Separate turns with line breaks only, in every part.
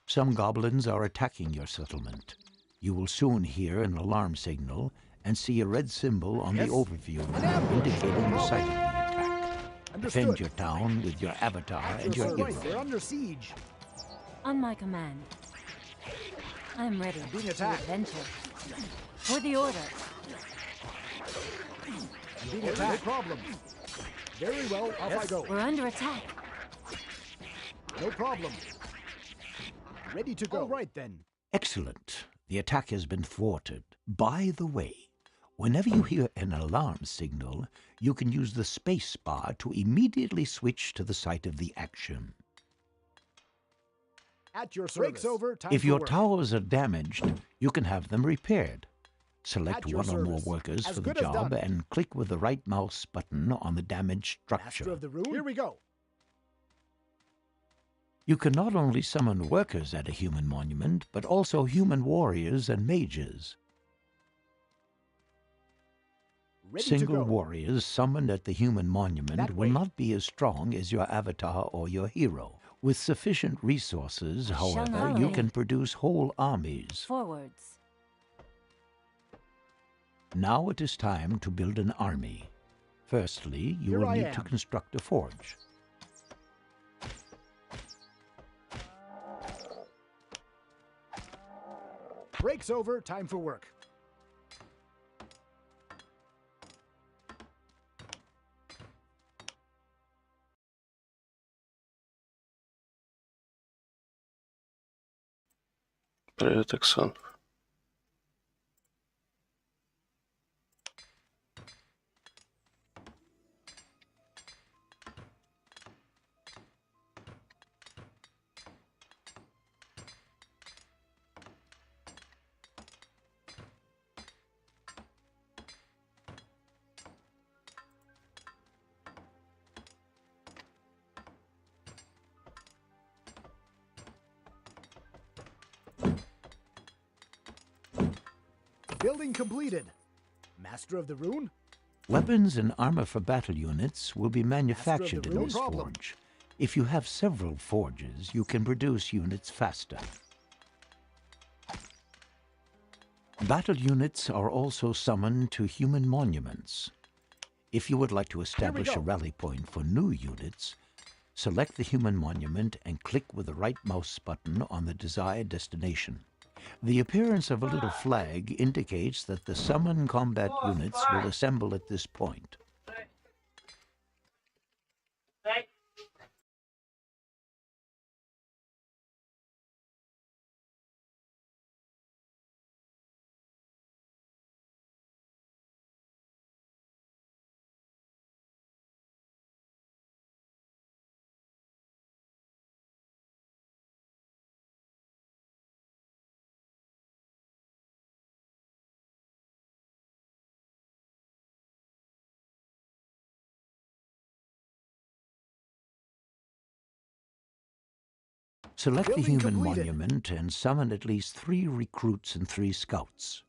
Some goblins are attacking your settlement. You will soon hear an alarm signal and see a red symbol on the overview map indicating the site of the attack. Defend your town with your avatar and your hero.
They're under siege.
On my command. I'm ready
Being
to
attacked.
adventure. For the order.
Being attacked. No problem. Very well, off I go.
We're under attack.
No problem. Ready to go. All right then.
Excellent. The attack has been thwarted. By the way, whenever you hear an alarm signal, you can use the space bar to immediately switch to the site of the action.
At your service. Breaks over. Time
If
for
your
work.
towers are damaged, you can have them repaired. Select
At your
one or more
service.
workers
As
for the
good as
job
done.
and click with the right mouse button on the damaged
Master
structure.
of the Rune. Here we go.
You can not only summon workers at a human monument, but also human warriors and mages.
Ready
Single
to go.
warriors summoned at the human monument
That
will
way.
not be as strong as your avatar or your hero. With sufficient resources, however,
not
you
wait.
can produce whole armies.
Forwards.
Now it is time to build an army. Firstly, you
Here
will
I
need to
am.
construct a forge.
Breaks over. Time for work.
Привет, Оксан.
Building completed. Master of the Rune.
Weapons and armor for battle units will be manufactured in
Rune.
this
No problem.
forge. If you have several forges, you can produce units faster. Battle units are also summoned to human monuments. If you would like to establish a
go.
rally point for new units, select the human monument and click with the right mouse button on the desired destination. The appearance of a little flag indicates that the summoned combat units will assemble at this point. Select the
Building
human
completed.
monument and summon at least 3 recruits and 3 scouts.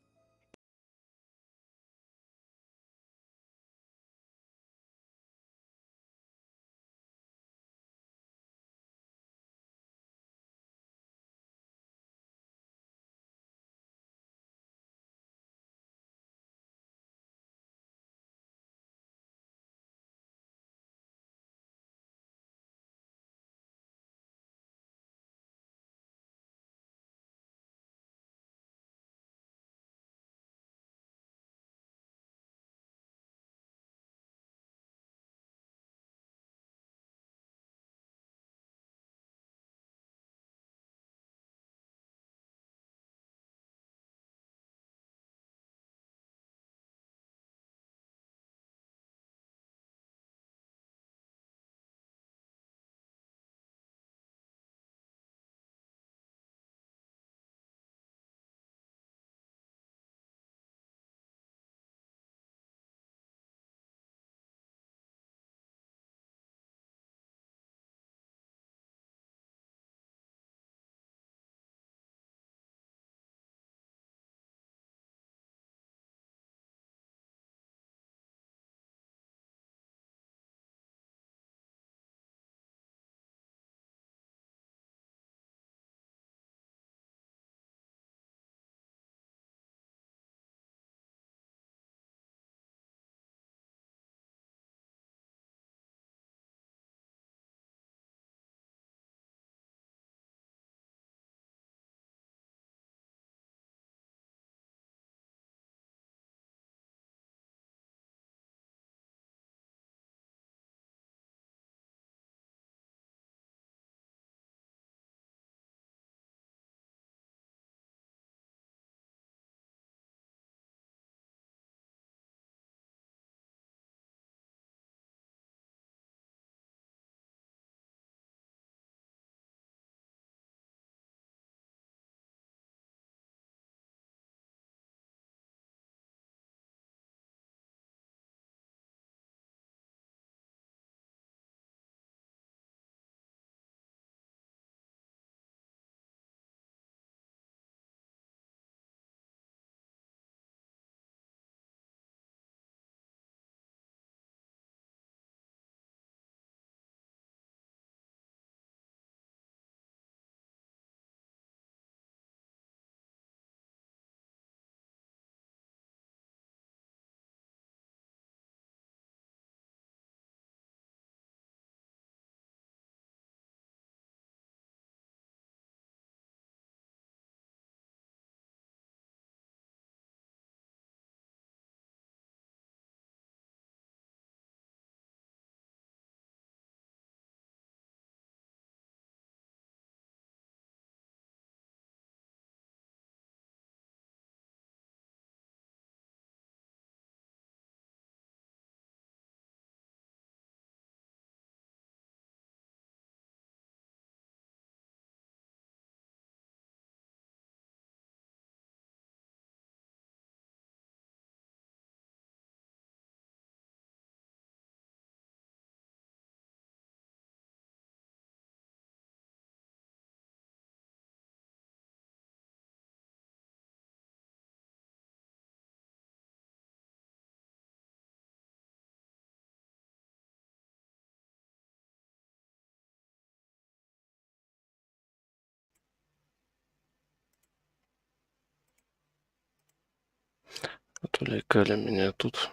Отвлекали меня тут.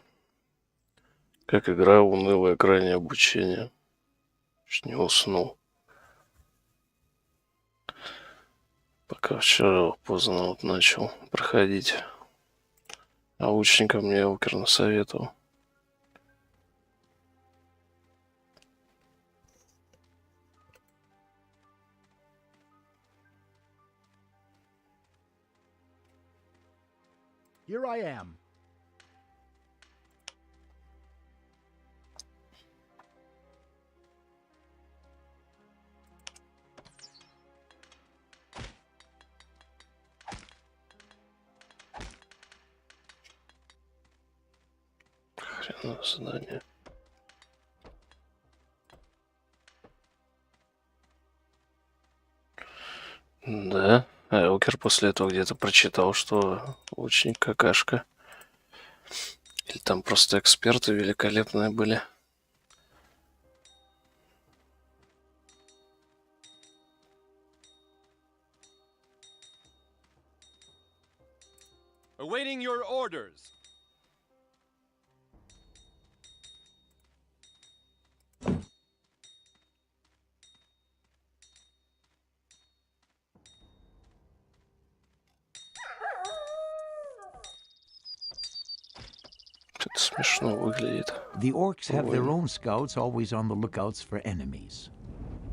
Как игра, унылое крайнее обучение. Чуть не уснул. Пока вчера поздно вот начал проходить. А лучника мне Элкер насоветовал.
Here I am.
Хреново задание. Да. А Элкер после этого где-то прочитал, что лучник какашка. Или там просто эксперты великолепные были.
Awaiting your orders.
Это смешно выглядит.
The orcs have their own scouts always on the lookouts for enemies.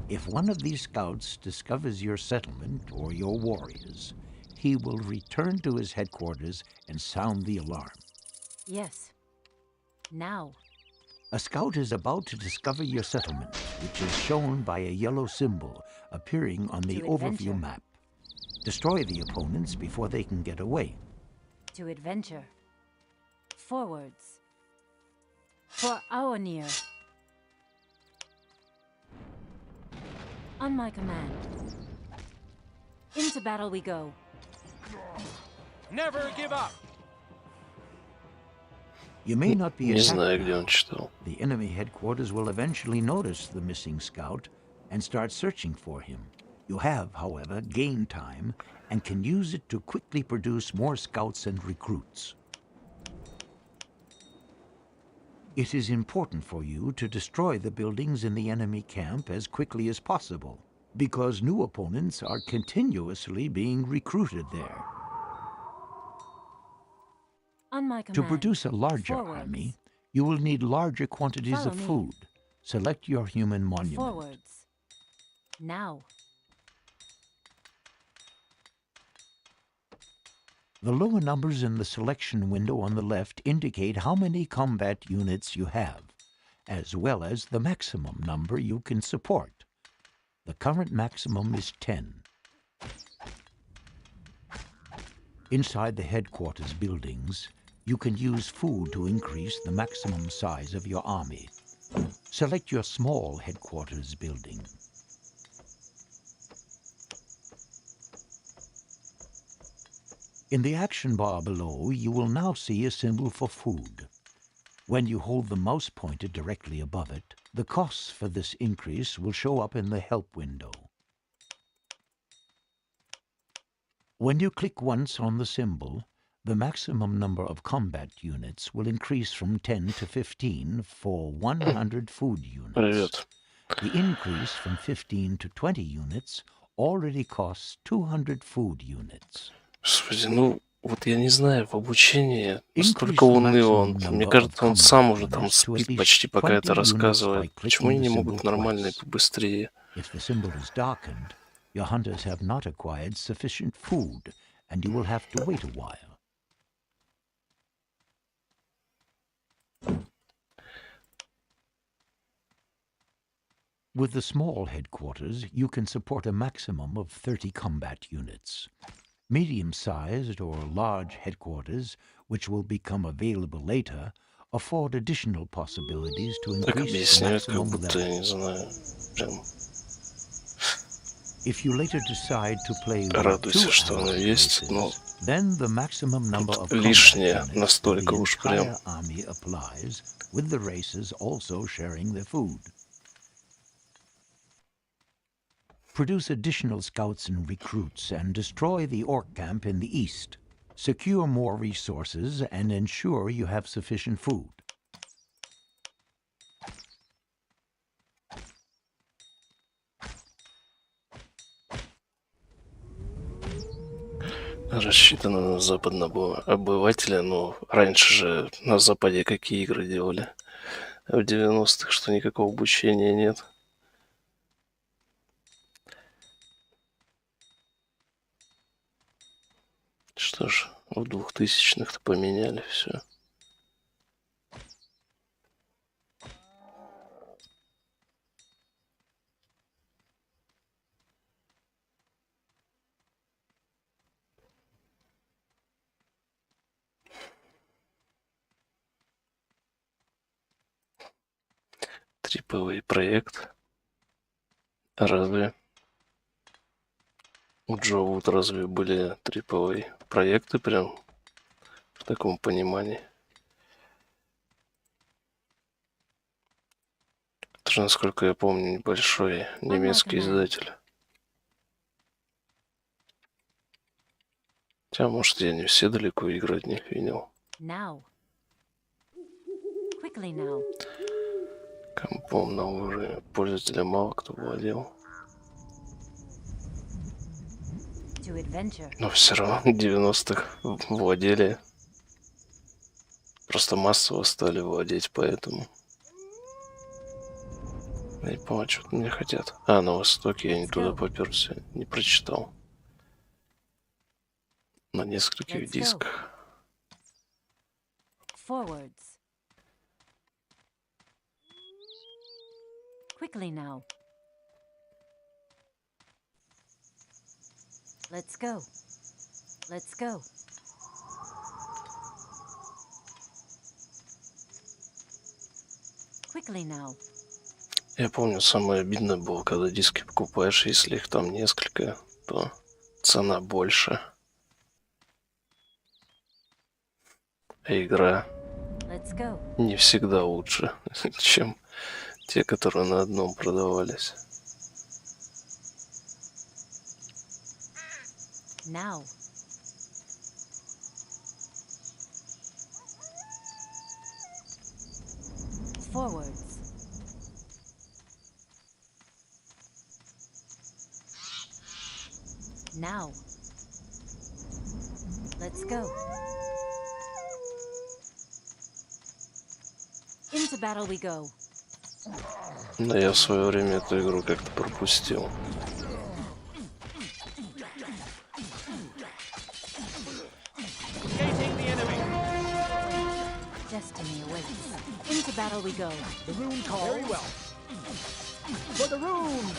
If one of these scouts discovers your settlement or your warriors, he will return to his headquarters and sound the alarm.
Yes. Now.
A scout is about to discover your settlement, which is shown by a yellow symbol appearing on the overview map. Destroy the opponents before they can get away.
To adventure. Forwards. For our near. On my command. Into battle we go.
Never give up.
You may not be
Не
attacked
знаю, где
now.
он читал.
The enemy headquarters will eventually notice the missing scout and start searching for him. You have, however, gained time and can use it to quickly produce more scouts and recruits. It is important for you to destroy the buildings in the enemy camp as quickly as possible, because new opponents are continuously being recruited there.
On my command.
To produce a larger
Forwards.
army, you will need larger quantities
Follow
of
me.
food. Select your human monument.
Forwards. Now.
The lower numbers in the selection window on the left indicate how many combat units you have, as well as the maximum number you can support. The current maximum is 10. Inside the headquarters buildings, you can use food to increase the maximum size of your army. Select your small headquarters building. In the action bar below, you will now see a symbol for food. When you hold the mouse pointer directly above it, the costs for this increase will show up in the help window. When you click once on the symbol, the maximum number of combat units will increase from 10 to 15 for 100 food units.
Привет.
The increase from 15 to 20 units already costs 200 food units.
Господи, ну вот я не знаю, в обучении настолько
Increase the
уныло он.
maximum
Мне
number
кажется,
of
он сам
combat
уже там
units to at
спит
least
почти, пока
20
это
units by
рассказывает. Почему
clicking
они
the
не
symbol
могут нормально и
twice.
побыстрее?
If the symbol is darkened, your hunters have not acquired sufficient food, and you will have to wait a while. With the small headquarters, you can support a maximum of 30 combat units. Medium-sized or large headquarters, which will become available later, afford additional possibilities to
Так
increase the
объясняют, как
maximum
будто, я
level.
не знаю, прям
If you later decide to play with
радуйся,
2
что оно
allied
есть, но
races, then the maximum number of
тут
combat
лишнее
units for
настолько
the
уж прям.
entire army applies, with the races also sharing their food. Produce additional scouts and recruits and destroy the orc camp in the east. Secure more resources and ensure you have sufficient food.
Рассчитано на западного обывателя, но раньше же на Западе какие игры делали? В 90-х, что никакого обучения нет. Что ж, в 2000-х-то поменяли все. Триповый проект. Разве? У Джо Вуд разве были триповые проекты прям в таком понимании? Это же, насколько я помню, небольшой немецкий издатель. Хотя, может, я не все далеко игры от них видел.
Now. Quickly now.
Компом на уровне пользователя мало кто владел.
To adventure.
Но все равно в 90-х владели. Просто массово стали владеть, поэтому. Я не понял, что мне хотят. А, на Востоке я не туда попёрся, не прочитал. На нескольких дисках.
Forwards. Quickly now. Let's go. Let's go. Quickly now.
Я помню, самое обидное было, когда диски покупаешь, если их там несколько, то цена больше. А игра
Let's go.
не всегда лучше, чем те, которые на одном продавались.
Now. Forwards. Now. Let's go. Into battle we go.
Но я в свое время эту игру как-то пропустил.
Engaging the enemy.
Destiny awaits. Into battle we go.
The rune calls. Very well. For the rune!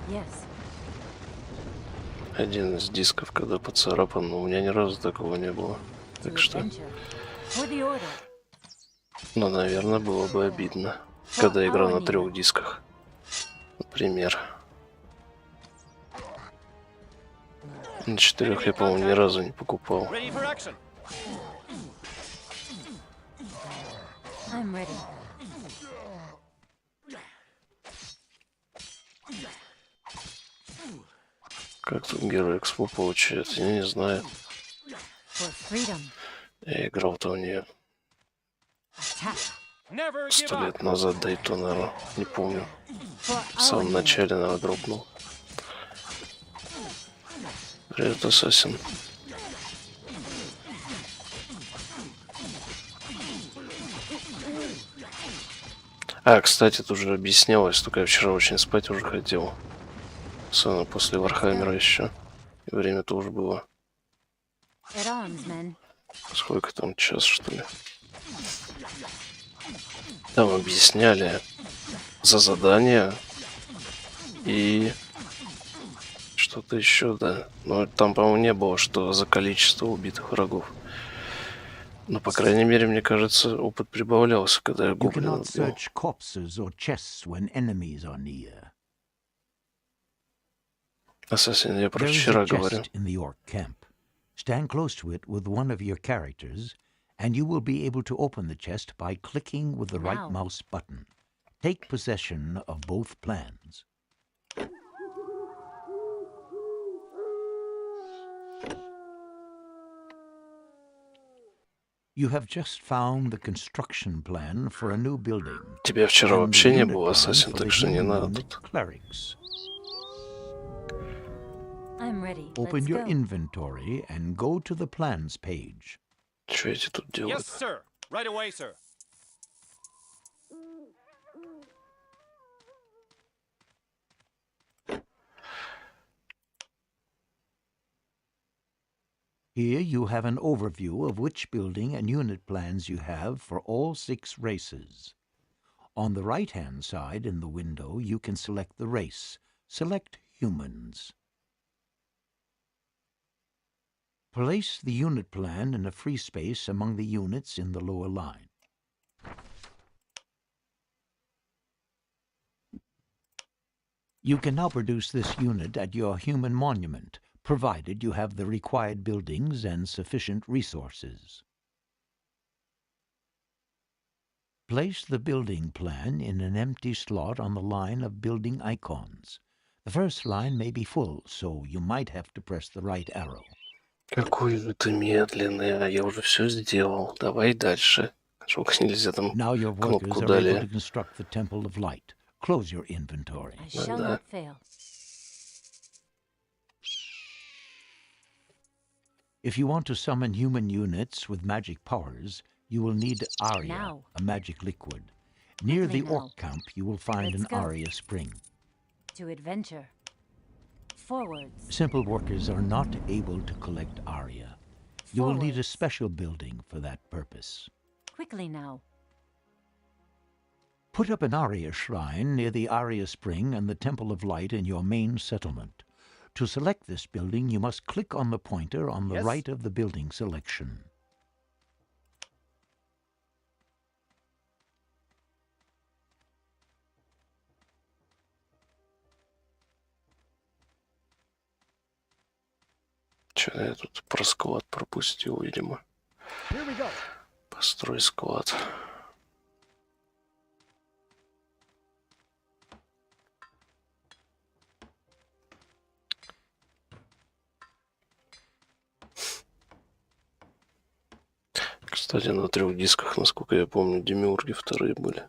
Yes.
Один из дисков, когда поцарапан, но у меня ни разу такого не было.
To
Так что,
adventure. For the order.
ну, наверное, было бы обидно, когда игра на 3 дисках. Например. На 4 я, по-моему, ни разу не покупал.
Ready for action.
I'm ready.
Как тут Герой Экспо получается, я не знаю.
For freedom.
Я играл-то в нее
Attack.
Never give
100
up.
лет назад, да и то, наверное, не помню.
For
В самом
our
начале, наверное, дропнул. Привет, Ассасин. А, кстати, тут уже объяснялось, только я вчера очень спать уже хотел. Особенно после Вархаммера еще. И время-то уже было.
At arms, men.
Сколько там, час, что ли? Там объясняли за задание и что-то еще, да. Но там, по-моему, не было, что за количество убитых врагов. Но, по крайней мере, мне кажется, опыт прибавлялся, когда я
You
гоблина
cannot
убил.
search corpses or chests when enemies are near.
Ассасин, я про
There is
вчера
a
говорю.
chest in the orc camp. Stand close to it with one of your characters, and you will be able to open the chest by clicking with the right
Now.
mouse button. Take possession of both plans. You have just found the construction plan for a new building.
Тебя вчера
and the
вообще не
unit
было,
plan
Ассасин,
for
так
the
что не
human
надо
unit
тут.
clerics.
I'm ready.
Open
Let's
your
go.
inventory and go to the plans page.
Что эти тут
Yes,
делают?
sir. Right away, sir.
Here you have an overview of which building and unit plans you have for all 6 races. On the right-hand side in the window, you can select the race. Select Humans. Place the unit plan in a free space among the units in the lower line. You can now produce this unit at your human monument, provided you have the required buildings and sufficient resources. Place the building plan in an empty slot on the line of building icons. The first line may be full, so you might have to press the right arrow.
Какой же ты медленный, а я уже все сделал. Давай дальше. Сколько нельзя там
Now your workers
кнопку
are able to
дали.
construct the Temple of Light. Close your inventory.
I shall
да.
not fail.
If you want to summon human units with magic powers, you will need Aria,
Now.
a magic liquid. Near
Quickly
the Orc
now.
camp, you will find
Let's
an
go.
Aria spring.
To adventure. Forwards.
Simple workers are not able to collect Aria. You will need a
Forwards.
special building for that purpose.
Quickly now.
Put up an Aria shrine near the Aria spring and the Temple of Light in your main settlement. To select this building, you must click on the pointer on the
Yes?
right of the building selection.
Че я тут про склад пропустил, видимо.
Here we go.
Построй склад. Кстати, на 3 дисках, насколько я помню, демиурги вторые были.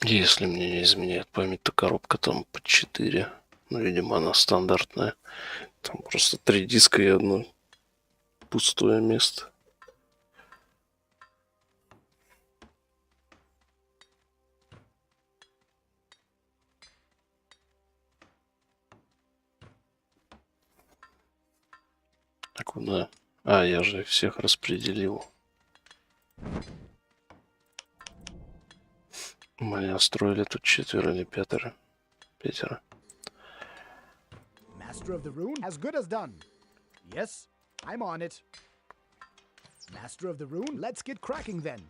Если мне не изменяет память, то коробка там по 4. Ну, видимо, она стандартная. Там просто 3 диска и одно пустое место. А куда? А, я же их всех распределил. Мы строили тут 4 или 5. 5.
Master of the Rune, as good as done. Yes, I'm on it. Master of the Rune, let's get cracking then.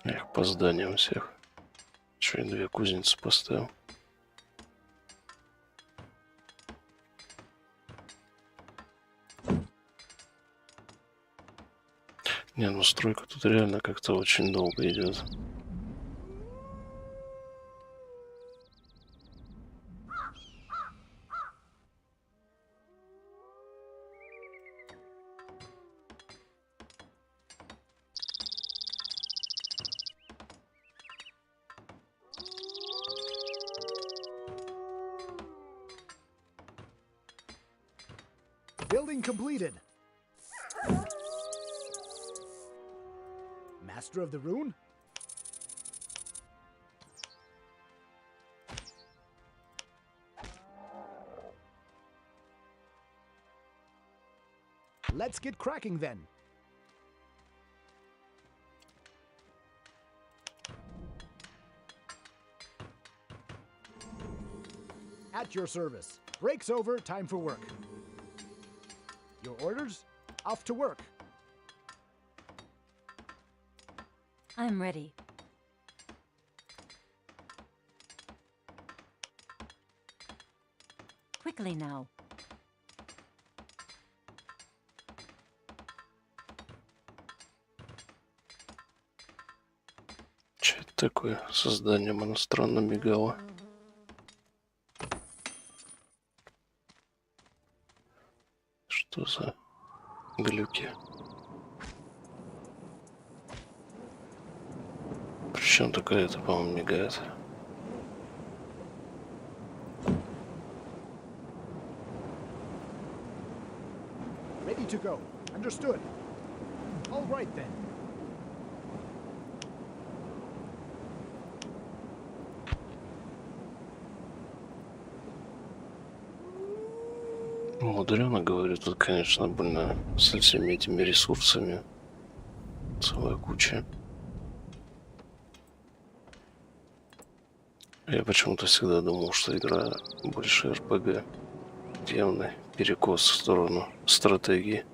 Я их по зданиям всех. Еще и 2 кузницы поставил. Не, ну стройка тут реально как-то очень долго идет.
Building completed. Master of the Rune? Let's get cracking then. At your service. Break's over, time for work. Your orders? Off to work.
I'm ready. Quickly now.
Че это такое созданием оно странно мигало. Что за глюки? Причем такая это, по-моему, мигает.
Ready to go. Understood. All right then.
Мудрено, говорю, тут, конечно, больно со всеми этими ресурсами. Целая куча. Я почему-то всегда думал, что игра больше РПГ. Явный перекос в сторону стратегии.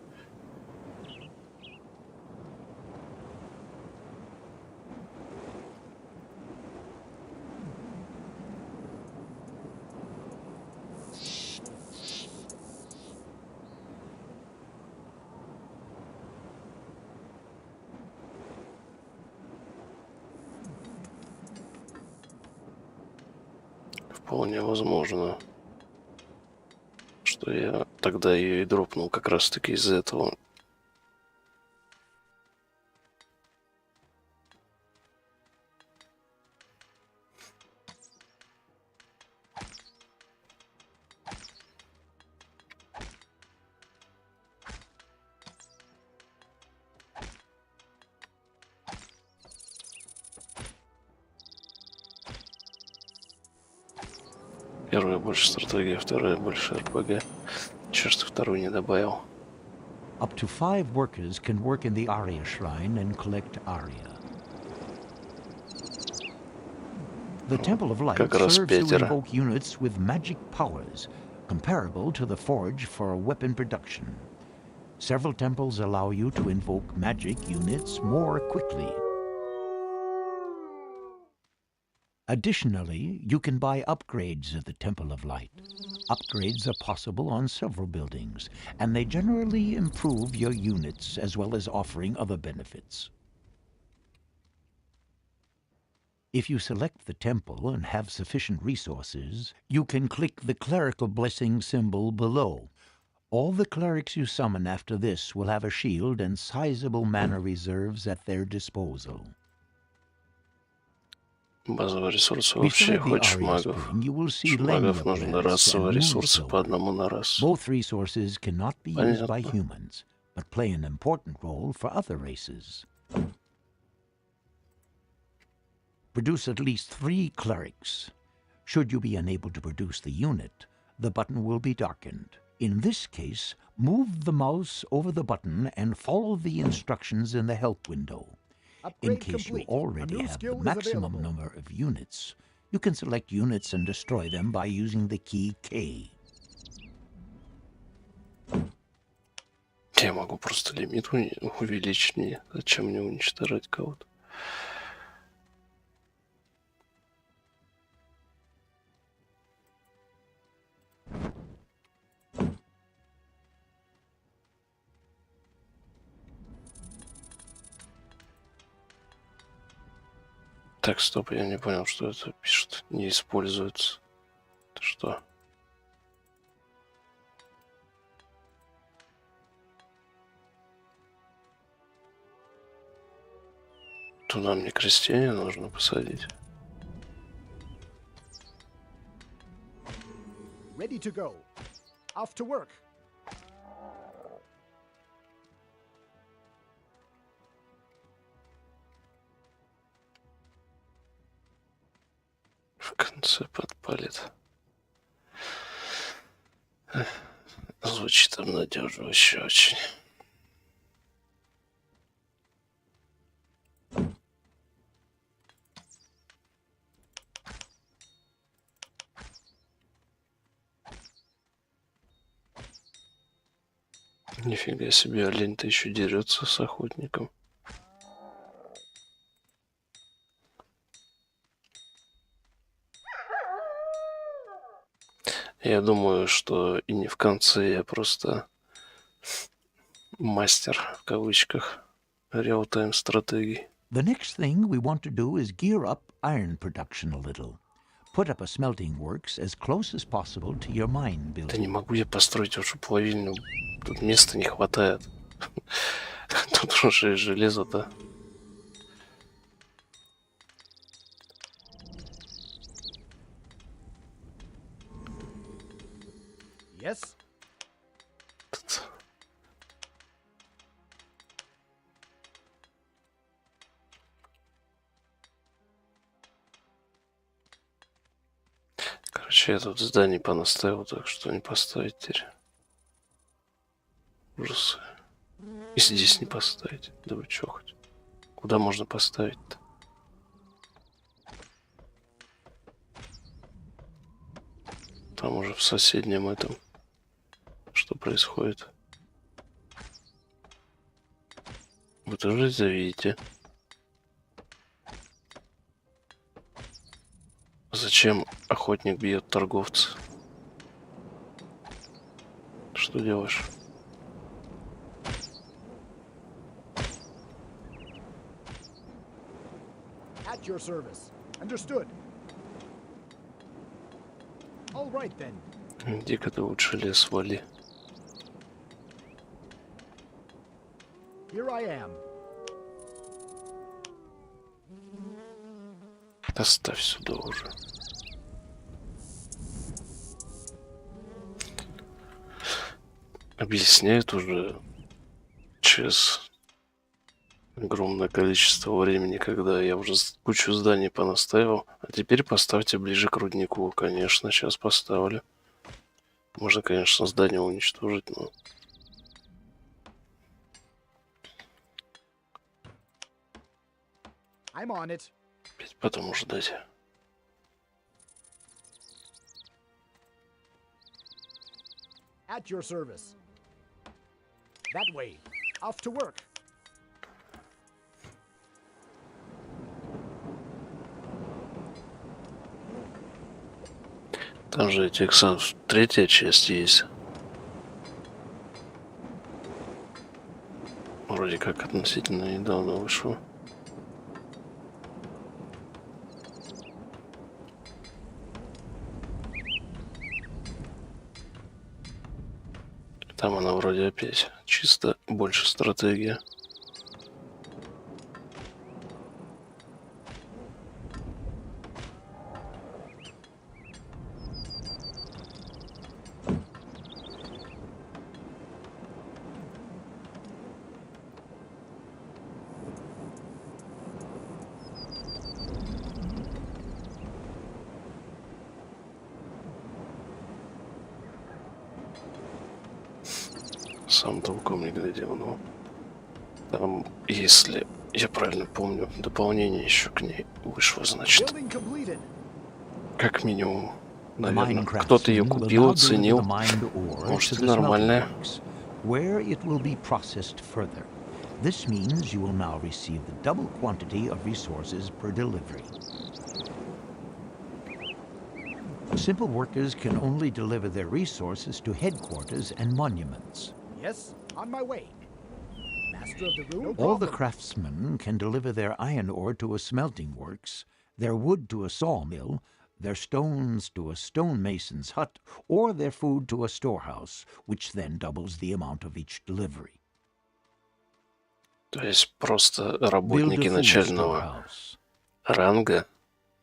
Вполне возможно, что я тогда ее и дропнул как раз таки из-за этого. Первая больше стратегия, вторая больше РПГ. Черт, что вторую не добавил.
Up to 5 workers can work in the Aria Shrine and collect Aria. The Temple of Light
Как раз
serves to
пятеро.
invoke units with magic powers, comparable to the Forge for weapon production. Several temples allow you to invoke magic units more quickly. Additionally, you can buy upgrades at the Temple of Light. Upgrades are possible on several buildings, and they generally improve your units as well as offering other benefits. If you select the temple and have sufficient resources, you can click the clerical blessing symbol below. All the clerics you summon after this will have a shield and sizable mana reserves at their disposal.
Базовые ресурсы вообще
Beside the
хочешь
Aria
магов.
Spring, you will see
Магов
Lenya
нужно
plants
расовые
and
ресурсы по
moonstone.
одному на раз.
Both resources cannot be used by
Понятно.
humans, but play an important role for other races. Produce at least 3 clerics. Should you be unable to produce the unit, the button will be darkened. In this case, move the mouse over the button and follow the instructions in the help window. In
Upgrade
case you
complete. A
already
new
have the
skill is
maximum
available.
number of units, you can select units and destroy them by using the key K.
Я могу просто лимит увеличить. Мне зачем мне уничтожать кого-то? Так, стоп, я не понял, что это пишет. Не используется. Это что? Туда мне крестьяне нужно посадить.
Ready to go. Off to work.
В конце подпалит. Звучит обнадеживающе очень. Нифига себе, олень-то еще дерется с охотником. Я думаю, что и не в конце, я просто мастер, в кавычках, реал-тайм стратегий.
The next thing we want to do is gear up iron production a little. Put up a smelting works as close as possible to your mine
Да не
building.
могу я построить уже плавильню. Тут места не хватает. Тут уже и железо-то.
Yes?
Тут. Короче, я тут зданий понаставил, так что не поставить теперь. Ужасы. И здесь не поставить. Да вы чё хоть? Куда можно поставить-то? Там уже в соседнем этом. Что происходит? Вы тоже это видите? Зачем охотник бьет торговца? Что делаешь?
At your service. Understood. All right then.
Иди-ка ты лучше лес вали.
Here I am.
Оставь сюда уже. Объясняет уже через огромное количество времени, когда я уже кучу зданий понаставил. А теперь поставьте ближе к руднику. Конечно, сейчас поставлю. Можно, конечно, здание уничтожить, но...
I'm on it.
Опять потом ждать.
At your service. That way. Off to work.
Там же этих сам третья часть есть. Вроде как относительно недавно вышла. Там она вроде опять чисто больше стратегия. Сам толком не глядел, но там, если я правильно помню, дополнение еще к ней вышло, значит,
Building completed.
как минимум,
The
наверное,
mine
кто-то ее
craftsman will
купил,
now deliver
оценил.
the mined ore
Может,
to
и
the
нормальная.
smelting works, where it will be processed further. This means you will now receive the double quantity of resources per delivery. Simple workers can only deliver their resources to headquarters and monuments.
Yes, on my way. Master of the room. No
All the
problem.
craftsmen can deliver their iron ore to a smelting works, their wood to a sawmill, their stones to a stonemason's hut, or their food to a storehouse, which then doubles the amount of each delivery.
То есть просто
Build
работники
a food
начального
storehouse.
ранга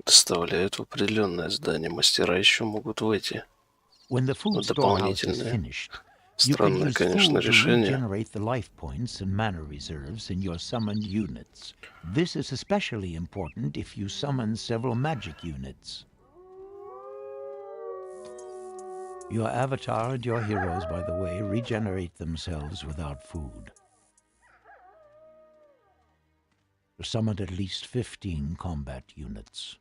доставляют в определенное здание. Мастера еще могут войти.
When the food
Вот
storehouse is
дополнительное.
finished, you can
Странное,
use
конечно,
food to
решение.
regenerate the life points and mana reserves in your summoned units. This is especially important if you summon several magic units. Your avatar and your heroes, by the way, regenerate themselves without food. Summoned at least 15 combat units.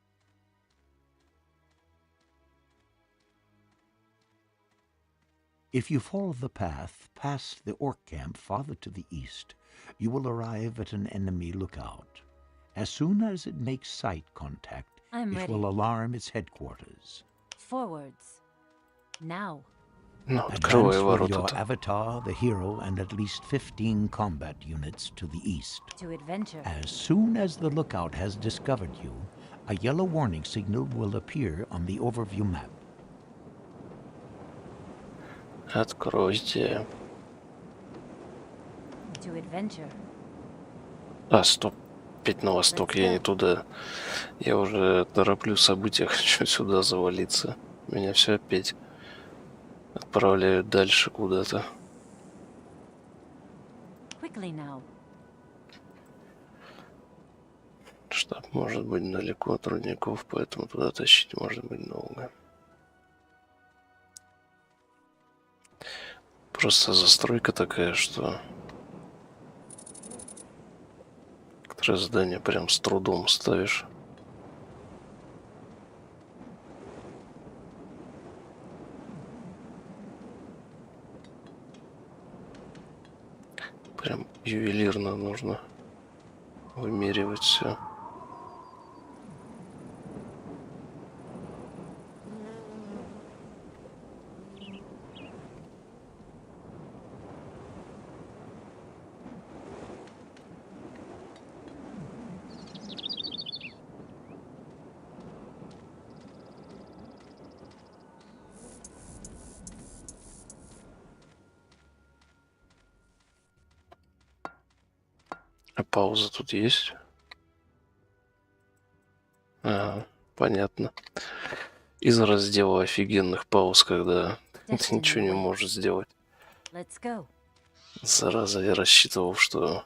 If you follow the path past the orc camp farther to the east, you will arrive at an enemy lookout. As soon as it makes sight contact,
I'm
it
ready.
will alarm its headquarters.
Forwards. Now.
Ну,
Advance
открывай
with your
ворота-то.
avatar, the hero, and at least 15 combat units to the east.
To adventure.
As soon as the lookout has discovered you, a yellow warning signal will appear on the overview map.
Откройте.
To adventure.
А, стоп. Опять на восток, я не туда. Я уже тороплю события, хочу сюда завалиться. Меня все опять отправляют дальше куда-то.
Quickly now.
Штаб может быть далеко от рудников, поэтому туда тащить может быть долго. Просто застройка такая, что некоторые здания прям с трудом ставишь. Прям ювелирно нужно вымеривать все. А пауза тут есть? Ага, понятно. Из раздела офигенных пауз, когда ты ничего не можешь сделать.
Let's go.
Зараза, я рассчитывал, что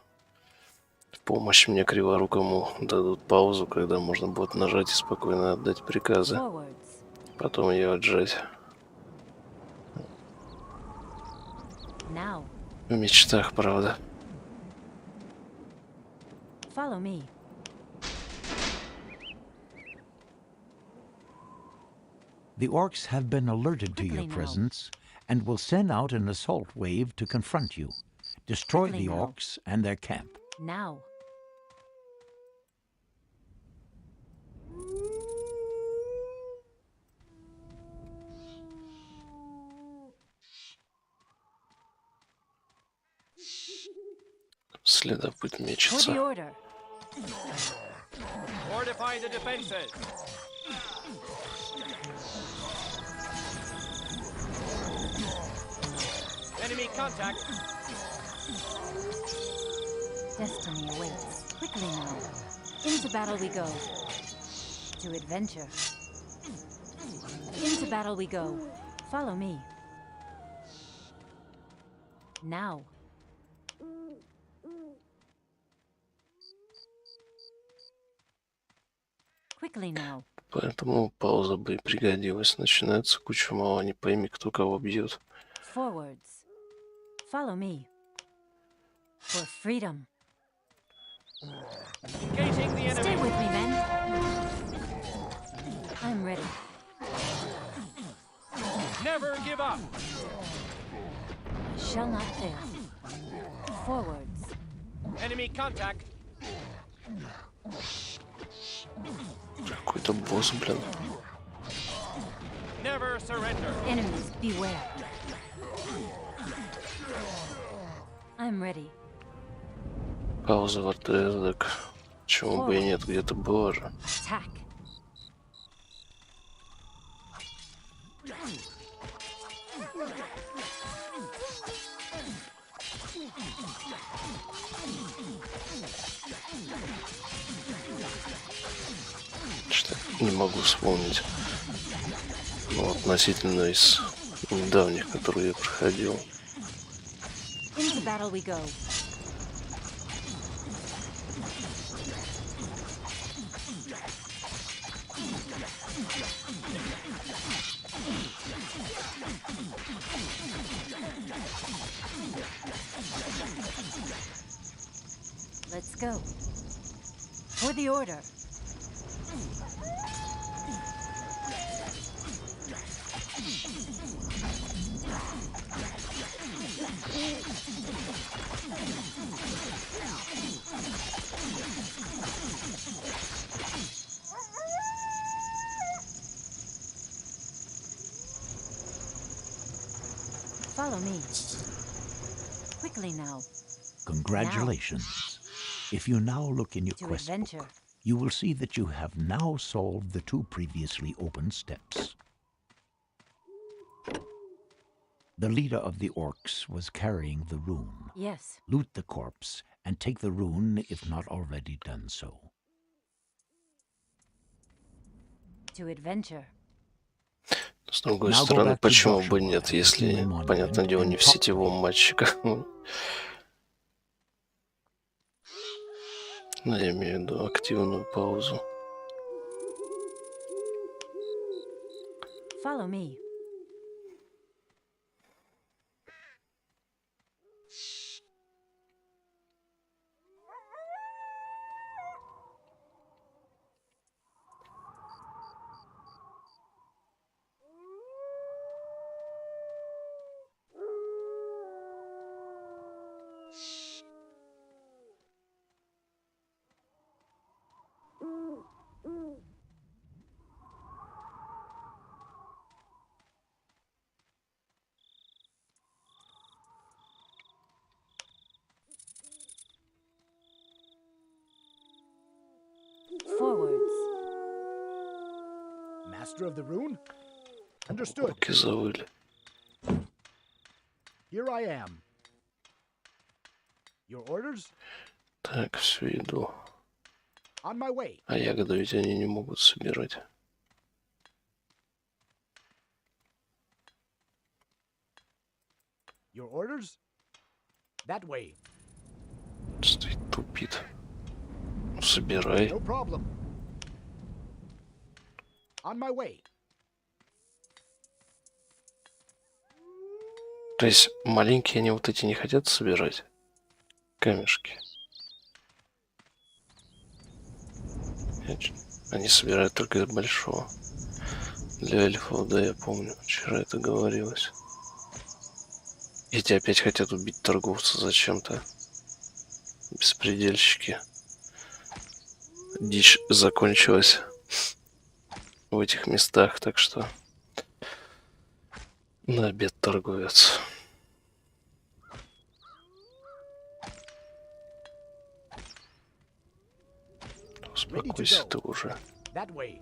в помощь мне криворукому дадут паузу, когда можно будет нажать и спокойно отдать приказы.
Forwards.
Потом ее отжать.
Now.
В мечтах, правда.
Follow me.
The orcs have been alerted to your
Quickly now.
presence and will send out an assault wave to confront you. Destroy
Quickly
the
now.
orcs and their camp.
Now.
Следопыт
For the
мечется.
order.
Fortify the defenses. Enemy contact.
Destiny awaits. Quickly now. Into battle we go. To adventure. Into battle we go. Follow me. Now. Quickly now.
Поэтому пауза бы и пригодилась. Начинается куча мало, не пойми, кто кого бьет.
Forwards. Follow me. For freedom.
Engaging the
Stay
enemy.
with me, men. I'm ready.
Never give up.
I shall not fail. Forwards.
Enemy contact.
Какой-то босс, блин.
Never surrender.
Enemies, beware. I'm ready.
Пауза в РТС, так почему бы и нет, где-то была же.
Attack.
Что не могу вспомнить. Ну, относительно из недавних, которые я проходил.
Into battle we go. Let's go. For the order. Follow me. Quickly now.
Congratulations. If you now look in your
To
quest
adventure.
book, you will see that you have now solved the 2 previously open steps. The leader of the orcs was carrying the rune.
Yes.
Loot the corpse and take the rune if not already done so.
To adventure.
С другой
Now go
стороны,
back to
почему бы
Joshua
нет,
at the
если,
human monument
понятное дело,
and
не в
talk to
сетевом
him.
матче. Ну, я имею в виду активную паузу.
Follow me. Forwards.
Master of the rune? Understood.
Руки завыли.
Here I am. Your orders?
Так, все, иду.
On my way.
А ягоды ведь они не могут собирать.
Your orders? That way.
Стоит, тупит. Собирай.
No problem. On my way.
То есть маленькие они вот эти не хотят собирать? Камешки. Они собирают только из большого. Для эльфов, да, я помню. Вчера это говорилось. Эти опять хотят убить торговца зачем-то. Беспредельщики. Дичь закончилась в этих местах, так что на обед торговец. Успокойся ты уже.
That way.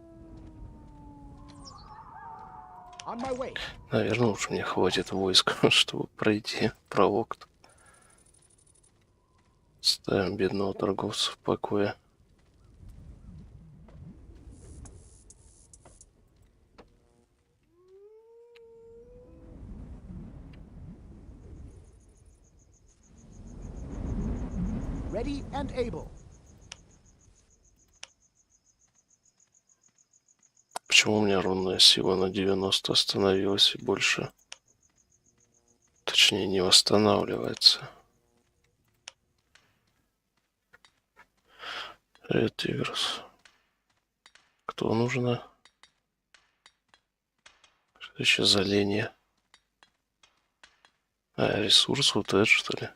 On my way.
Наверное, уж мне хватит войск, чтобы пройти пролог. Ставим бедного торговца в покое.
Ready and able.
Почему у меня рунная сила на 90 остановилась и больше, точнее, не восстанавливается? Ретигрус. Кто нужно? Что еще за лень? А, ресурс вот этот, что ли?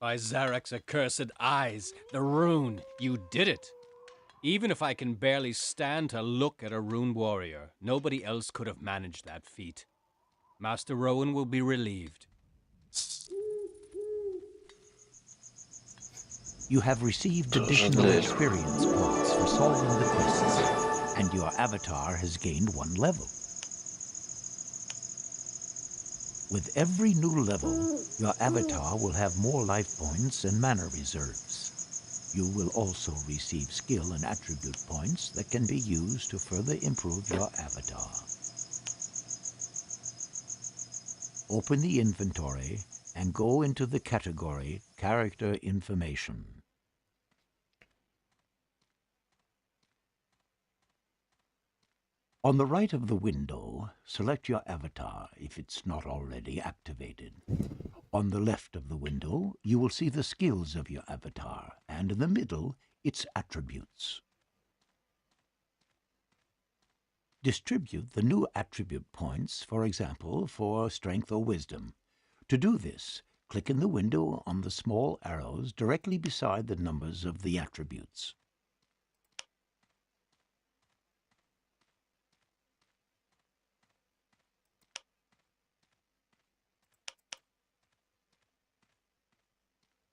By Zarek's accursed eyes, the rune, you did it. Even if I can barely stand to look at a rune warrior, nobody else could have managed that feat. Master Rowan will be relieved.
You have received
Тоже
additional
для
experience points for solving the quests, and your avatar has gained 1 level. With every new level, your avatar will have more life points and mana reserves. You will also receive skill and attribute points that can be used to further improve your avatar. Open the inventory and go into the category Character Information. On the right of the window, select your avatar if it's not already activated. On the left of the window, you will see the skills of your avatar, and in the middle, its attributes. Distribute the new attribute points, for example, for strength or wisdom. To do this, click in the window on the small arrows directly beside the numbers of the attributes.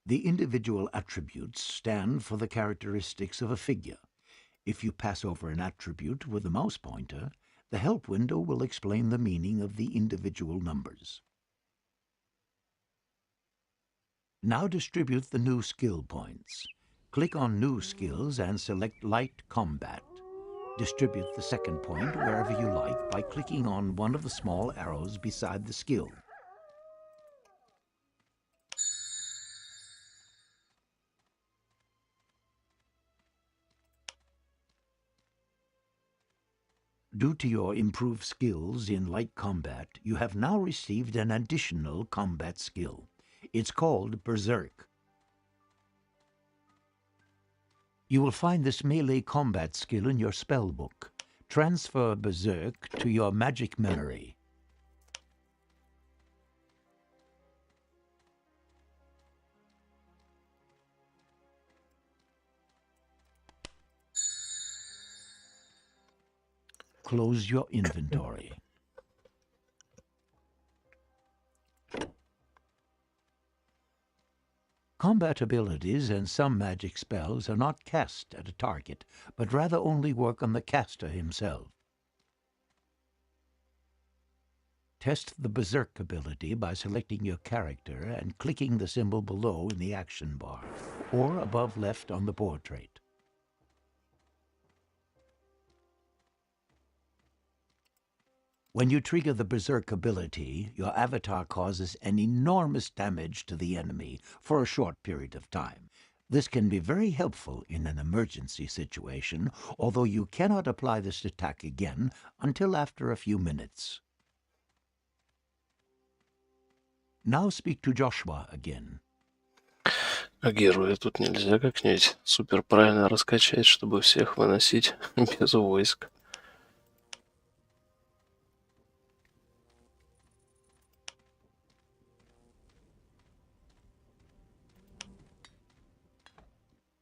The individual attributes stand for the characteristics of a figure. If you pass over an attribute with a mouse pointer, the help window will explain the meaning of the individual numbers. Now distribute the new skill points. Click on New Skills and select Light Combat. Distribute the second point wherever you like by clicking on one of the small arrows beside the skill. Due to your improved skills in light combat, you have now received an additional combat skill. It's called Berserk. You will find this melee combat skill in your spell book. Transfer Berserk to your magic memory. Close your inventory. Combat abilities and some magic spells are not cast at a target, but rather only work on the caster himself. Test the Berserk ability by selecting your character and clicking the symbol below in the action bar, or above left on the portrait. When you trigger the Berserk ability, your avatar causes an enormous damage to the enemy for a short period of time. This can be very helpful in an emergency situation, although you cannot apply this attack again until after a few minutes. Now speak to Joshua again.
А героя тут нельзя как-нибудь супер правильно раскачать, чтобы всех выносить без войск.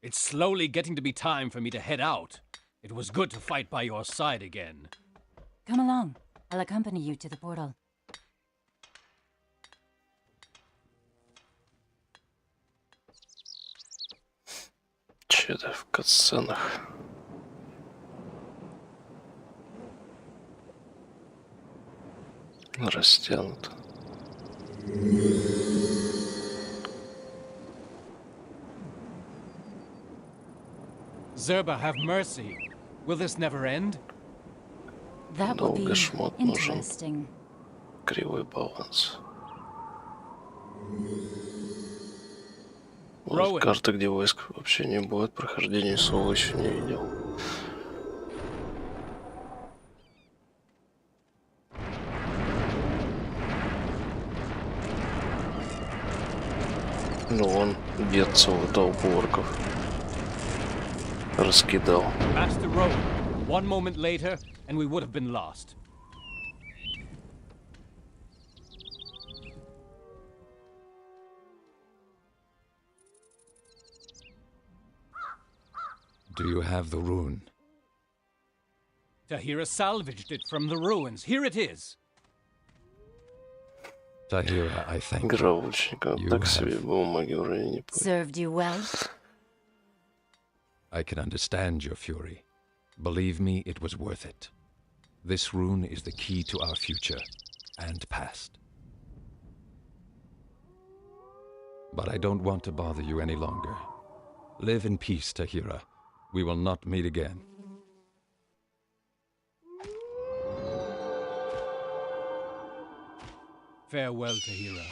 It's slowly getting to be time for me to head out. It was good to fight by your side again.
Come along. I'll accompany you to the portal.
Че-то в катсценах. Растянуто.
Zerba, have mercy. Will this never end?
That will be
Долго шмот нужен.
interesting.
Кривой баланс.
Роуэн.
Вот карта, где войск вообще не будет. Прохождение соло еще не видел. Ну вон, дед целую толпу орков раскидал.
Master Rowan, one moment later, and we would have been lost.
Do you have the rune?
Tahira salvaged it from the ruins. Here it is.
Tahira, I thank
Игра
you.
лучника
You
так себе,
have-
бумаги уже не помню.
Served you well?
I can understand your fury. Believe me, it was worth it. This rune is the key to our future and past. But I don't want to bother you any longer. Live in peace, Tahira. We will not meet again.
Farewell, Tahira.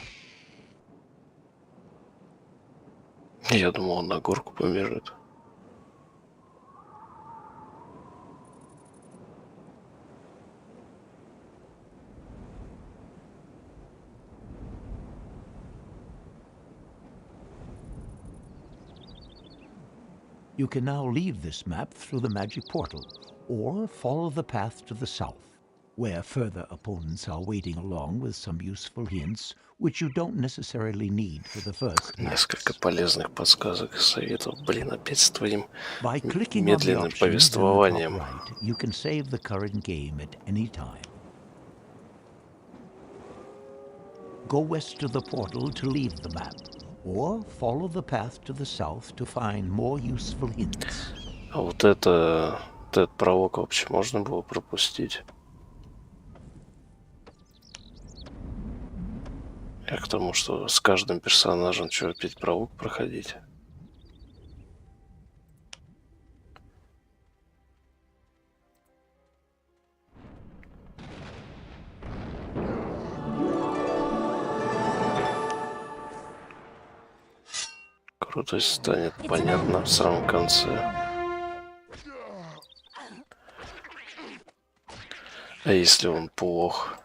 Я думал, он на горку побежит.
You can now leave this map through the magic portal, or follow the path to the south, where further opponents are waiting along with some useful hints, which you don't necessarily need for the first
Несколько
tasks.
полезных подсказок и советов. Блин, опять с твоим
By clicking on the
медленным
options in the top
повествованием.
right, you can save the current game at any time. Go west to the portal to leave the map, or follow the path to the south to find more useful hints.
А вот этот пролог вообще можно было пропустить. Я к тому, что с каждым персонажем что, опять пролог проходить? Крутость станет понятна в самом конце. А если он плох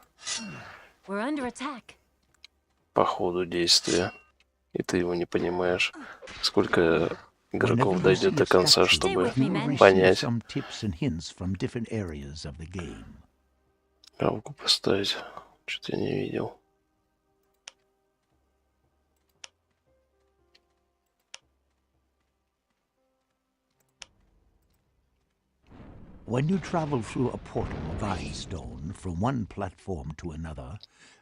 We're under attack.
по ходу действия, и ты его не понимаешь, сколько игроков дойдет до конца, чтобы понять. Галку поставить, что-то я не видел.
When you travel through a portal of ironstone from one platform to another,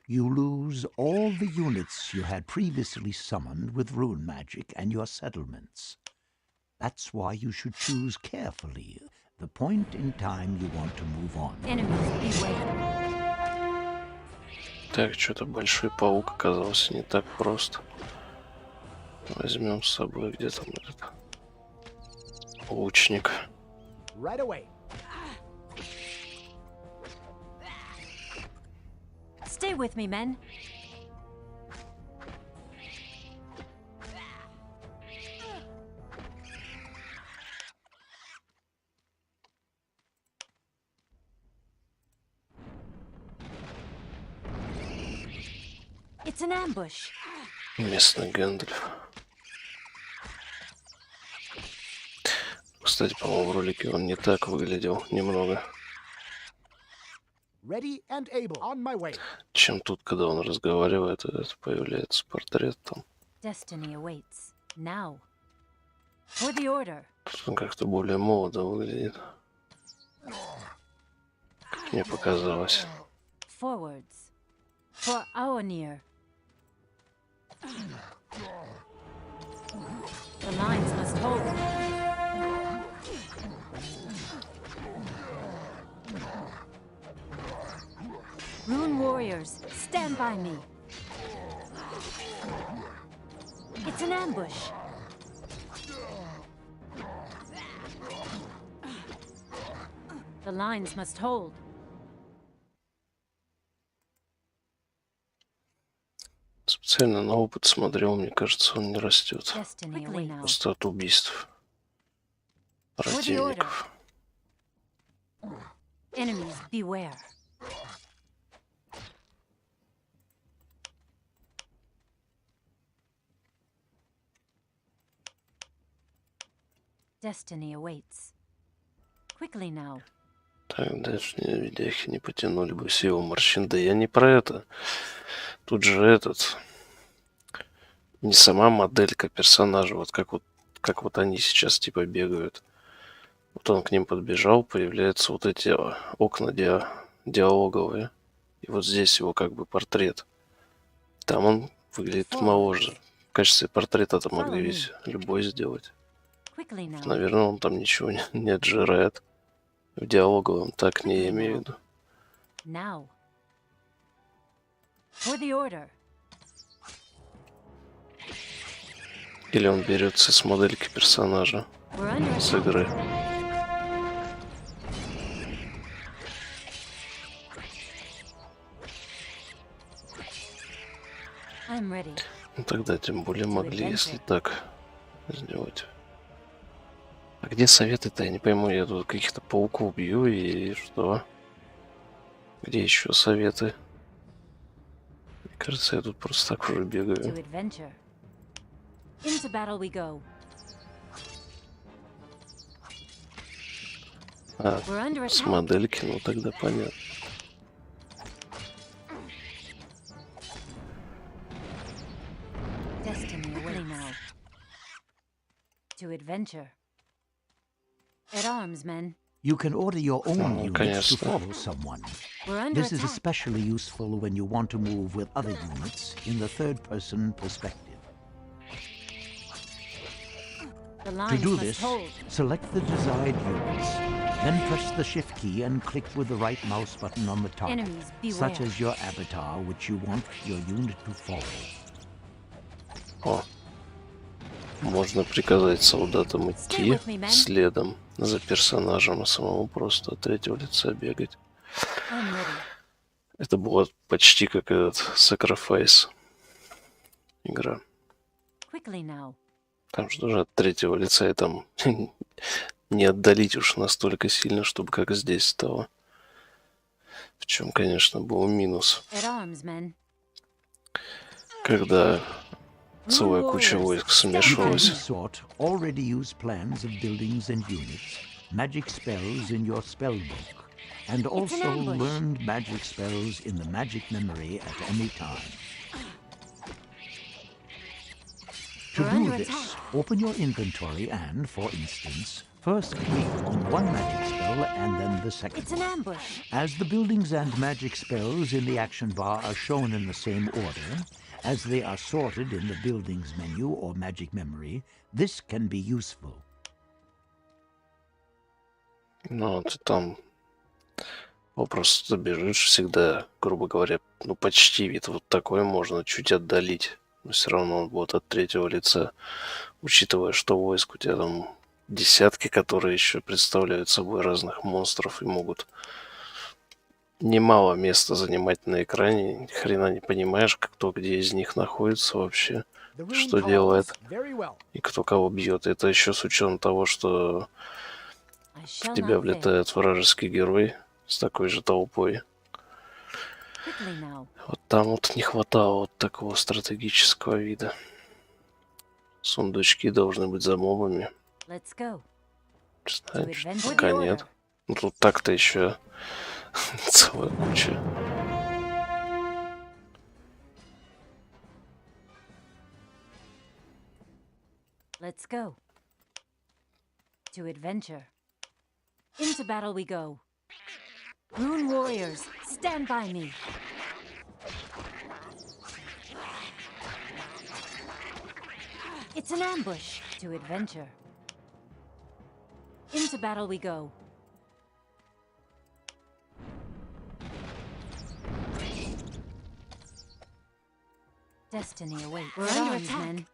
you lose all the units you had previously summoned with rune magic and your settlements. That's why you should choose carefully the point in time you want to move on.
Enemies beware.
Так, что-то большой паук оказался не так просто. Возьмем с собой где там этот лучник.
Right away.
Stay with me, men. It's an ambush.
Местный Гэндальф. Кстати, по-моему, в ролике он не так выглядел немного,
Ready and able. On my way.
чем тут, когда он разговаривает, это появляется портрет там.
Destiny awaits. Now. For the order.
Тут он как-то более молодо выглядит. Как мне показалось.
Forwards. For Aonir. The lines must hold. Rune warriors, stand by me. It's an ambush. The lines must hold.
Специально на опыт смотрел, мне кажется, он не растет.
Destiny awaits.
Просто от убийств противников.
Enemies beware. Destiny awaits. Quickly now.
Так, даже видяхи не потянули бы силу морщин. Да я не про это. Тут же этот... Не сама моделька персонажа, вот как вот они сейчас типа бегают. Вот он к ним подбежал, появляются вот эти окна диалоговые. И вот здесь его как бы портрет. Там он выглядит моложе. В качестве портрета-то могли ведь любой сделать.
Quickly now.
Наверное, он там ничего не отжирает. В диалоговом так не имею в виду.
Now. For the order.
Или он берется с модельки персонажа
We're under
с
attack.
игры.
I'm ready.
Ну, тогда тем более могли, если так сделать. А где советы-то? Я не пойму, я тут каких-то пауков бью и что? Где еще советы? Мне кажется, я тут просто так уже
To
бегаю.
adventure. Into battle we go.
А,
We're under
с
attack.
модельки, ну тогда понятно.
Destiny awaits now. To adventure. At arms, men.
You can order your own
Ну,
units to
конечно.
follow someone.
We're under
This is
attack.
especially useful when you want to move with other units in the third-person perspective.
The
To
lines
do
must
this,
hold.
select the desired units, then press the Shift key and click with the right mouse button on the top,
Enemies
such
beware.
as your avatar, which you want your unit to follow.
О. Можно приказать солдатам идти
with me, man.
следом за персонажем, а самому просто от третьего лица бегать.
I'm ready.
Это было почти как этот Sacrifice игра.
Quickly now.
Там же тоже от третьего лица, и там не отдалить уж настолько сильно, чтобы как здесь стало. В чем, конечно, был минус.
At arms, men.
Когда целая куча войск
You can
смешивалась.
sort already used plans of buildings and units, magic spells in your spell book, and also
ambush.
learned magic spells in the magic memory at any time. To
We're
do
under
this,
attack.
open your inventory and, for instance, first click on one magic spell and then the second
It's an
one.
ambush.
As the buildings and magic spells in the action bar are shown in the same order, as they are sorted in the buildings menu or magic memory, this can be useful.
Ну, ты там просто бежишь всегда, грубо говоря, ну почти вид вот такой можно чуть отдалить. Но все равно он будет от третьего лица, учитывая, что войск у тебя там десятки, которые еще представляют собой разных монстров и могут немало места занимать на экране. Ни хрена не понимаешь, кто где из них находится вообще,
The rune
что
calls.
делает
Very well.
и кто кого бьет. Это еще с учетом того, что
I
в
shall
тебя
not fail.
влетает вражеский герой с такой же толпой.
Quickly now.
Вот там вот не хватало вот такого стратегического вида. Сундучки должны быть за мобами.
Let's go.
Знаешь,
adventure.
пока
With the
нет.
order.
Ну тут так-то еще целая куча.
Let's go. To adventure. Into battle we go. Rune warriors, stand by me. It's an ambush. To adventure. Into battle we go. Destiny awaits. We're under attack.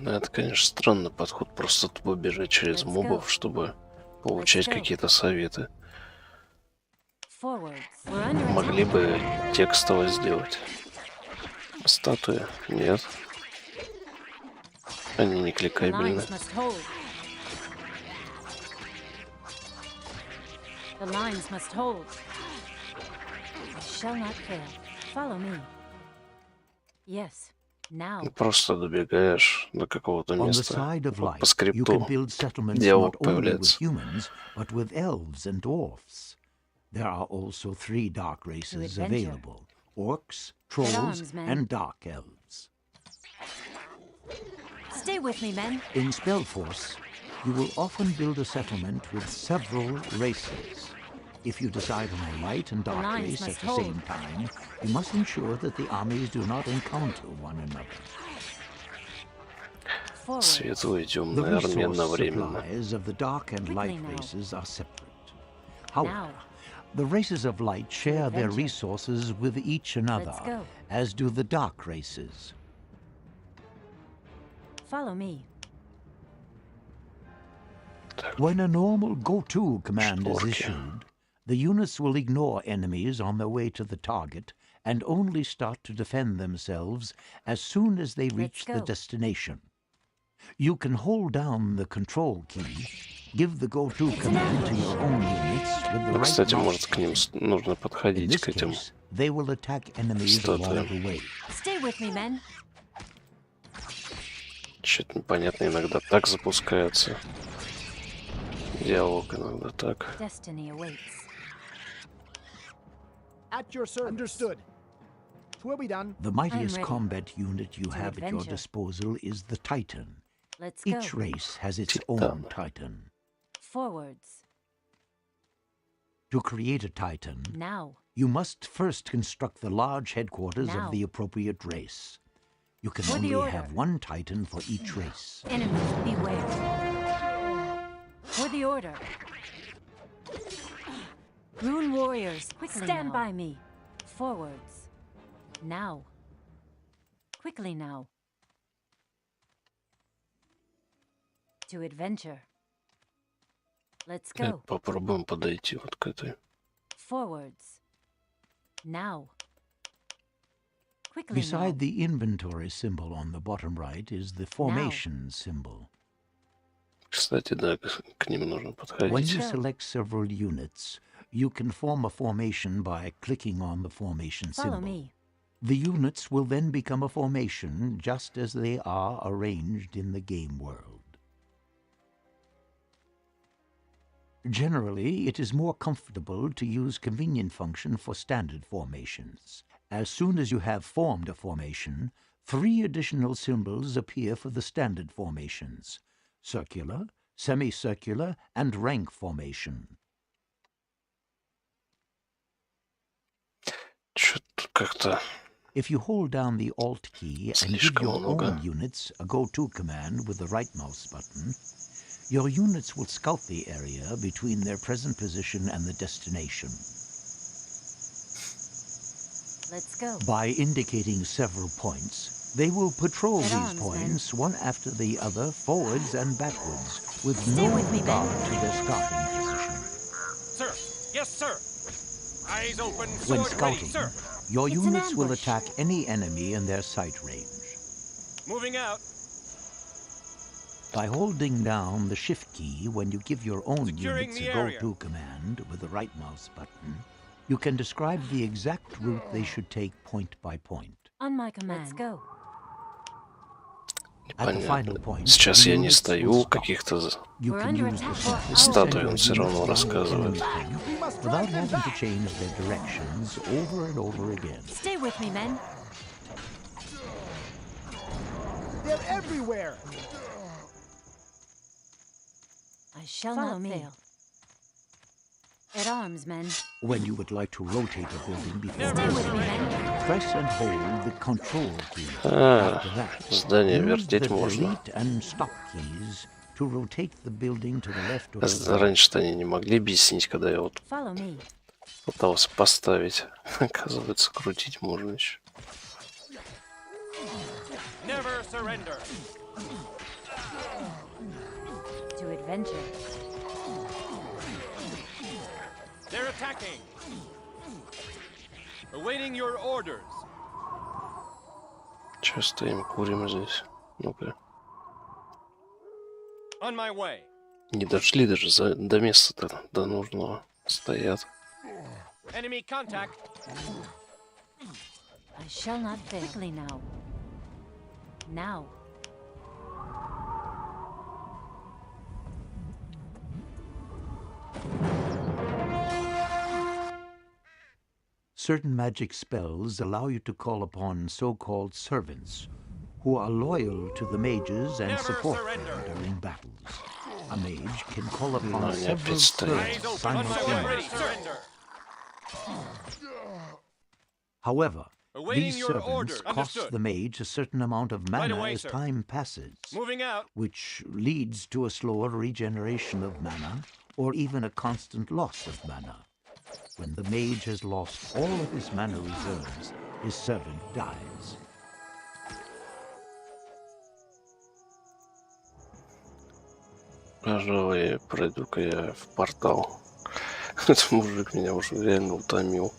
Ну, это, конечно, странный подход, просто тупо бежать через
Let's
мобов,
go.
чтобы получать
Let's go.
какие-то советы.
Forwards. We're under
Могли
attack.
бы текстово сделать. Статуи? Нет. Они не
The
кликабельны.
lines must hold. The lines must hold. I shall not fail. Follow me. Yes. Now.
Просто добегаешь до какого-то
On the
места.
side of
Вот по
light, you can
скрипту
build settlements
диалог
not only with
появляется.
humans, but with elves and dwarfs. There are also 3 dark races
adventure.
available: orcs, trolls,
arms, men.
and dark elves.
Stay with me, men.
In SpellForce, you will often build a settlement with several races. If you decide on a light and dark
lines
race at
must
the
hold.
same time, you must ensure that the armies do not encounter one another.
Forward.
Светлая и
The
темная армия
resource
одновременно.
supplies of the dark and light
Quickly now.
races are separate. However,
Now.
the races of light share their
adventure.
resources with each another,
Let's go.
as do the dark races.
Follow me.
When a normal go-to command is
Шторки.
issued, the units will ignore enemies on their way to the target and only start to defend themselves as soon as they reach the
go.
destination. You can hold down the control key, give the go-to
It's an
command to
ambush.
your own units with the
Ну,
right
кстати,
mouse
может, к ним
button.
нужно
In
подходить
this
к этим.
case, they will attack enemies along
Статуям.
the way.
Stay with me, men.
Что-то непонятно иногда так запускается. Диалог иногда так.
Destiny awaits.
At your service. Understood. Twill be done.
The mightiest
ready.
combat unit you
To
have at your
adventure.
disposal is the Titan.
Let's go.
Each race has its
Titan.
own Titan.
Forwards.
To create a Titan,
Now.
you must first construct the large headquarters
Now.
of the appropriate race. You can
For the
only
order.
have one Titan for each race.
Enemies, beware. For the order. Rune warriors, quickly stand by me. Forwards. Now. Quickly now. To adventure. Let's go.
Попробуем подойти вот к этой.
Forwards. Now. Quickly now.
Beside the inventory symbol on the bottom right is the formation symbol.
Кстати, да, к ним нужно
When
подходить.
you select several units, you can form a formation by clicking on the formation
Follow
symbol.
me.
The units will then become a formation just as they are arranged in the game world. Generally, it is more comfortable to use convenient function for standard formations. As soon as you have formed a formation, 3 additional symbols appear for the standard formations: circular, semicircular, and rank formation.
Что-то как-то
If you hold down the Alt key and give
Слишком
your
много.
own units a go-to command with the right mouse button, your units will scout the area between their present position and the destination.
Let's go.
By indicating several points, they will patrol
At
these
arms,
points one after the other, forwards and backwards, with
Stay
no
with me, men.
regard to their starting position.
Sir! Yes, sir! Eyes open,
When
sword ready,
scouting,
sir!
your
It's an
units will
ambush.
attack any enemy in their sight range.
Moving out.
By holding down the Shift key when you give your own
Securing
units
the
a
area.
go-to command with the right mouse button, you can describe the exact route they should take point by point.
On my command. Let's go.
At the final
непонятно.
point,
Сейчас
the
я не
units
стою
will
у
stop.
каких-то
You
We're
can
under
use the
attack.
shift to
Статуи
send
он
your
все равно
units to the
рассказывает.
enemy camp without having to change their directions over and over again.
Stay with me, men.
They're everywhere.
I shall not fail. At arms, men.
When you would like to rotate a building before
Stay with me,
moving,
men.
press and hold the Control key.
А,
After that,
здание
use the
вертеть можно.
Delete and Stop keys to rotate the building to the left or to the right.
Раньше-то они не могли объяснить, когда я вот
Follow me.
пытался поставить. Оказывается, крутить можно еще.
Never surrender.
To adventure.
They're attacking. Awaiting your orders.
Че стоим, курим здесь? Ну-ка.
On my way.
Не дошли даже до места-то, до нужного. Стоят.
Enemy contact.
I shall not fail. Quickly now. Now.
Certain magic spells allow you to call upon so-called servants, who are loyal to the mages and
Never
support
surrender.
them during battles. A mage can call upon
No,
several
опять стоят.
Eyes
servants
open. On my way. Ready.
simultaneously.
Surrender.
However,
Awaiting
these
your
servants
order.
cost
Understood.
the mage a certain amount of mana
away,
as
sir.
time passes,
Moving out.
which leads to a slower regeneration of mana, or even a constant loss of mana. When the mage has lost all of his mana reserves, his servant dies.
Пожалуй, пройду-ка я в портал. Этот мужик меня уже реально утомил.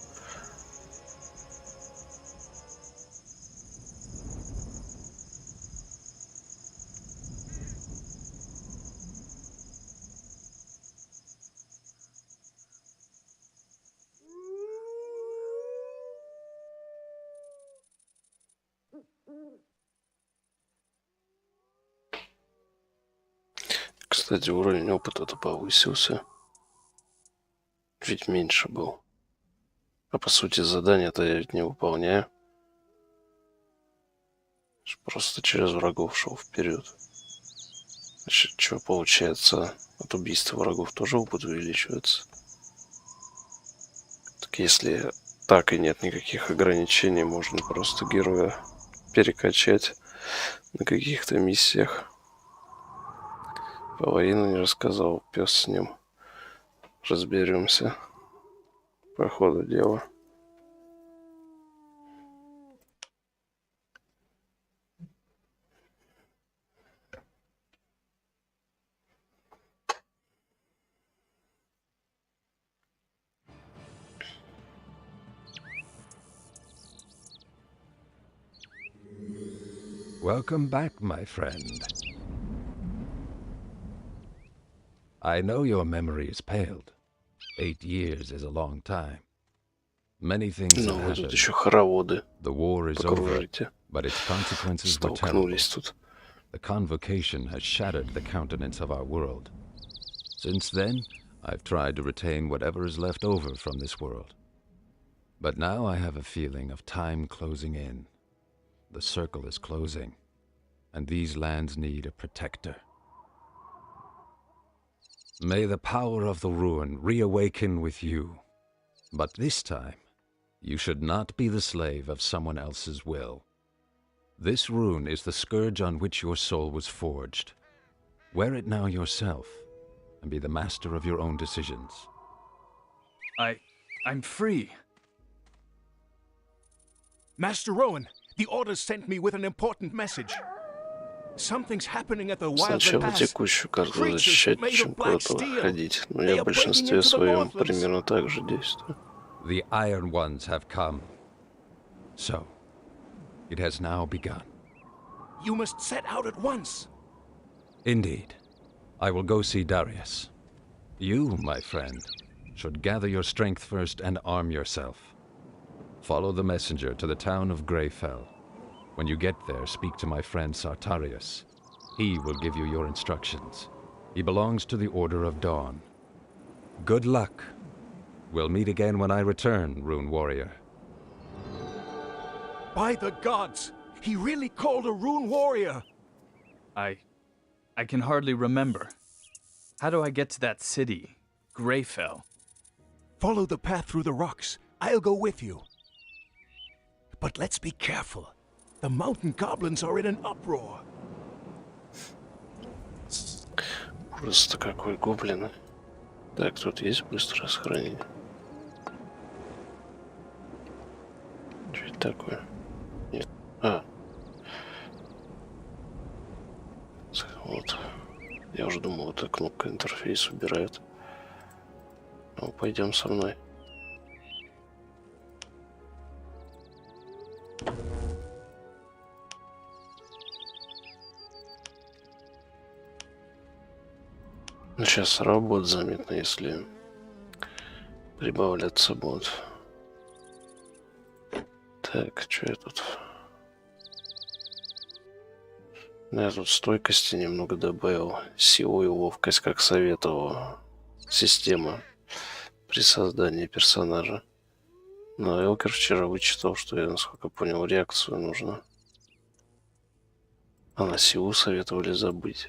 Кстати, уровень опыта-то повысился. Чуть меньше был. А по сути задания-то я ведь не выполняю. Просто через врагов шел вперед. Значит, что получается? От убийства врагов тоже опыт увеличивается. Так если так и нет никаких ограничений, можно просто героя перекачать на каких-то миссиях. Половину не рассказал, пес с ним. Разберемся по ходу дела.
Welcome back, my friend. I know your memory is paled. 8 years is a long time. Many things have
Ну, вы тут
happened.
еще хороводы
The war is over,
покружите.
but its consequences were terrible.
Столкнулись тут.
The convocation has shattered the countenance of our world. Since then, I've tried to retain whatever is left over from this world. But now I have a feeling of time closing in. The circle is closing, and these lands need a protector. May the power of the ruin reawaken with you. But this time, you should not be the slave of someone else's will. This rune is the scourge on which your soul was forged. Wear it now yourself, and be the master of your own decisions.
I'm free. Master Rowan, the Orders sent me with an important message. Something's happening at the Wildwood
Сначала
Pass.
текущую карту защищать, чем куда-то ходить. Но я в большинстве своем примерно так же действую.
The Iron Ones have come. So, it has now begun.
You must set out at once.
Indeed. I will go see Darius. You, my friend, should gather your strength first and arm yourself. Follow the messenger to the town of Greyfell. When you get there, speak to my friend Sartarius. He will give you your instructions. He belongs to the Order of Dawn. Good luck. We'll meet again when I return, Rune Warrior.
By the gods! He really called a rune warrior!
I can hardly remember. How do I get to that city, Greyfell?
Follow the path through the rocks. I'll go with you. But let's be careful. The mountain goblins are in an uproar.
Просто какой гоблин. Так, тут есть быстрое сохранение. Что это такое? Нет. Вот. Я уже думал, вот эта кнопка интерфейс убирает. Ну, пойдем со мной. Ну, сейчас работа заметна, если прибавляться будут. Так, что я тут? Ну, я тут стойкости немного добавил. Силу и ловкость, как советовала система при создании персонажа. Но Элкер вчера вычитал, что я, насколько понял, реакцию нужно. А на силу советовали забить.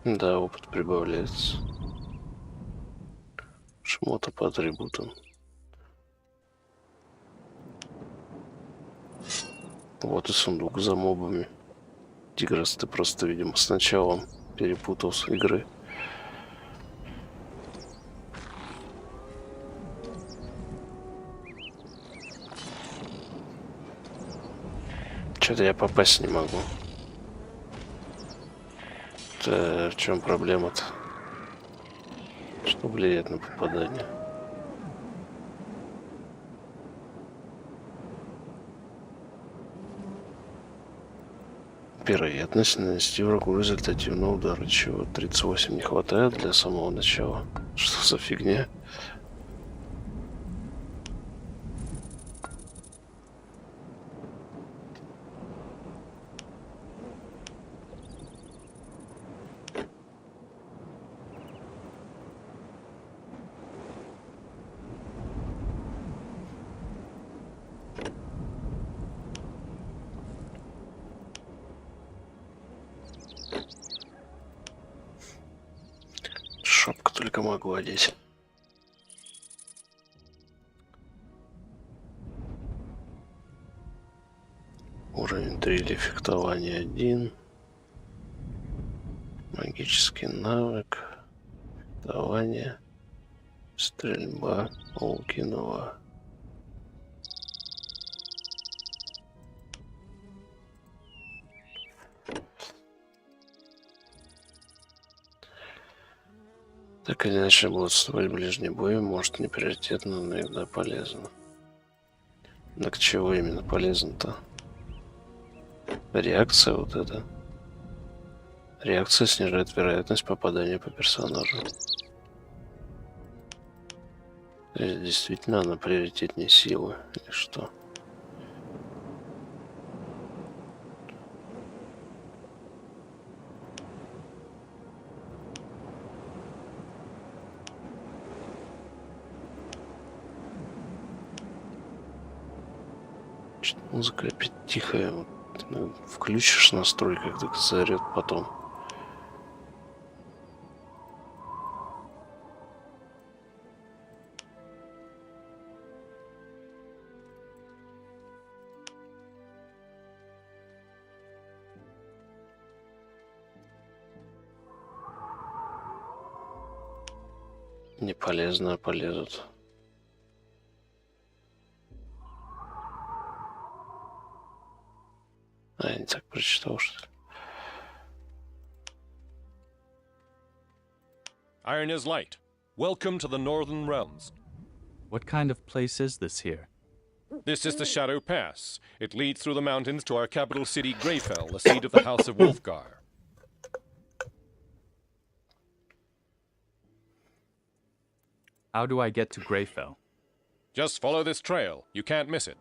Да, опыт прибавляется. Шмота по атрибутам. Вот и сундук за мобами. Тиграс, ты просто, видимо, с началом перепутал с игры. Что-то я попасть не могу. В чем проблема-то? Что влияет на попадание? Вероятность нанести врагу результативного удара. Чего? 38 не хватает для самого начала. Что за фигня? человека могу одеть. Уровень 3 или фехтование 1. Магический навык. Фехтование. Стрельба. Луки 2. Так или иначе будут строить ближний бой, может не приоритетно, но иногда полезно. Но к чему именно полезно-то? Реакция вот эта. Реакция снижает вероятность попадания по персонажу. То есть действительно она приоритетнее силы или что? Музыка опять тихая. Вот, включишь в настройках, так заорет потом. Не полезно, а полезут. А, я не так прочитал, что ли.
Iron is light. Welcome to the Northern Realms.
What kind of place is this here?
This is the Shadow Pass. It leads through the mountains to our capital city, Greyfell, the seat of the House of Wolfgar.
How do I get to Greyfell?
Just follow this trail. You can't miss it.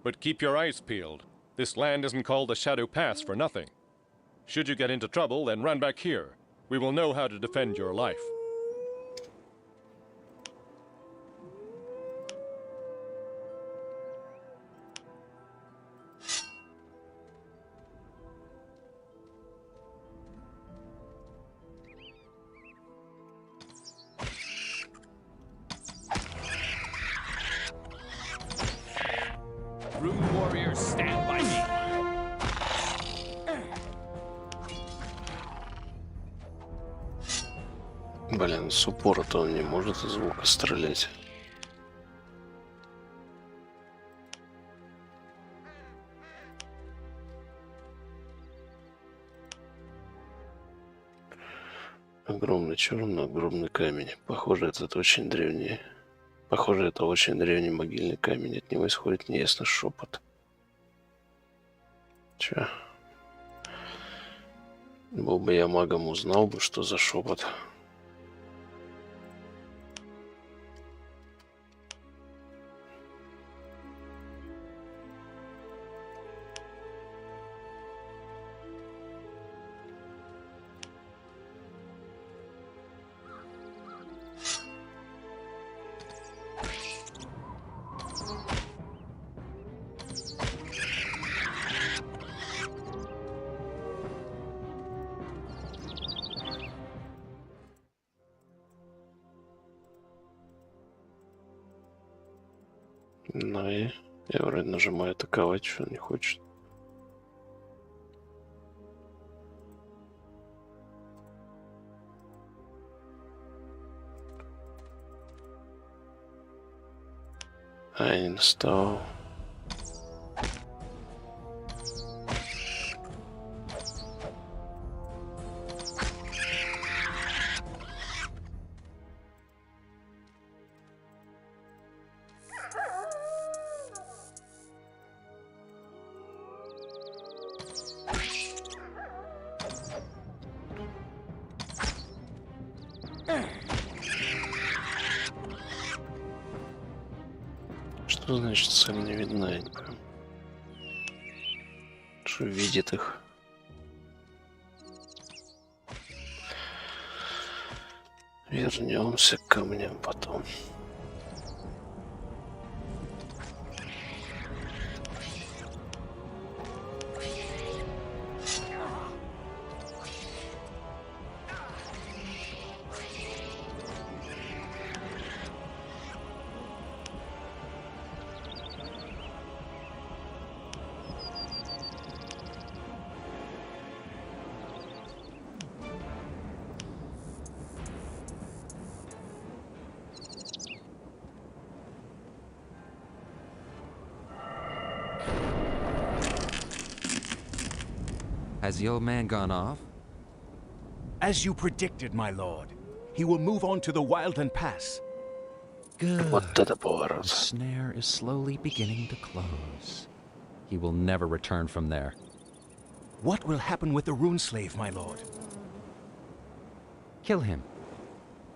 But keep your eyes peeled. This land isn't called the Shadow Pass for nothing. Should you get into trouble, then run back here. We will know how to defend your life. Rune warriors, stand by me.
Блин, с упора-то он не может из звука стрелять. Огромный черный, огромный камень. Похоже, это очень древний. Похоже, это очень древний могильный камень. От него исходит неясный шепот. Чё? Был бы я магом, узнал бы, что за шепот. Ну и я вроде нажимаю атаковать, что он не хочет. А я не настал. Что значит цель не видна? Я не понимаю. Что видит их? Вернемся к камням потом.
Has the old man gone off?
As you predicted, my lord. He will move on to the Wildland Pass.
Good.
Вот это
The
поворот.
snare is slowly beginning to close. He will never return from there.
What will happen with the rune slave, my lord?
Kill him.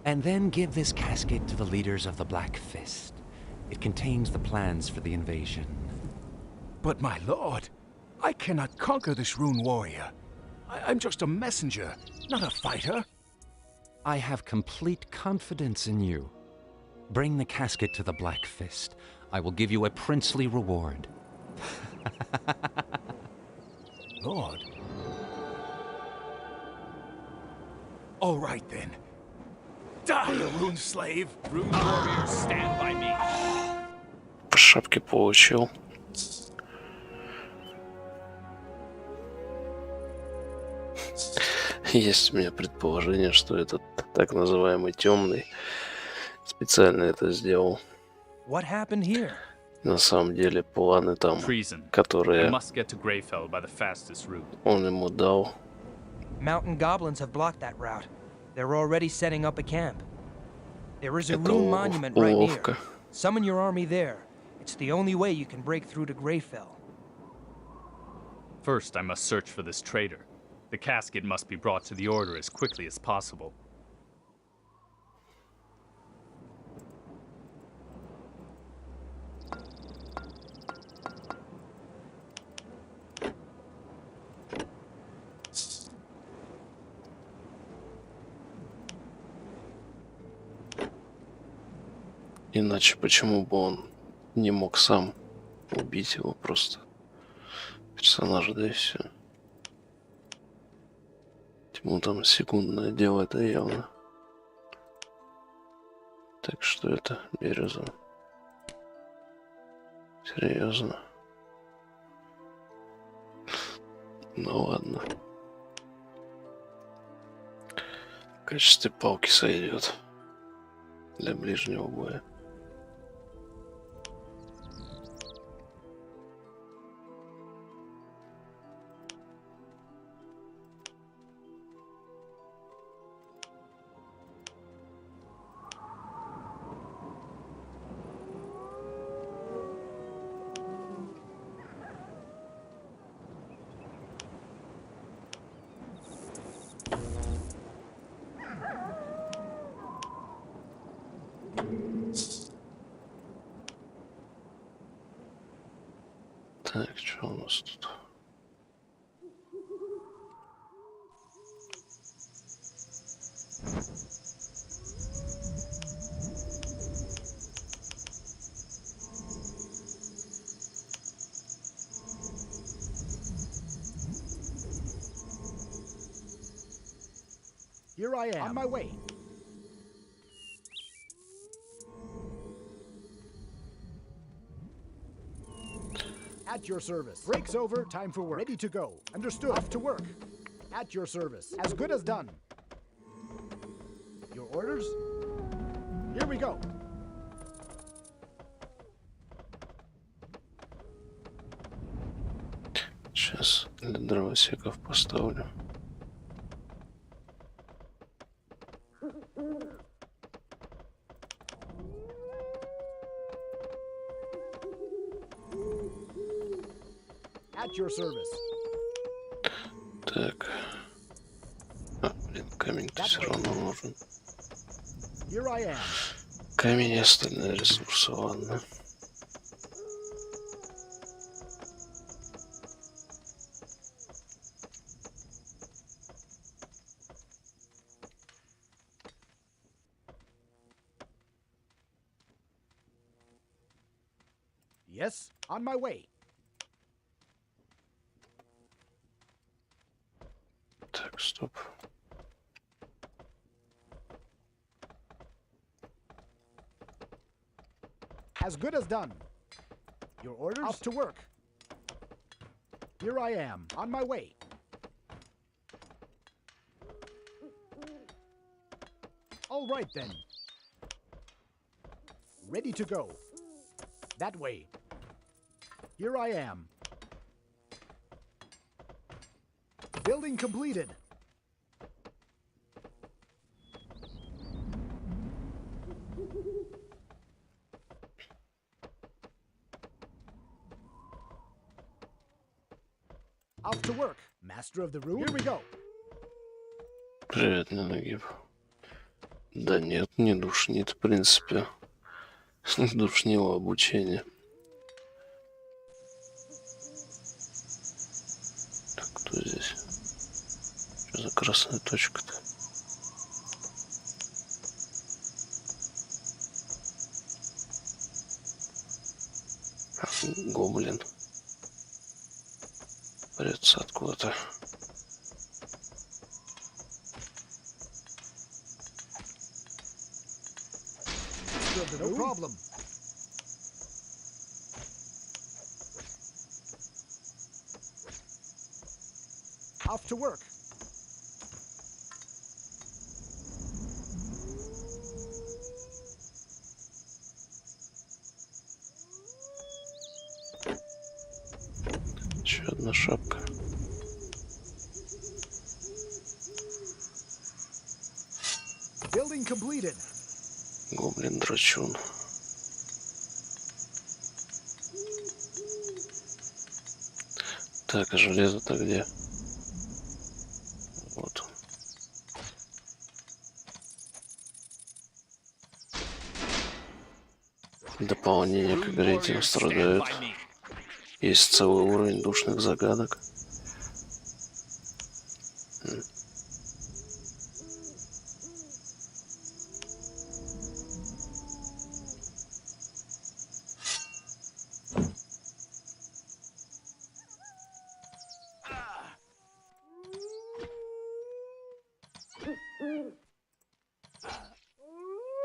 And then give this casket to the leaders of the Black Fist. It contains the plans for the invasion.
But my lord, I cannot conquer this rune warrior. I'm just a messenger, not a fighter.
I have complete confidence in you. Bring the casket to the Black Fist. I will give you a princely reward.
Lord. All right then. Die, rune slave!
Rune warriors, stand by me.
По шапке получил. Есть у меня предположение, что этот так называемый темный специально это сделал.
What happened here?
На самом деле планы там,
Treason. I
которые
must get to Greyfell by the fastest route.
он ему дал.
Mountain goblins have blocked that route. They're already setting up a camp. There is a
Это
rune monument right near.
уловка.
Summon your army there. It's the only way you can break through to Greyfell.
First, I must search for this traitor. The casket must be brought to the Order as quickly as possible.
Иначе почему бы он не мог сам убить его просто? Персонажа, да и все. Ему там секундное дело, это явно. Так что это береза. Серьезно. Ну ладно. В качестве палки сойдет. Для ближнего боя. Так, что у нас тут?
Here I am. On my way. At your service. Break's over. Time for work. Ready to go. Understood. Off to work. At your service. As good as done. Your orders? Here we go.
Сейчас для дровосеков поставлю.
At your service.
Так. А, блин, камень-то все равно нужен.
Here I am.
Камень и остальные ресурсы, ладно.
Yes, on my way.
Так, стоп.
As good as done. Your orders? Off to work. Here I am, on my way. All right then. Ready to go. That way. Here I am. Building completed. Off to work. Master of the room. Here we go.
Привет, ненагиб. Да нет, не душнит, в принципе. Душнило обучение. Так, кто здесь? Что за красная точка-то? Гоблин. Прется откуда-то.
No problem. Off to work.
Еще одна шапка.
Building completed.
Гоблин-драчун. Так, а железо-то где? Вот он. Дополнение к игре этим страдают. Есть целый уровень душных загадок.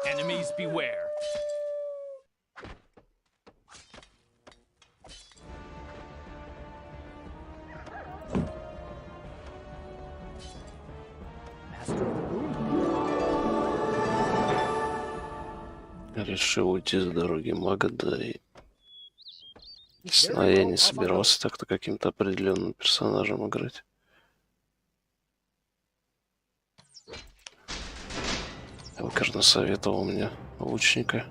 Enemies beware.
Решил уйти с дороги мага, да и... А я не собирался так-то каким-то определенным персонажем играть. Выкарно советовал мне лучника.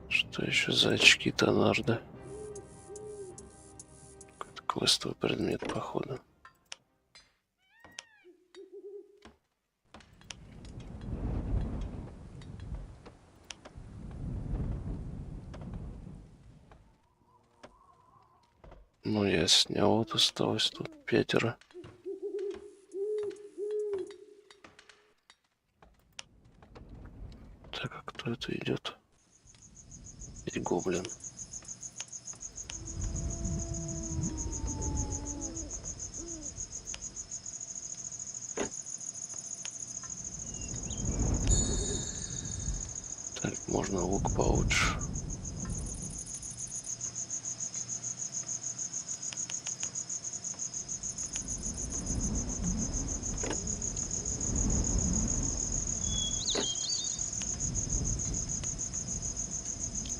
Что еще за очки Тонарда? Какой-то квестовый предмет, походу. Ну, я снял, вот осталось тут 5. Так, а кто это идет? И гоблин. Так, можно лук получше.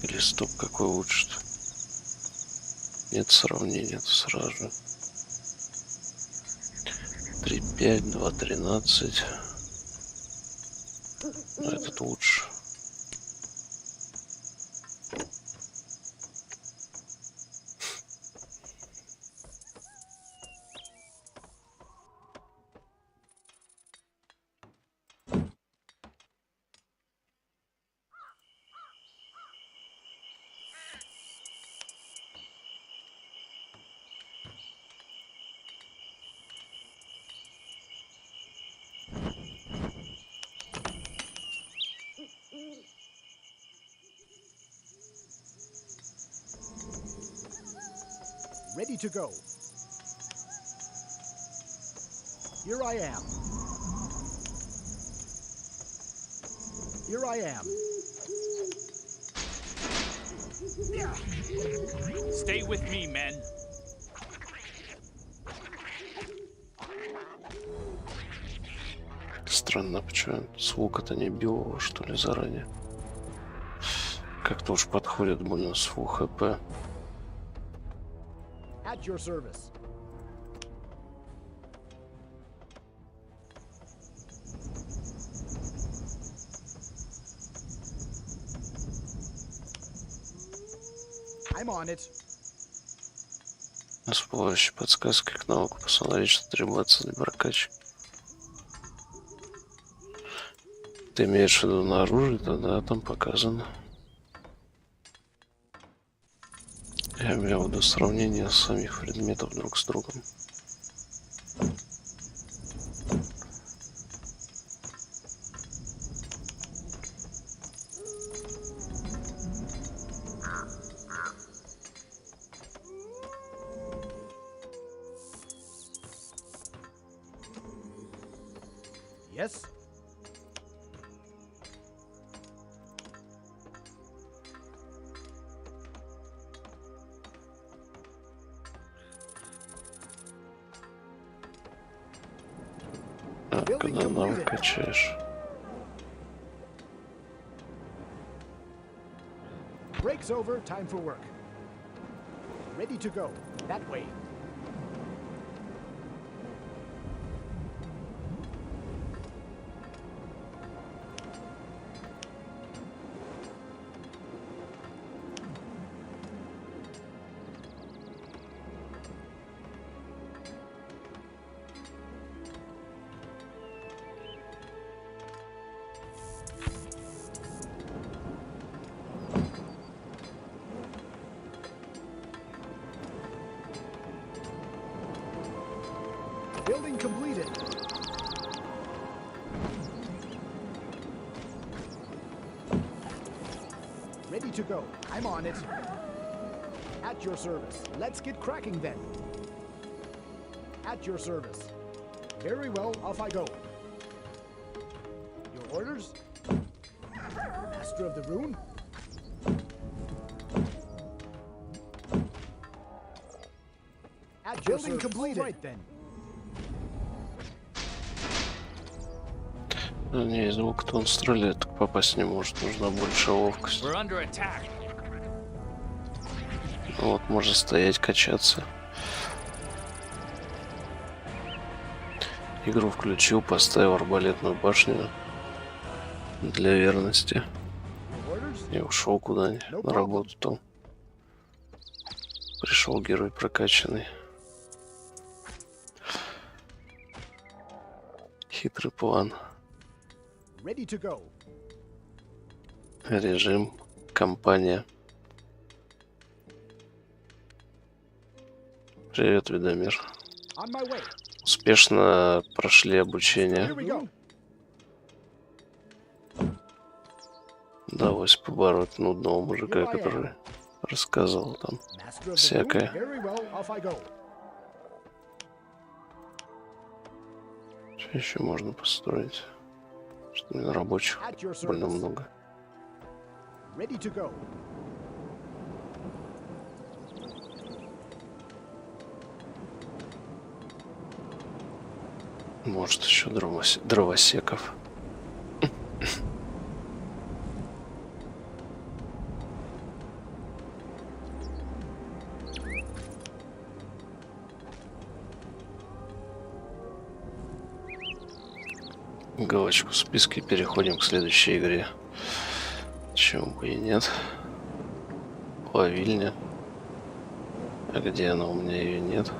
Или стоп, какой лучше-то? Нет сравнения, это сразу же. 3.5, 2.13. Но этот лучше.
Ready to go. Here I am. Here I am.
Stay with me, men.
Странно, почему с лука-то не бил его, что ли, заранее. как-то уж подходит больно с фул хп.
At your service. I'm on it.
С помощью подсказки к навыку посмотреть, что требуется для прокачки. Ты имеешь в виду на оружие? Да, там показано. Я имею в виду сравнение самих предметов друг с другом.
Yes.
А когда навык качаешь?
Break's over, time for work. Ready to go. That way. Building completed. Ready to go. I'm on it. At your service. Let's get cracking then. At your service. Very well, off I go. Your orders? Master of the Rune? At your building completed. Right then.
Не, из двух-то он стреляет, так попасть не может. Нужна больше ловкость. Вот, можно стоять, качаться. Игру включил, поставил арбалетную башню для верности. И ушел куда-нибудь на работу там. Пришел герой прокачанный. Хитрый план.
Ready to go.
Режим, компания. Привет, Видомир.
On my way.
Успешно прошли обучение.
Here we go.
Удалось побороть нудного мужика, который рассказывал там всякое.
Very well, off I go.
Что еще можно построить? Что у меня рабочих больно много.
Ready to go.
Может, еще дровосеков. Галочку в списке, переходим к следующей игре. Чего бы и нет. Плавильня. А где она? У меня ее нет.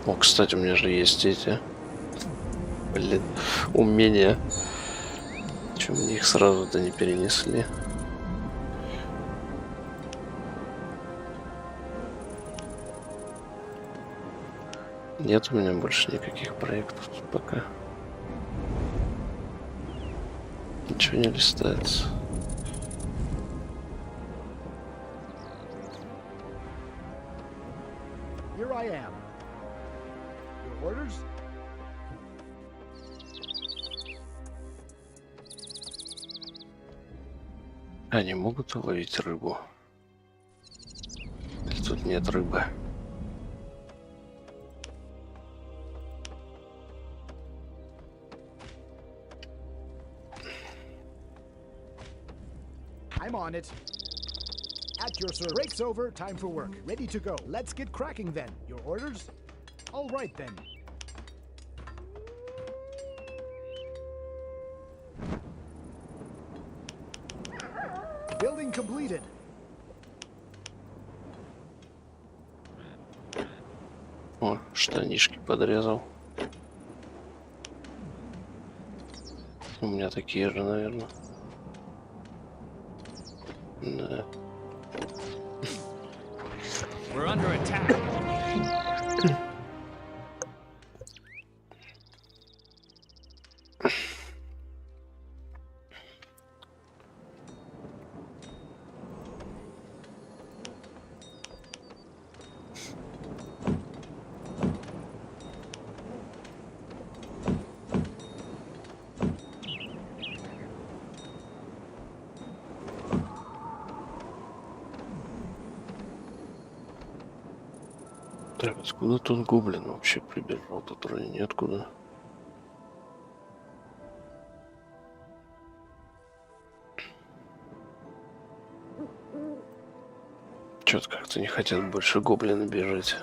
О, кстати, у меня же есть эти, блин, умения. Чего мне их сразу-то не перенесли? Нет у меня больше никаких проектов пока. Ничего не листается.
Here I am. Your orders?
Они могут уловить рыбу? Или тут нет рыбы?
I'm on it. At your service. Break's over, time for work. Ready to go. Let's get cracking then. Your orders? All right then. Building completed.
О, штанишки подрезал. У меня такие же, наверное. Да.
We're under attack.
Так, откуда тут гоблин вообще прибежал? Тут вроде неоткуда. Чё-то как-то не хотят больше гоблина бежать.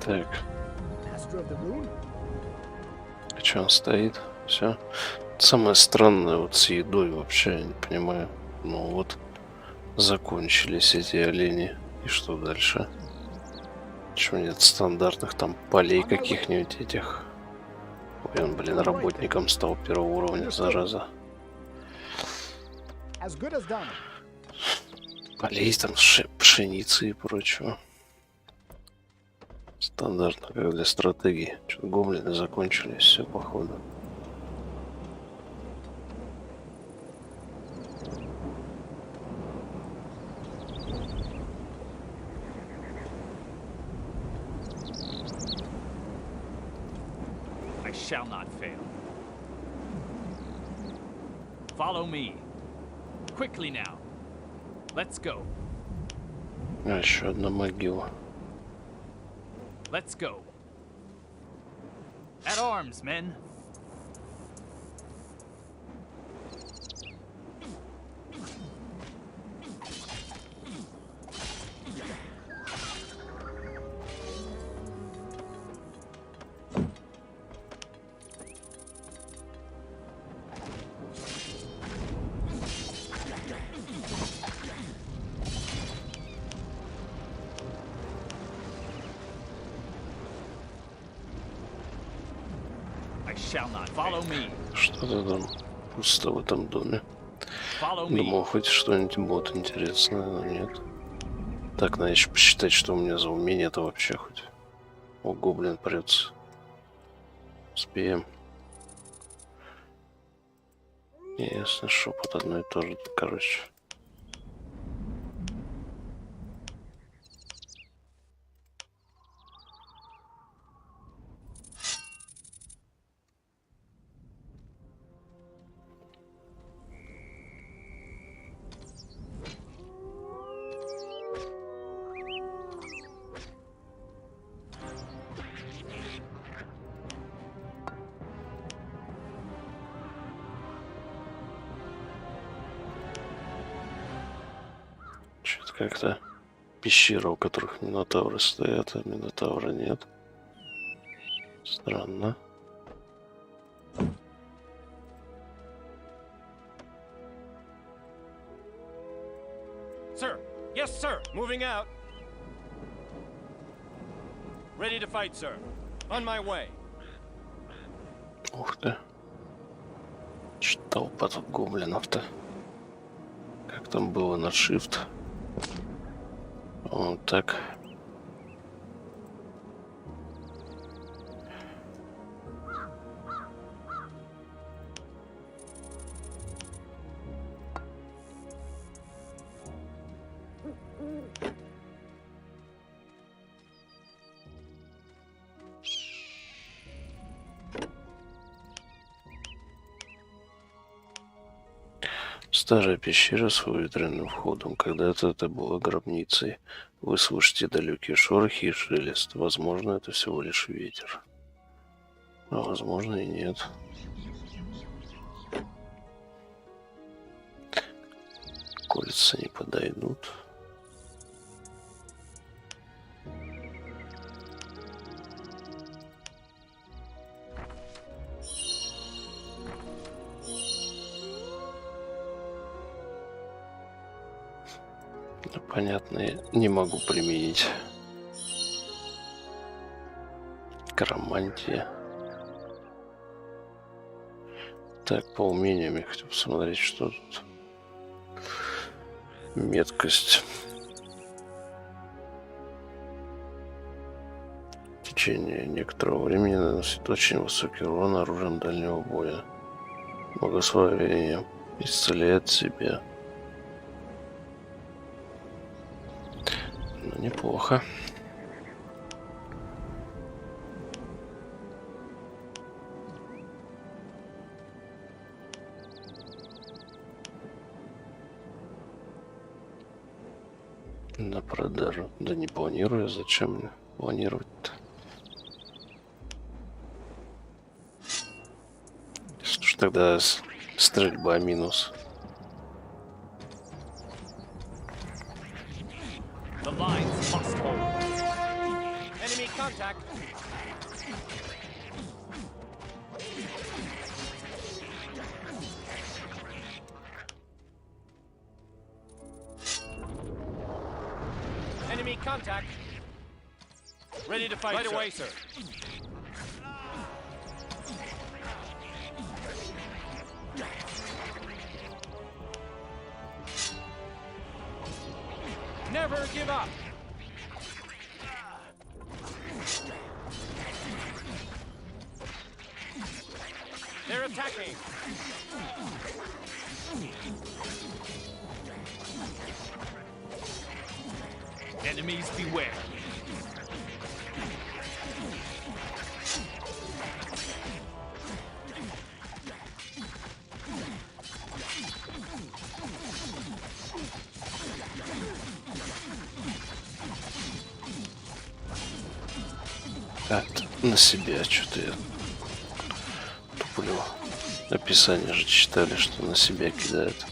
Так. А что он стоит? Все. Самое странное вот с едой вообще, я не понимаю. Ну вот, закончились эти олени. И что дальше? Чего нет стандартных там полей каких-нибудь этих? Ой, он, блин, работником стал первого уровня, зараза. Полей там пшеницы и прочего. Стандартно, как для стратегии. Что-то гоблины закончились, все походу.
I shall not fail. Follow me. Quickly now. Let's go.
А, еще одна могила.
Let's go. At arms, men.
Что-то там пусто в этом доме. Думал, хоть что-нибудь будет интересное, но нет. Так, надо еще посчитать, что у меня за умение-то вообще хоть. О, гоблин прется. Успеем. Ясно, шепот одно и то же, короче. Как-то пещера, у которых минотавры стоят, а минотавра нет. Странно.
Sir! Yes, sir! Moving out! Ready to fight, sir. On my way.
Ух ты. Что толпа тут гоблинов-то? Как там было на Shift? Вот так. Старая пещера с выветренным входом. Когда-то это было гробницей. Вы слышите далекие шорохи и шелест. Возможно, это всего лишь ветер. А возможно и нет. Кольца не подойдут. Понятно, я не могу применить. Карамантия. Так, по умениям я хотел посмотреть, что тут. Меткость. В течение некоторого времени наносит очень высокий урон оружием дальнего боя. Благословение. Исцеляет себя. Ну, неплохо. На продажу. Да не планирую. Зачем мне планировать-то? Что ж тогда стрельба минус?
The lines must hold. Enemy contact. Enemy contact. Ready to fight, right away, sir. Never give up. They're attacking. Enemies beware.
Так, на себя что-то я туплю. Описание же читали, что на себя кидают.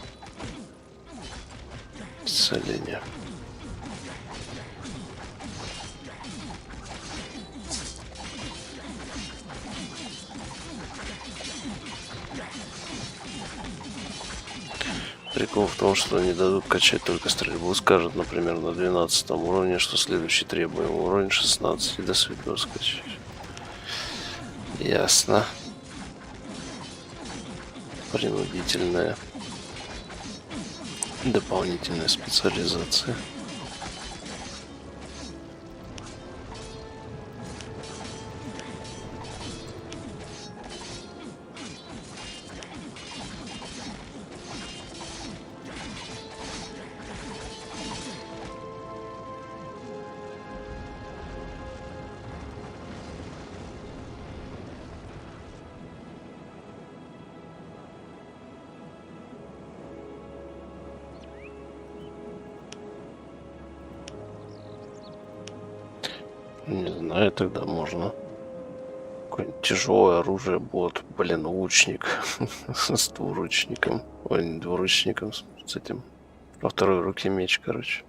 Исцеление. Прикол в том, что они дадут качать только стрельбу. Скажут, например, на 12 уровне, что следующий требуемый уровень 16. И до свидания скачать. Ясно. Принудительная. Дополнительная специализация. Не знаю, тогда можно. Какое-нибудь тяжелое оружие будет. Блин, лучник с двуручником. Ой, не двуручником, с этим. Во второй руке меч, короче.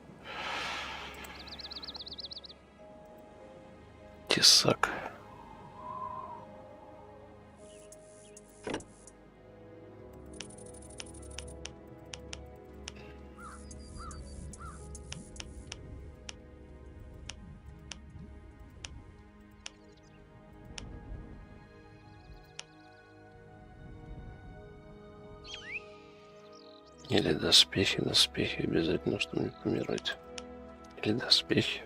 Тесак. Или доспехи, доспехи обязательно, чтобы не помирать. Или доспехи.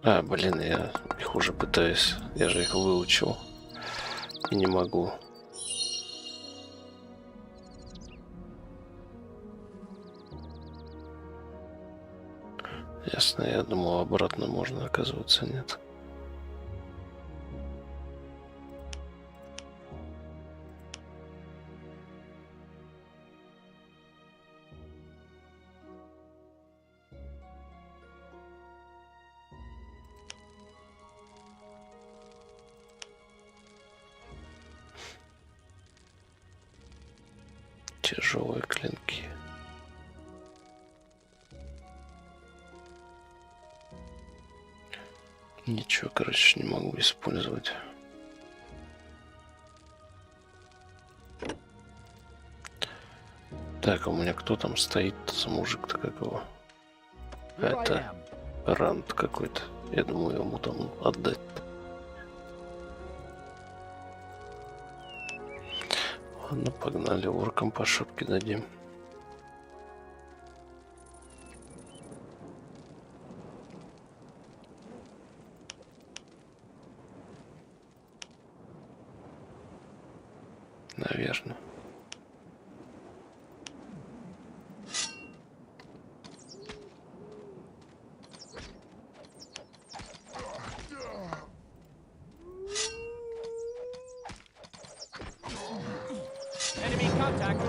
А, блин, я их уже пытаюсь. Я же их выучил. И не могу. Ясно, я думал, обратно можно, оказывается, нет. Тяжелые клинки. Ничего, короче, не могу использовать. Так, а у меня кто там стоит за мужик-то какого? Это рант какой-то. Я думаю, ему там отдать. Ладно, погнали, оркам по шапке дадим. Наверное.
Enemy contact.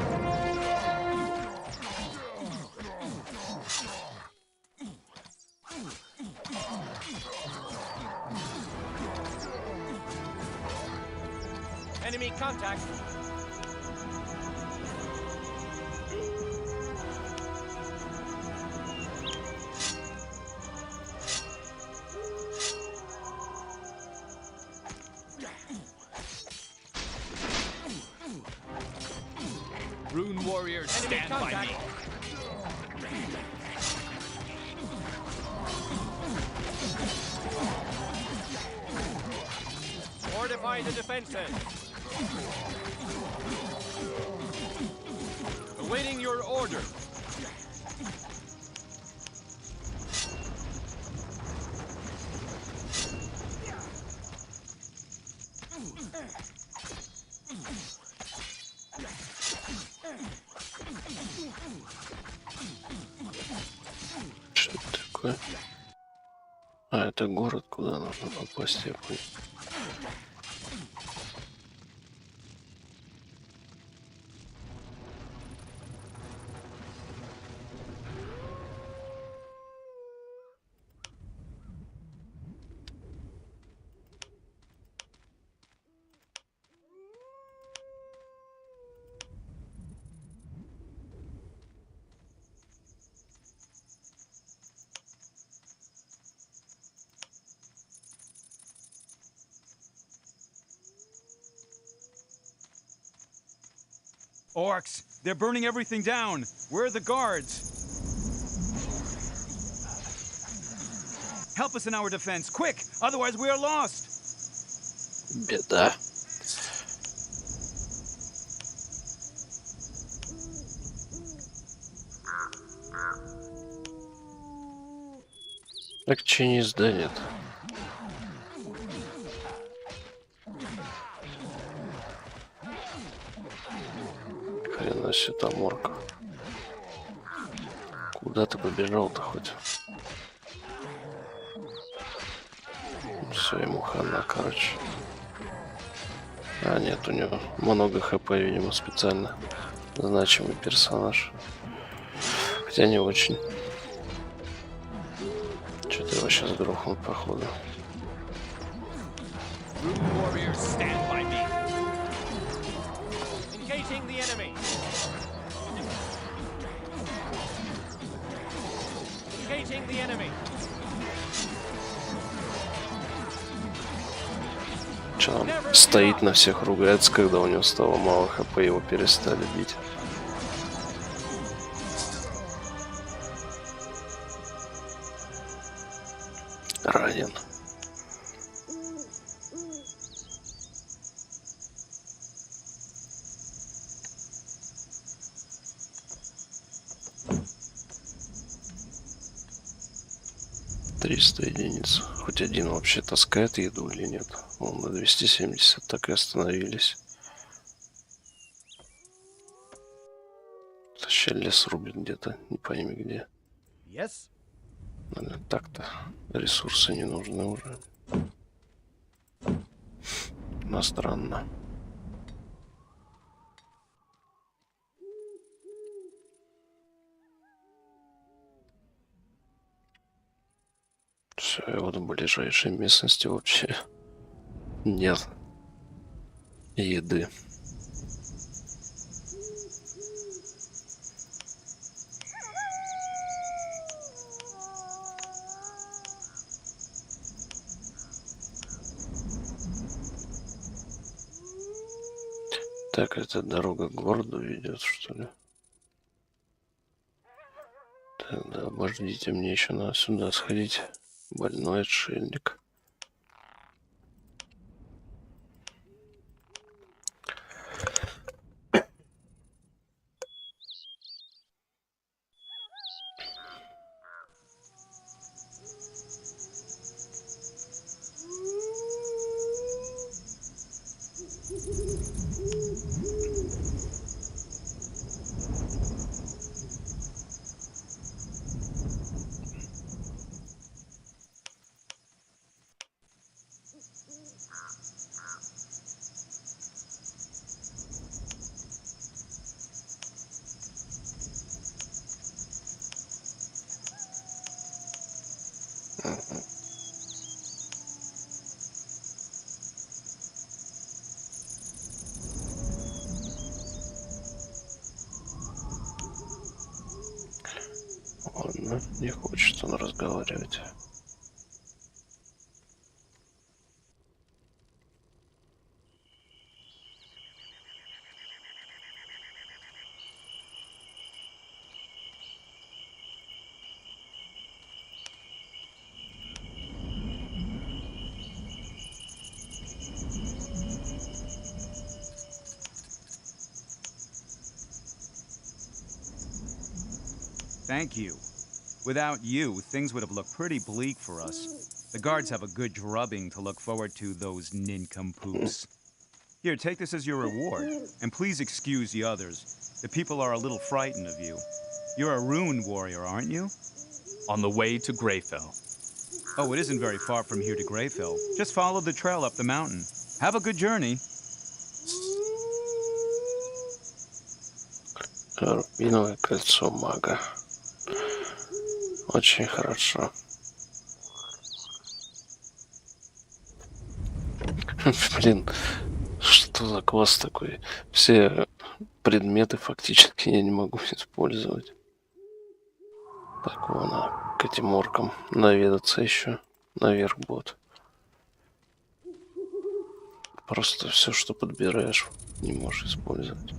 Enemy contact.
Rune warriors, stand by me.
Fortify the defenses. Awaiting your order.
Что это такое? А, это город, куда нужно попасть, я понял.
Orcs! They're burning everything down! Where are the guards? Help us in our defense, quick! Otherwise we are lost!
Беда. Так чини здание. Хрена себе там орк. Куда ты побежал-то хоть? Все, ему хана, короче. А, нет, у него много хп, видимо, специально значимый персонаж. Хотя не очень. Что-то его сейчас грохнут, походу. Че он стоит на всех, ругается, когда у него стало мало хп, его перестали бить. 300 единиц. Хоть один вообще таскает еду или нет? Вон на 270 так и остановились. Сейчас лес рубит где-то, не пойми где.
Yes.
Так-то ресурсы не нужны уже. Но странно. Все, и вот в ближайшей местности вообще нет еды. Так, эта дорога к городу ведет, что ли? Так, да, обождите, мне еще надо сюда сходить. Больной отшельник. Ладно, не хочет он разговаривать.
Thank you. Without you, things would have looked pretty bleak for us. The guards have a good drubbing to look forward to, those nincompoops. Here, take this as your reward, and please excuse the others. The people are a little frightened of you. You're a rune warrior, aren't you?
On the way to Greyfell.
Oh, it isn't very far from here to Greyfell. Just follow the trail up the mountain. Have a good journey.
Рубиновое кольцо мага. Очень хорошо. Блин, что за класс такой? Все предметы фактически я не могу использовать. Так, вон, к этим оркам наведаться еще наверх будет. Просто все, что подбираешь, не можешь использовать.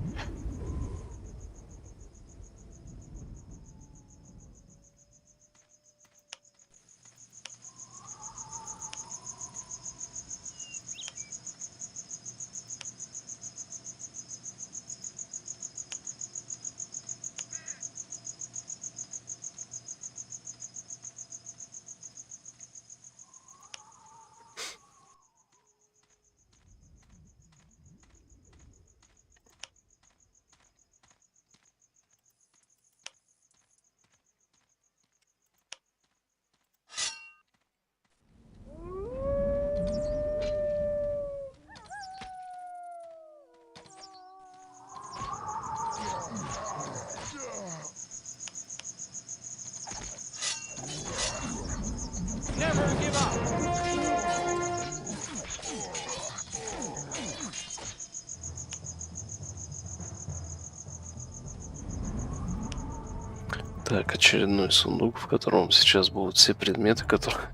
Так, очередной сундук, в котором сейчас будут все предметы, которые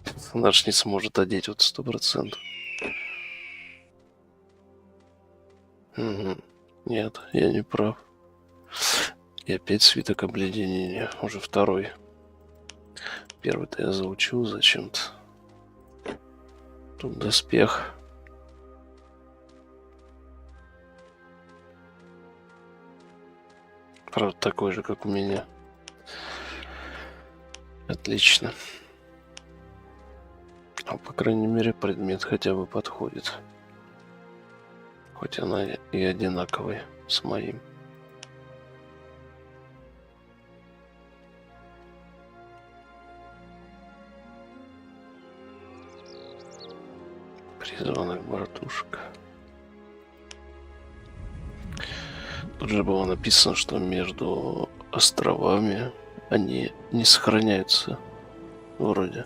персонаж не сможет одеть вот 100%. Угу. Нет, я не прав. И опять свиток обледенения, уже второй. Первый-то я заучил зачем-то. Тут доспех. Правда, такой же, как у меня. Отлично. А по крайней мере предмет хотя бы подходит. Хоть она и одинаковая с моим. Призванных братушек. Тут же было написано, что между островами они не сохраняются вроде.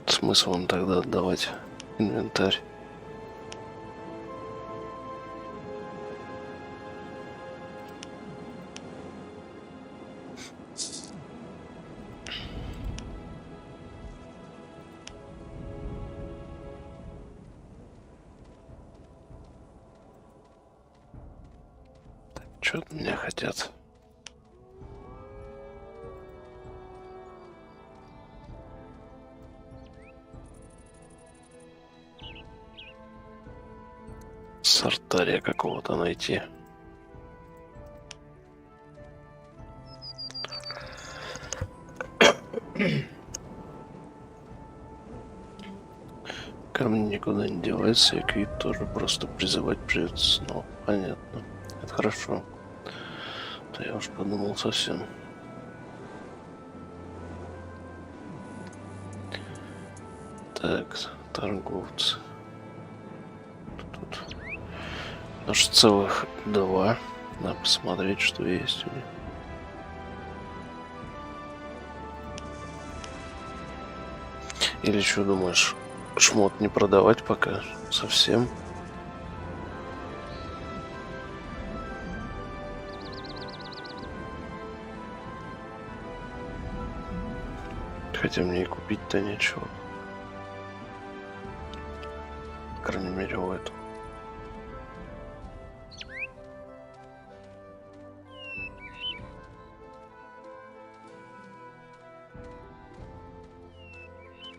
Смысл им тогда отдавать инвентарь? Что от меня хотят? Сартария какого-то найти. Камни никуда не девается, и Квит тоже просто призывать придется снова. Понятно. Это хорошо. Да я уж подумал совсем. Так, торговцы. Тут аж целых 2. Надо посмотреть, что есть у них. Или что думаешь, шмот не продавать пока совсем? Хотя мне и купить-то нечего. По крайней мере, у этого.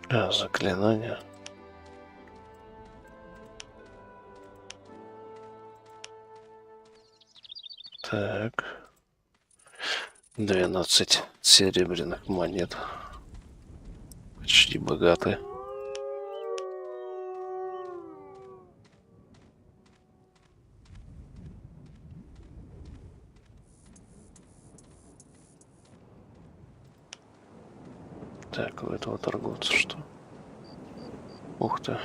А, заклинание. Так. 12 серебряных монет. Почти богаты. Так, у этого торговца что? Ух ты.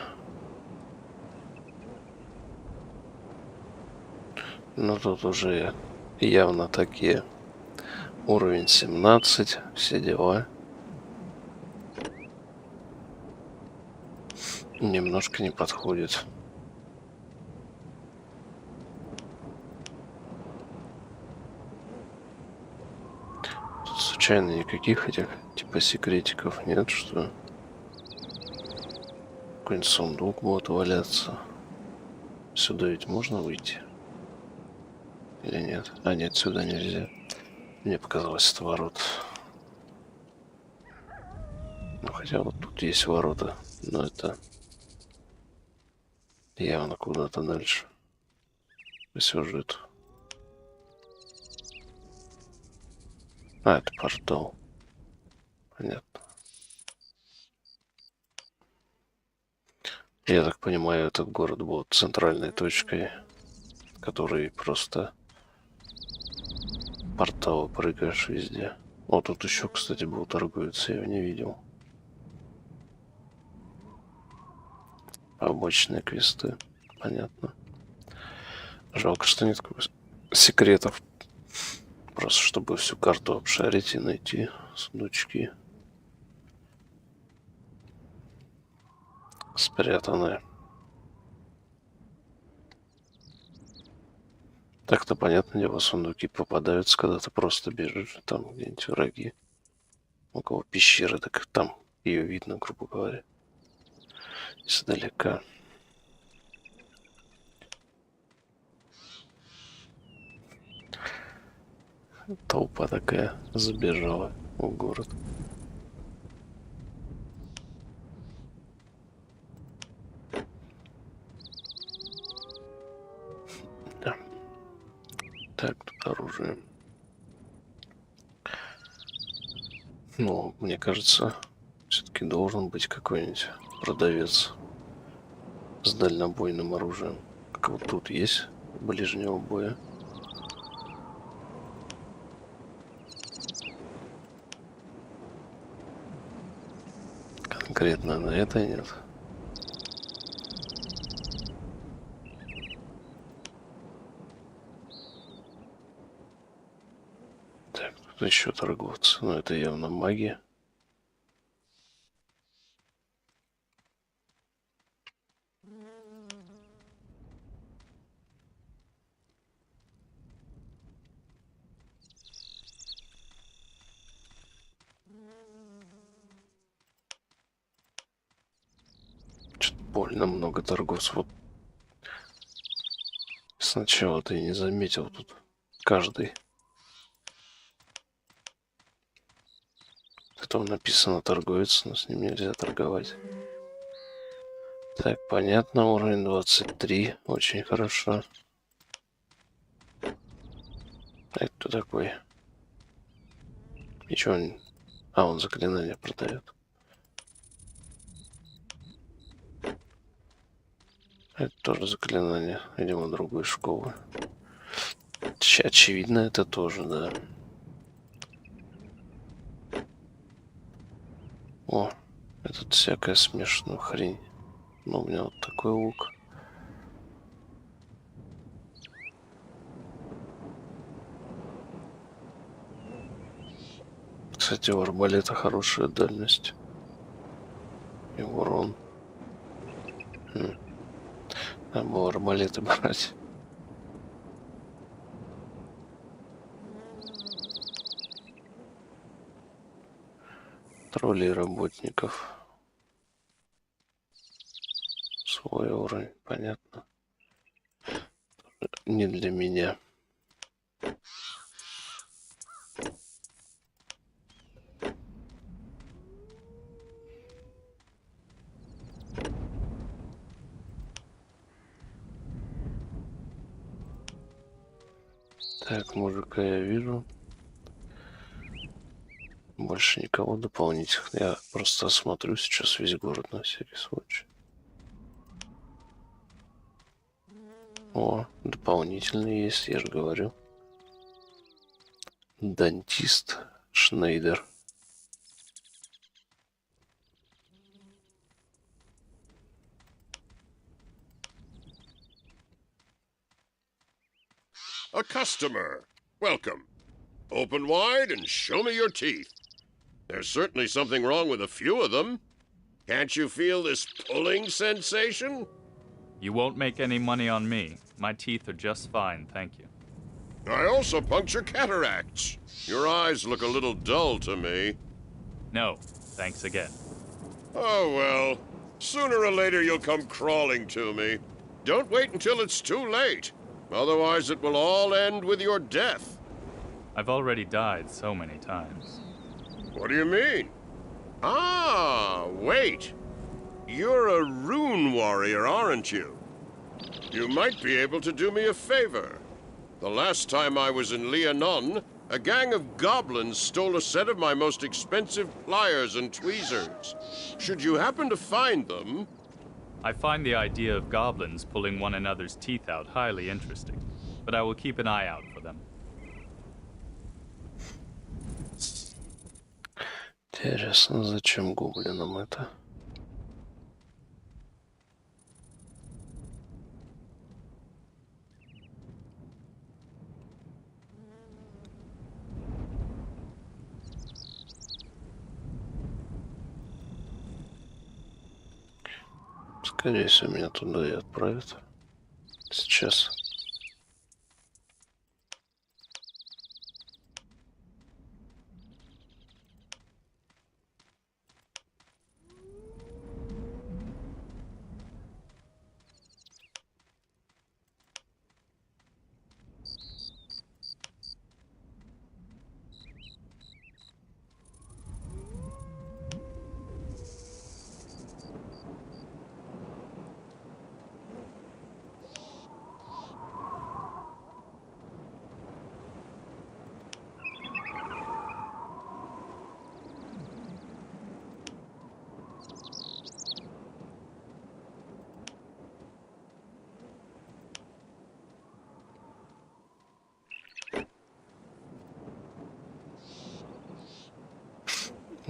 Ну тут уже явно такие. Уровень 17, все дела. Немножко не подходит. Тут случайно никаких этих типа секретиков нет, что какой-нибудь сундук будет валяться. Сюда ведь можно выйти? Или нет? А нет, сюда нельзя. Мне показалось, это ворота. Ну хотя вот тут есть ворота, но это явно куда-то дальше по сюжету. А, это портал. Понятно. Я так понимаю, этот город был центральной точкой, который просто порталы прыгаешь везде. О, тут еще, кстати, был торговец, я его не видел. Обычные квесты. Понятно. Жалко, что нет секретов. Просто чтобы всю карту обшарить и найти сундучки. Спрятанные. Так-то, понятное дело, сундуки попадаются, когда ты просто бежишь, там где-нибудь враги. У кого пещера, так там ее видно, грубо говоря. Издалека. Толпа такая забежала в город. Да. Так, тут оружие. Ну, мне кажется, все-таки должен быть какой-нибудь продавец с дальнобойным оружием. Как вот тут есть ближнего боя. Конкретно на это нет. Так, тут еще торговцы. Но это явно маги. Что-то больно много торговцев. Вот сначала ты не заметил тут каждый. Там написано торговец, но с ним нельзя торговать. Так, понятно, уровень 23. Очень хорошо. А кто такой? И чё он... А, он заклинания продает. Это тоже заклинание. Видимо, другой школы. Очевидно, это тоже, да. О, это всякая смешная хрень. Но у меня вот такой лук. Кстати, у арбалета хорошая дальность. И урон. Надо было арбалеты брать. Троллей работников. Свой уровень, понятно. Не для меня. Так, мужика я вижу. Больше никого дополнительных. Я просто осмотрю сейчас весь город на всякий случай. О, дополнительный есть, я же говорю. Дантист Шнейдер.
A customer. Welcome. Open wide and show me your teeth. There's certainly something wrong with a few of them. Can't you feel this pulling sensation?
You won't make any money on me. My teeth are just fine, thank you.
I also puncture cataracts. Your eyes look a little dull to me.
No, thanks again.
Oh, well. Sooner or later you'll come crawling to me. Don't wait until it's too late. Otherwise it will all end with your death.
I've already died so many times.
What do you mean? Ah, wait. You're a rune warrior, aren't you? You might be able to do me a favor. The last time I was in Lianon, a gang of goblins stole a set of my most expensive pliers and tweezers. Should you happen to find them...
I find the idea of goblins pulling one another's teeth out highly interesting, but I will keep an eye out for them.
Интересно, зачем гоблинам это? Скорее всего, меня туда и отправят. Сейчас.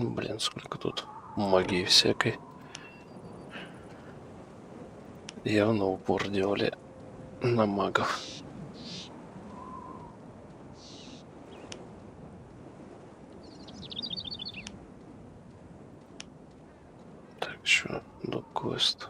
Блин, сколько тут магии всякой. Явно упор делали на магов. Так, что? Док-квест.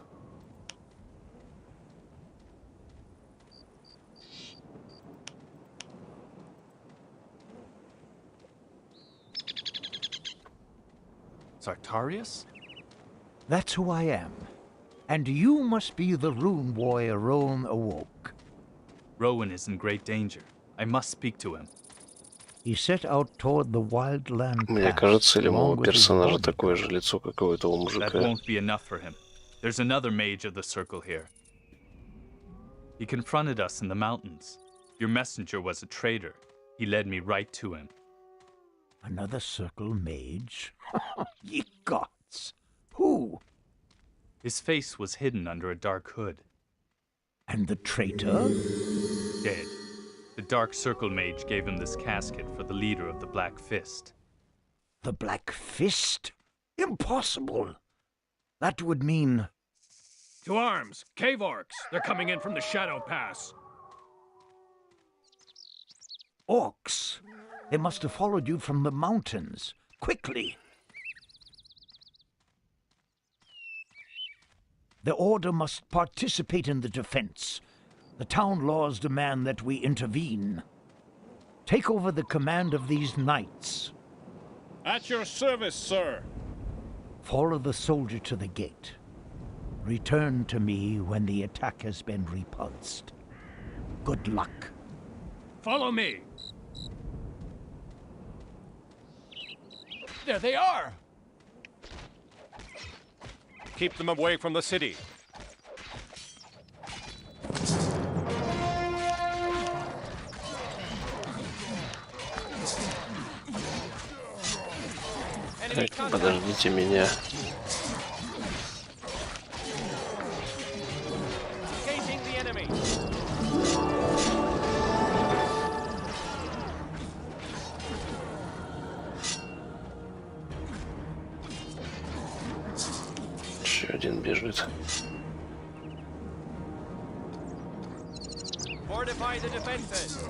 Sartorius?
That's who I am. And you must be the rune warrior Rowan awoke.
Rowan is in great danger. I must speak to him.
He set out toward the wildland
Мне
pass,
кажется, или
along
моего
with his
персонажа
body.
такое же лицо, как у этого
That
мужика.
won't be enough for him. There's another mage of the circle here. He confronted us in the mountains. Your messenger was a traitor. He led me right to him.
Another circle mage? Ye gods! Who?
His face was hidden under a dark hood.
And the traitor?
Dead. The Dark Circle mage gave him this casket for the leader of the Black Fist.
The Black Fist? Impossible! That would mean...
To arms! Cave orcs! They're coming in from the Shadow Pass!
Orcs! They must have followed you from the mountains. Quickly! The Order must participate in the defense. The town laws demand that we intervene. Take over the command of these knights.
At your service, sir.
Follow the soldier to the gate. Return to me when the attack has been repulsed. Good luck.
Follow me! There they are!
Keep them away from the city.
Так, подождите меня.
Engaging the enemy!
Еще один бежит.
Fortify the defenses!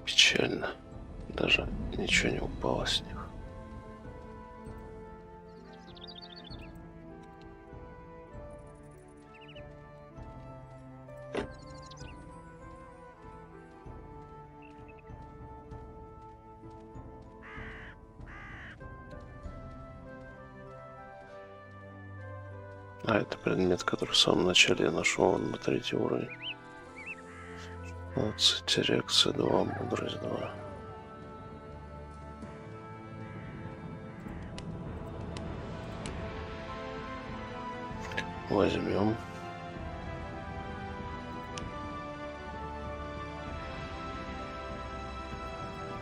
Печально. Даже ничего не упало с них. А, это предмет, который в самом начале я нашел на 3-й уровень. 15, реакция 2, мудрость 2. Возьмем.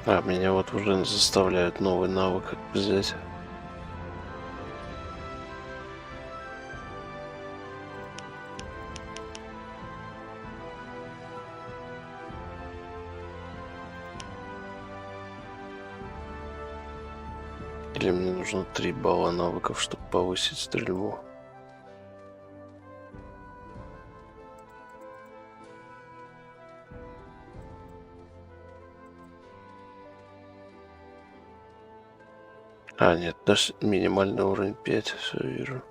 А, меня вот уже заставляют новый навык взять. Или мне нужно 3 балла навыков, чтобы повысить стрельбу. А, нет, даже минимальный уровень 5, все вижу.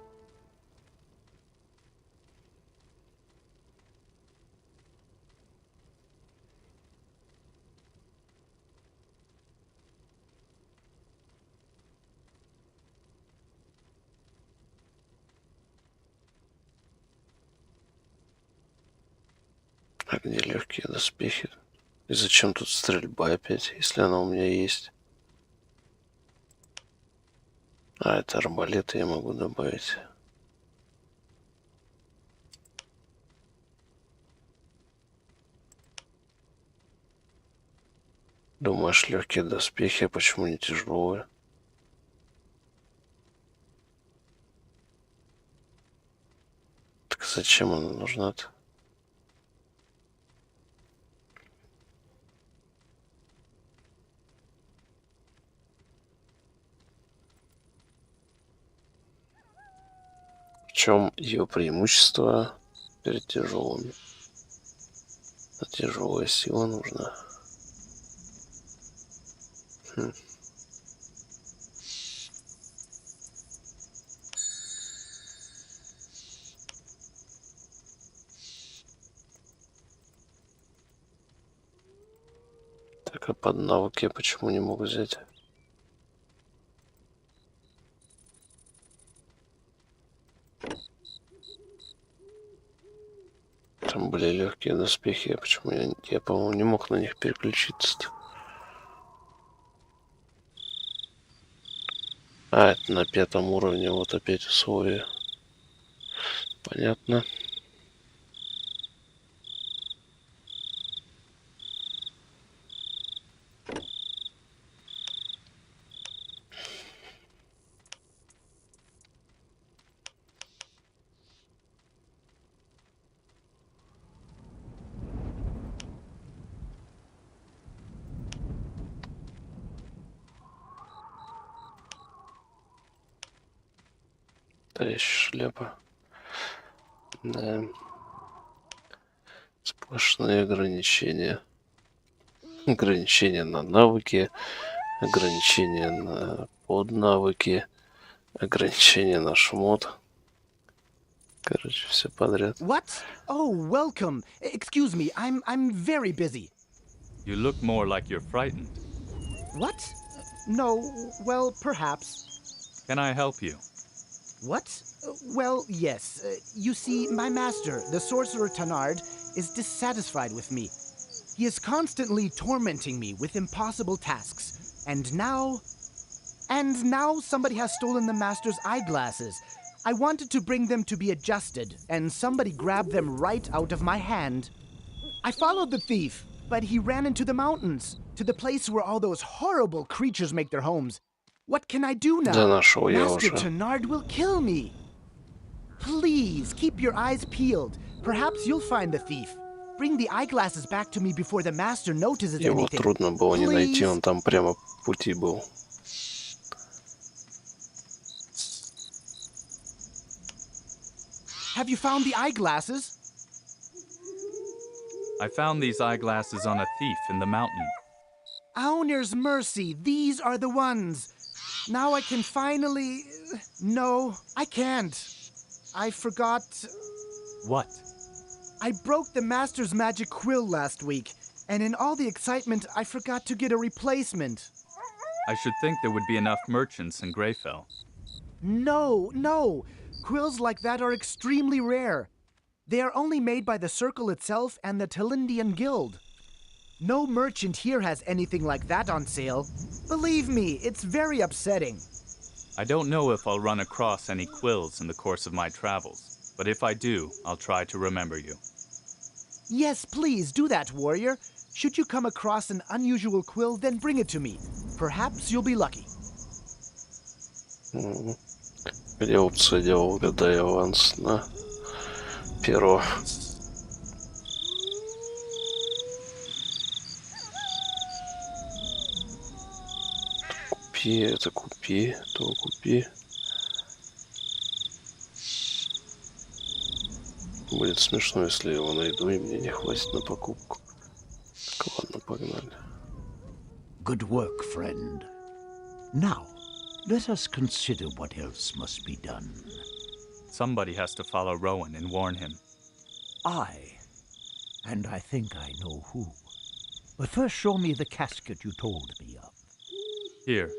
А где легкие доспехи? И зачем тут стрельба опять, если она у меня есть? А, это арбалеты я могу добавить. Думаешь, легкие доспехи, а почему не тяжелые? Зачем она нужна-то? В чем ее преимущество перед тяжелыми? А тяжелая сила нужна. Так, а под навыки я почему не могу взять? Там были легкие доспехи, почему я по-моему, не мог на них переключиться. А, это на 5-м уровне, вот опять условия. Понятно. Шляпа. Да. Сплошные ограничения. Ограничения на навыки, ограничения на поднавыки, ограничения на шмот. Короче, все подряд.
What? Oh, welcome. Excuse me, I'm very busy.
You look more like you're frightened.
What? No, well, perhaps.
Can I help you?
What? Well, yes. You see, my master, the sorcerer Tanard, is dissatisfied with me. He is constantly tormenting me with impossible tasks. And now somebody has stolen the master's eyeglasses. I wanted to bring them to be adjusted, and somebody grabbed them right out of my hand. I followed the thief, but he ran into the mountains, to the place where all those horrible creatures make their homes. What can I do now? Master Tanard will kill me. Please, keep your eyes peeled. Perhaps you'll find the thief. Bring the eyeglasses back to me before the master notices anything.
Его трудно было не найти, он там прямо в пути был.
Have you found the eyeglasses?
I found these eyeglasses on a thief in the mountain.
Aunir's mercy, these are the ones. Now I can finally... No, I can't. I forgot...
What?
I broke the master's magic quill last week, and in all the excitement, I forgot to get a replacement.
I should think there would be enough merchants in Greyfell.
No. Quills like that are extremely rare. They are only made by the Circle itself and the Talindian Guild. No merchant here has anything like that on sale. Believe me, it's very upsetting.
I don't know if I'll run across any quills in the course of my travels, but if I do, I'll try to remember you.
Yes, please, do that, warrior. Should you come across an unusual quill, then bring it to me. Perhaps you'll be lucky.
Где опция делал, угадай аванс на перо. Купи, это купи, то купи. Будет смешно, если я его найду, и мне не хватит на покупку. Так, ладно, погнали.
Good work, friend. Now, let us consider what else must be done.
Somebody has to follow Rowan and warn him.
And I think I know who. But first show me the casket you told me of.
Here.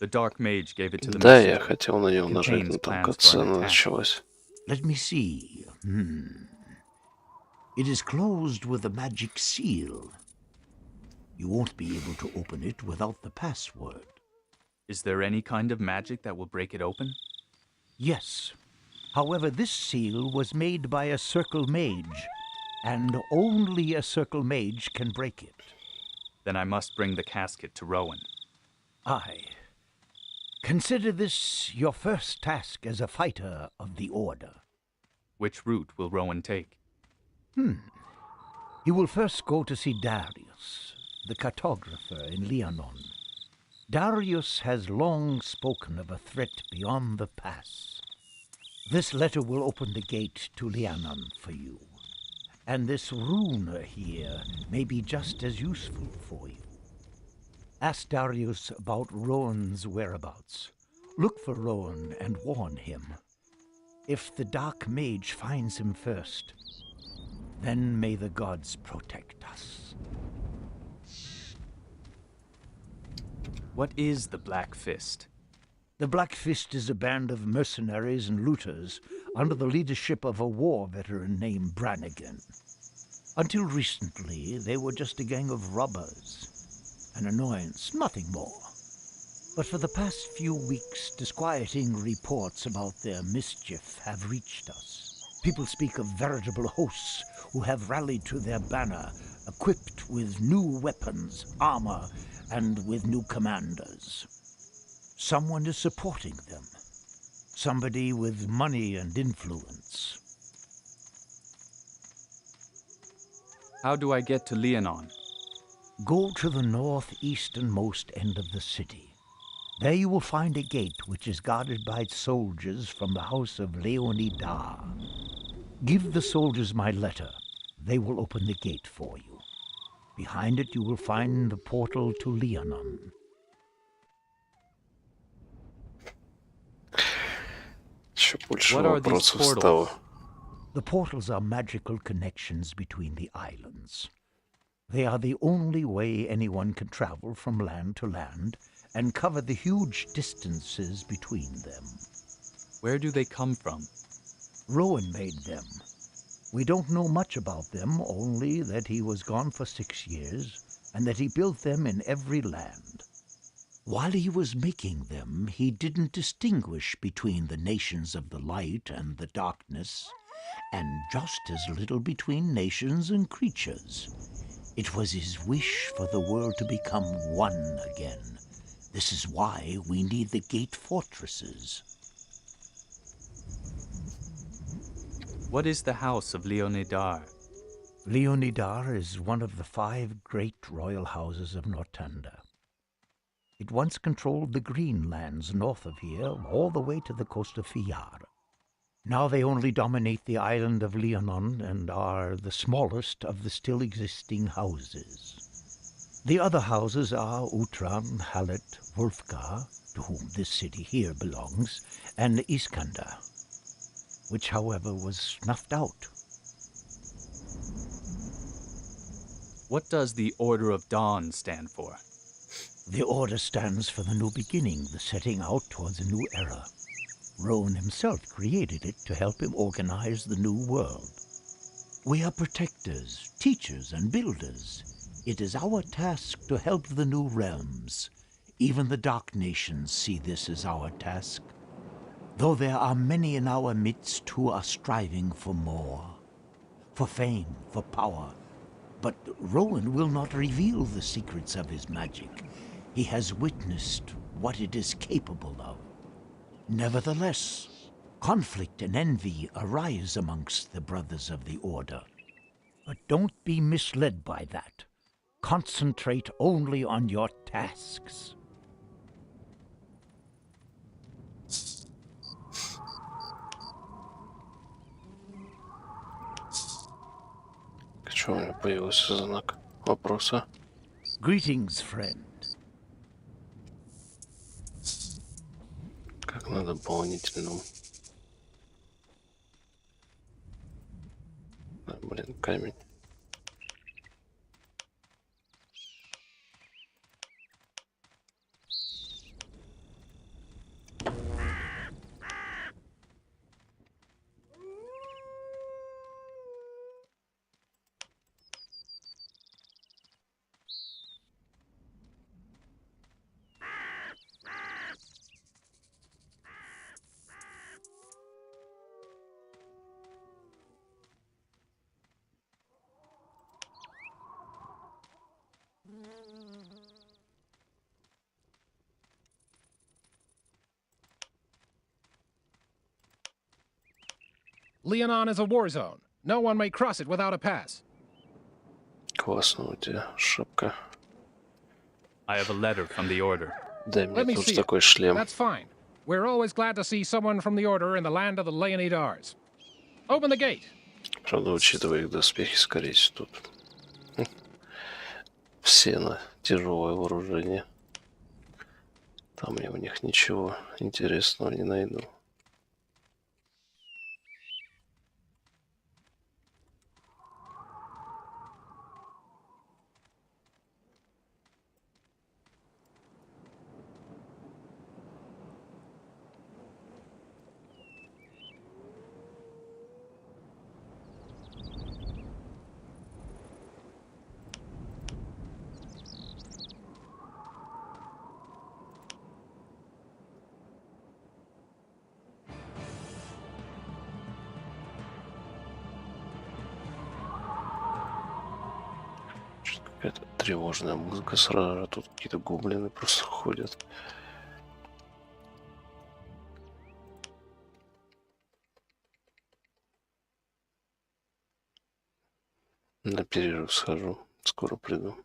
The Dark Mage gave it to the
Да,
messenger.
я хотел на него нажать, но там катсцена началась.
Let me see. It is closed with a magic seal. You won't be able to open it without the password.
Is there any kind of magic that will break it open?
Yes. However, this seal was made by a Circle Mage, and only a Circle Mage can break it.
Then I must bring the casket to Rowan.
Aye. Consider this your first task as a fighter of the Order.
Which route will Rowan take?
He will first go to see Darius, the cartographer in Leonon. Darius has long spoken of a threat beyond the pass. This letter will open the gate to Leonon for you. And this rune here may be just as useful for you. Ask Darius about Rowan's whereabouts. Look for Rowan and warn him. If the Dark Mage finds him first, then may the gods protect us.
What is the Black Fist?
The Black Fist is a band of mercenaries and looters under the leadership of a war veteran named Brannigan. Until recently, they were just a gang of robbers. An annoyance, nothing more. But for the past few weeks, disquieting reports about their mischief have reached us. People speak of veritable hosts who have rallied to their banner, equipped with new weapons, armor, and with new commanders. Someone is supporting them. Somebody with money and influence.
How do I get to Leonon?
Go to the northeasternmost end of the city. There you will find a gate which is guarded by soldiers from the house of Leonidar. Give the soldiers my letter. They will open the gate for you. Behind it you will find the portal to Leonon.
Еще больше
What are these
вопросов
portals?
стало.
The portals are magical connections between the islands. They are the only way anyone can travel from land to land and cover the huge distances between them.
Where do they come from?
Rowan made them. We don't know much about them, only that he was gone for 6 years and that he built them in every land. While he was making them, he didn't distinguish between the nations of the light and the darkness, and just as little between nations and creatures. It was his wish for the world to become one again. This is why we need the gate fortresses.
What is the house of Leonidar?
Leonidar is one of the 5 great royal houses of Nortanda. It once controlled the green lands north of here, all the way to the coast of Fiyar. Now they only dominate the island of Leonon and are the smallest of the still existing houses. The other houses are Utran, Halet, Wolfgar, to whom this city here belongs, and Iskander, which, however, was snuffed out.
What does the Order of Dawn stand for?
The Order stands for the new beginning, the setting out towards a new era. Rowan himself created it to help him organize the new world. We are protectors, teachers, and builders. It is our task to help the new realms. Even the Dark Nations see this as our task. Though there are many in our midst who are striving for more. For fame, for power. But Rowan will not reveal the secrets of his magic. He has witnessed what it is capable of. Nevertheless, conflict and envy arise amongst the brothers of the Order. But don't be misled by that. Concentrate only on your tasks.
Что у меня появился знак вопроса?
Greetings, friend.
Как на дополнительном? А, блин, камень.
Leonon is a war zone. No one may cross it without a pass.
Классно у тебя шапка.
I have a letter from the Order.
Дай мне
Let me
тоже
see it.
такой шлем.
That's fine. We're always glad to see someone from the Order in the land of the Leonidars. Open the gate.
Правда, учитывая их доспехи, скорее всего, тут все на тяжелое вооружение. Там я у них ничего интересного не найду. Какая-то тревожная музыка сразу же. Тут какие-то гоблины просто ходят. На перерыв схожу. Скоро приду.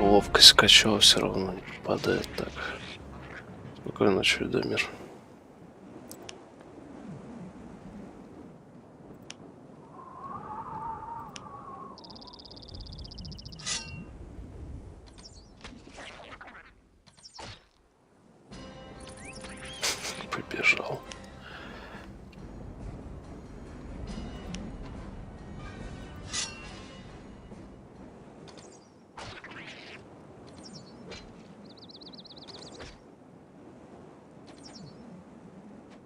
Ловкость качала, все равно не попадает так. Спокойно, чудомир. Побежал.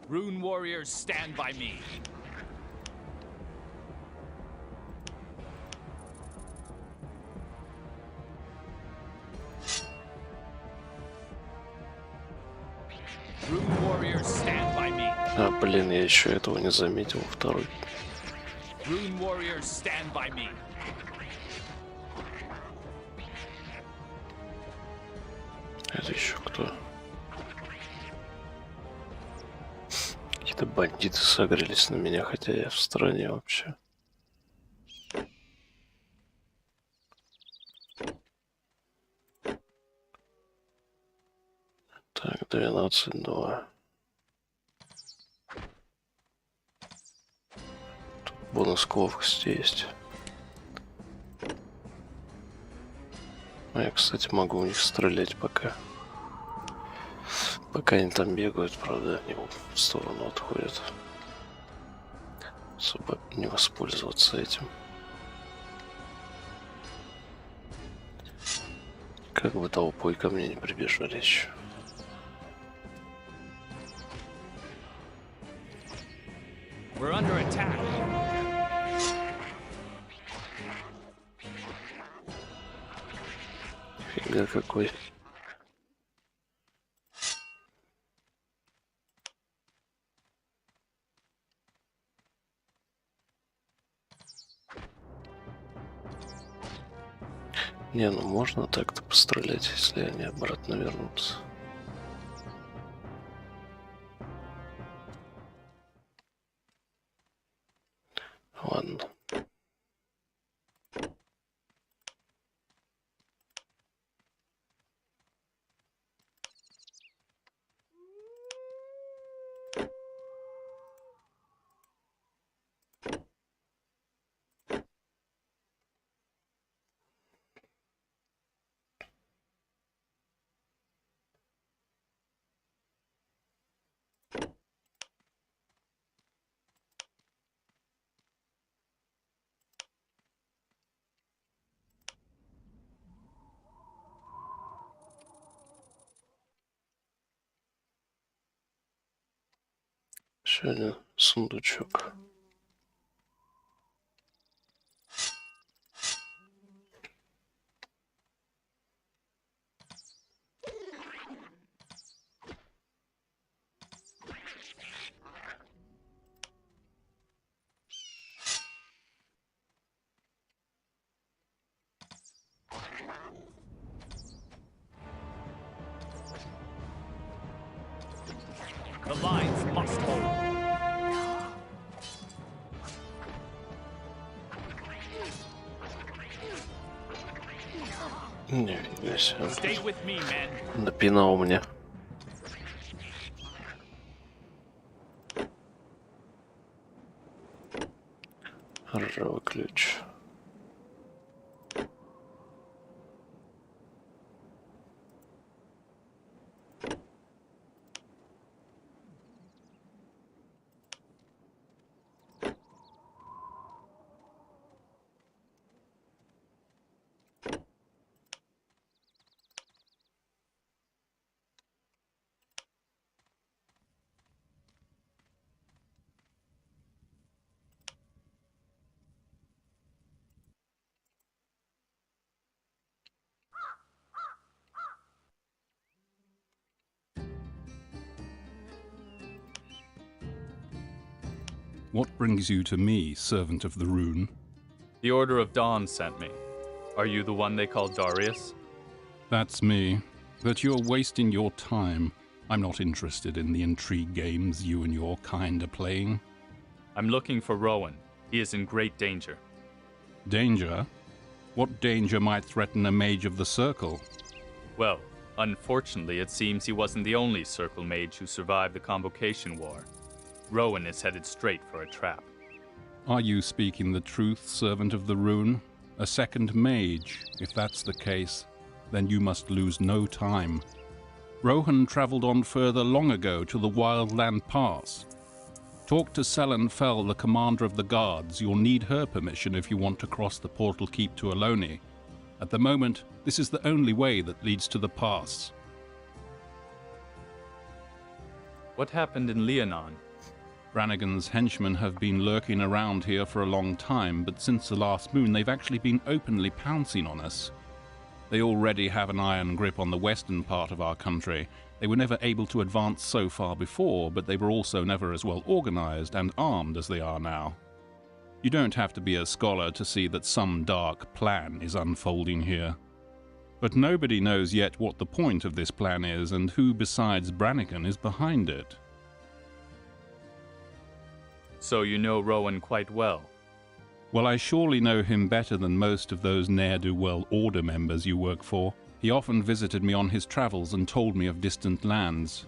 Rune warriors, stand by me. Rune warriors, stand by me.
А, блин, я еще этого не заметил, второй.
Rune warriors, stand by me.
Это еще кто? Какие-то бандиты согрелись на меня, хотя я в стороне вообще. Так, 12-2. Тут бонус к ловкости есть. А я, кстати, могу у них стрелять пока. Пока они там бегают, правда, они в сторону отходят. Особо не воспользоваться этим. Как бы толпой ко мне не прибежали еще.
We're under attack.
Фига какой. Не, ну можно так-то пострелять, если они обратно вернутся. Ладно. Еще один сундучок.
The lines must hold.
Нифига себе.
Stay with me, men.
Напинал мне. Ржавый ключ.
What brings you to me, servant of the rune?
The Order of Dawn sent me. Are you the one they call Darius?
That's me. But you're wasting your time. I'm not interested in the intrigue games you and your kind are playing.
I'm looking for Rowan. He is in great danger.
Danger? What danger might threaten a mage of the Circle?
Well, unfortunately, it seems he wasn't the only Circle mage who survived the Convocation War. Rowan is headed straight for a trap.
Are you speaking the truth, servant of the Rune? A second mage? If that's the case, then you must lose no time. Rohan travelled on further long ago to the Wildland Pass. Talk to Selen Fel, the commander of the guards. You'll need her permission if you want to cross the portal keep to Aloni. At the moment, this is the only way that leads to the pass.
What happened in Leonon?
Brannigan's henchmen have been lurking around here for a long time, but since the last moon they've actually been openly pouncing on us. They already have an iron grip on the western part of our country. They were never able to advance so far before, but they were also never as well organized and armed as they are now. You don't have to be a scholar to see that some dark plan is unfolding here. But nobody knows yet what the point of this plan is and who besides Brannigan is behind it.
So you know Rowan quite well?
Well, I surely know him better than most of those ne'er-do-well Order members you work for. He often visited me on his travels and told me of distant lands.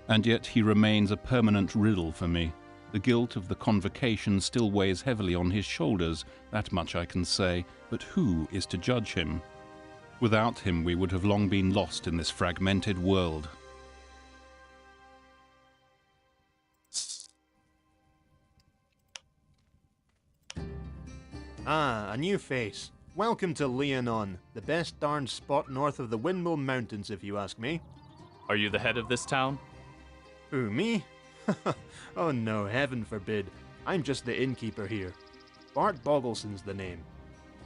And yet he remains a permanent riddle for me. The guilt of the Convocation still weighs heavily on his shoulders, that much I can say, but who is to judge him? Without him we would have long been lost in this fragmented world.
Ah, a new face. Welcome to Leonon, the best darned spot north of the Windmill Mountains, if you ask me.
Are you the head of this town?
Who, me? Oh no, heaven forbid. I'm just the innkeeper here. Bart Boggleson's the name.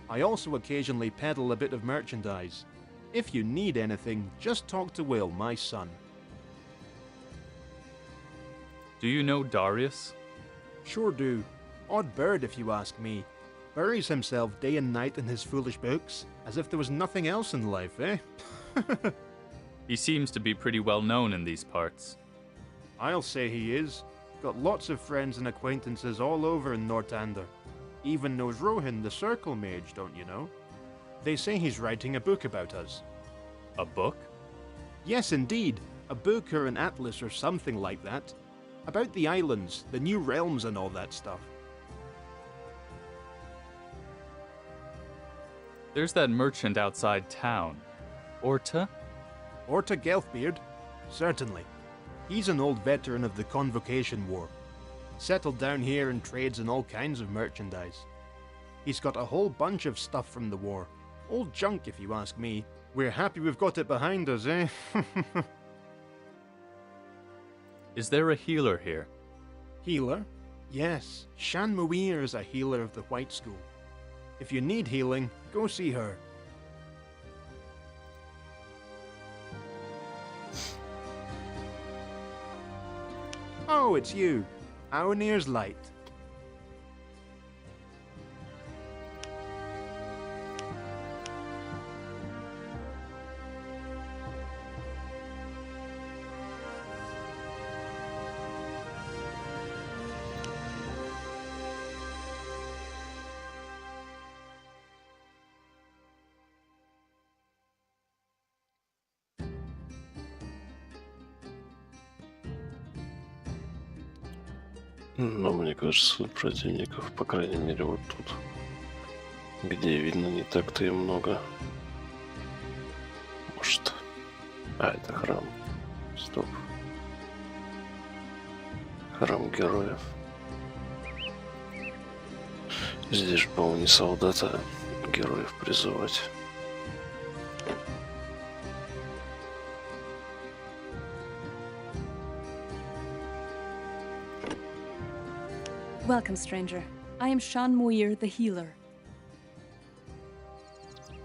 I also occasionally peddle a bit of merchandise. If you need anything, just talk to Will, my son.
Do you know Darius?
Sure do. Odd bird, if you ask me. Buries himself day and night in his foolish books, as if there was nothing else in life, eh?
He seems to be pretty well known in these parts.
I'll say he is. Got lots of friends and acquaintances all over in Nortander. Even knows Rohan, the Circle Mage, don't you know? They say he's writing a book about us.
A book?
Yes, indeed. A book or an atlas or something like that. About the islands, the new realms and all that stuff.
There's that merchant outside town. Orta?
Orta Gelfbeard? Certainly. He's an old veteran of the Convocation War. Settled down here and trades in all kinds of merchandise. He's got a whole bunch of stuff from the war. Old junk, if you ask me. We're happy we've got it behind us, eh?
Is there a healer here?
Healer? Yes. Shan Muir is a healer of the White School. If you need healing, go see her. Oh, it's you. Aonir's Light.
Но мне кажется, противников, по крайней мере, вот тут, где видно, не так-то и много. Может... А, это храм. Стоп. Храм героев. Здесь же, по-моему, не солдаты, а героев призывать.
Welcome, stranger. I am Shan Muir, the healer.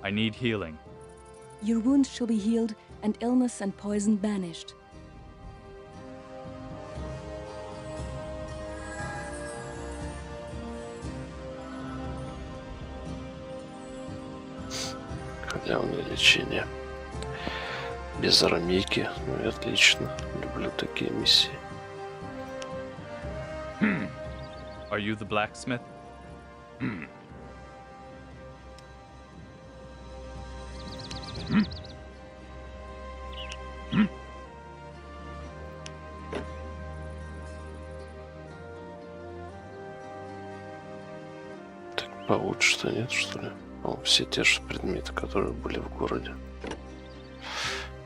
I need healing.
Your wounds shall be healed, and illness and poison banished.
Халявное лечение. Без арамейки. Ну и отлично. Люблю такие миссии.
Are you the blacksmith?
Так получше-то нет, что ли? Все те же предметы, которые были в городе.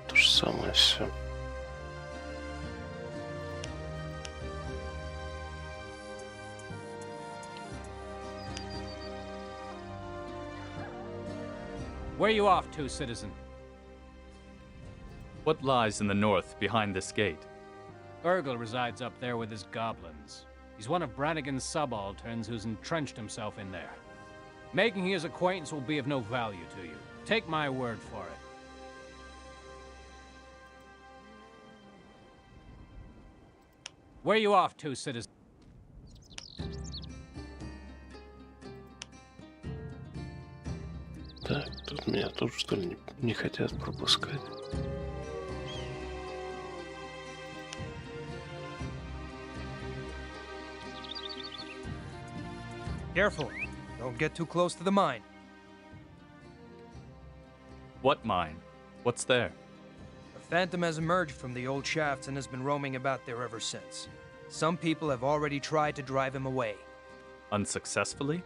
То же самое все.
Where are you off to, citizen?
What lies in the north behind this gate?
Urgel resides up there with his goblins. He's one of Brannigan's subalterns who's entrenched himself in there. Making his acquaintance will be of no value to you. Take my word for it. Where are you off to, citizen?
Так, тут меня тут что ли не хотят пропускать?
Careful. Don't get too close to the mine.
What mine? What's there?
A phantom has emerged from the old shafts and has been roaming about there ever since. Some people have already tried to drive him away.
Unsuccessfully?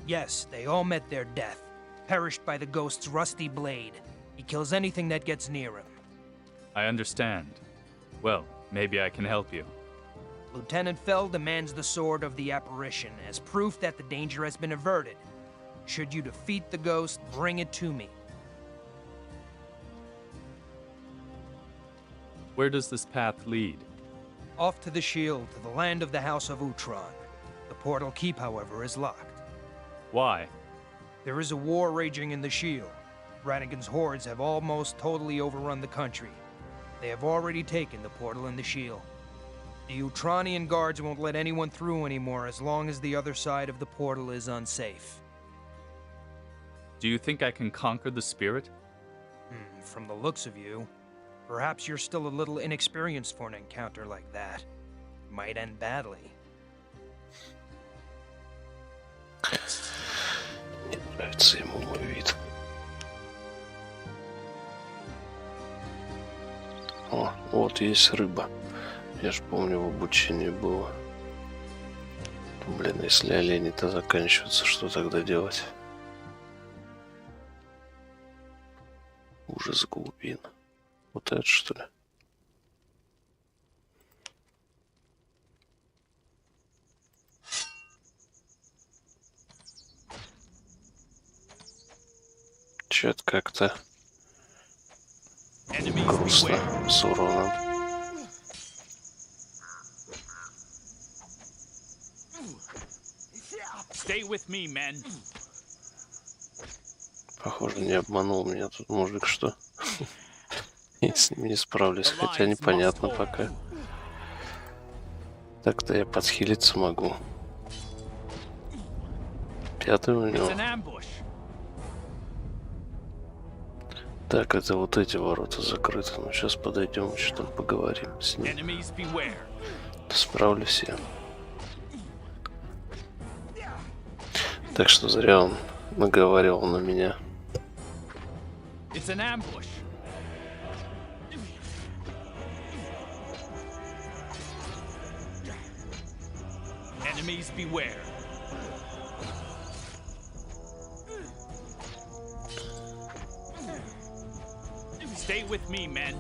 Yes, they all met their death, perished by the ghost's rusty blade. He kills anything that gets near him.
I understand. Well, maybe I can help you.
Lieutenant Fell demands the sword of the apparition as proof that the danger has been averted. Should you defeat the ghost, bring it to me.
Where does this path lead?
Off to the shield, to the land of the House of Utron. The portal keep, however, is locked.
Why?
There is a war raging in the shield. Brannigan's hordes have almost totally overrun the country. They have already taken the portal and the shield. The Utronian guards won't let anyone through anymore as long as the other side of the portal is unsafe.
Do you think I can conquer the spirit?
From the looks of you, perhaps you're still a little inexperienced for an encounter like that. Might end badly.
Не нравится ему мой вид. О, вот есть рыба. Я ж помню, в обучении было. Блин, если олени-то заканчиваются, что тогда делать? Ужас глубин. Вот это что ли? Чё-то как-то грустно с уроном.
Stay with me, men.
Похоже, не обманул меня тут мужик, что я с ним не справлюсь, хотя непонятно пока. Так-то я подхилиться могу. Пятый у него. Так, это вот эти ворота закрыты. Ну, сейчас подойдем, что там поговорим с ним. Справлюсь я. Так что зря он наговаривал на меня.
It's an ambush. Enemies beware. Stay with me, men.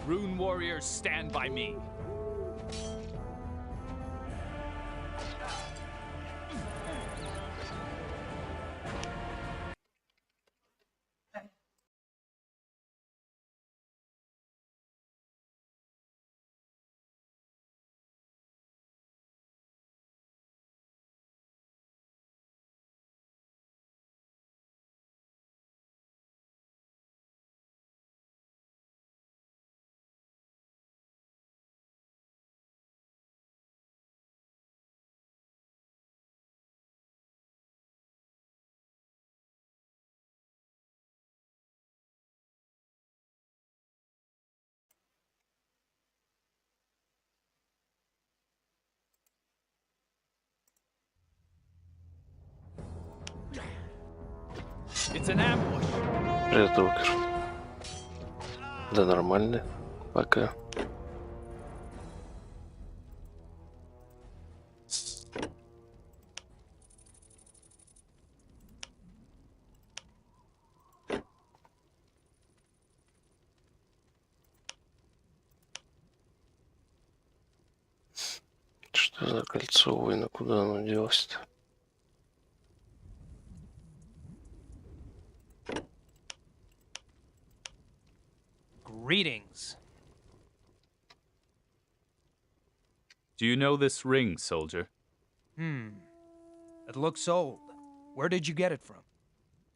Rune warriors, stand by me. It's an ambush.
Привет, Рокер. Да нормально. Пока. Что за кольцо воина? Куда оно делось-то?
Greetings.
Do you know this ring, soldier?
It looks old. Where did you get it from?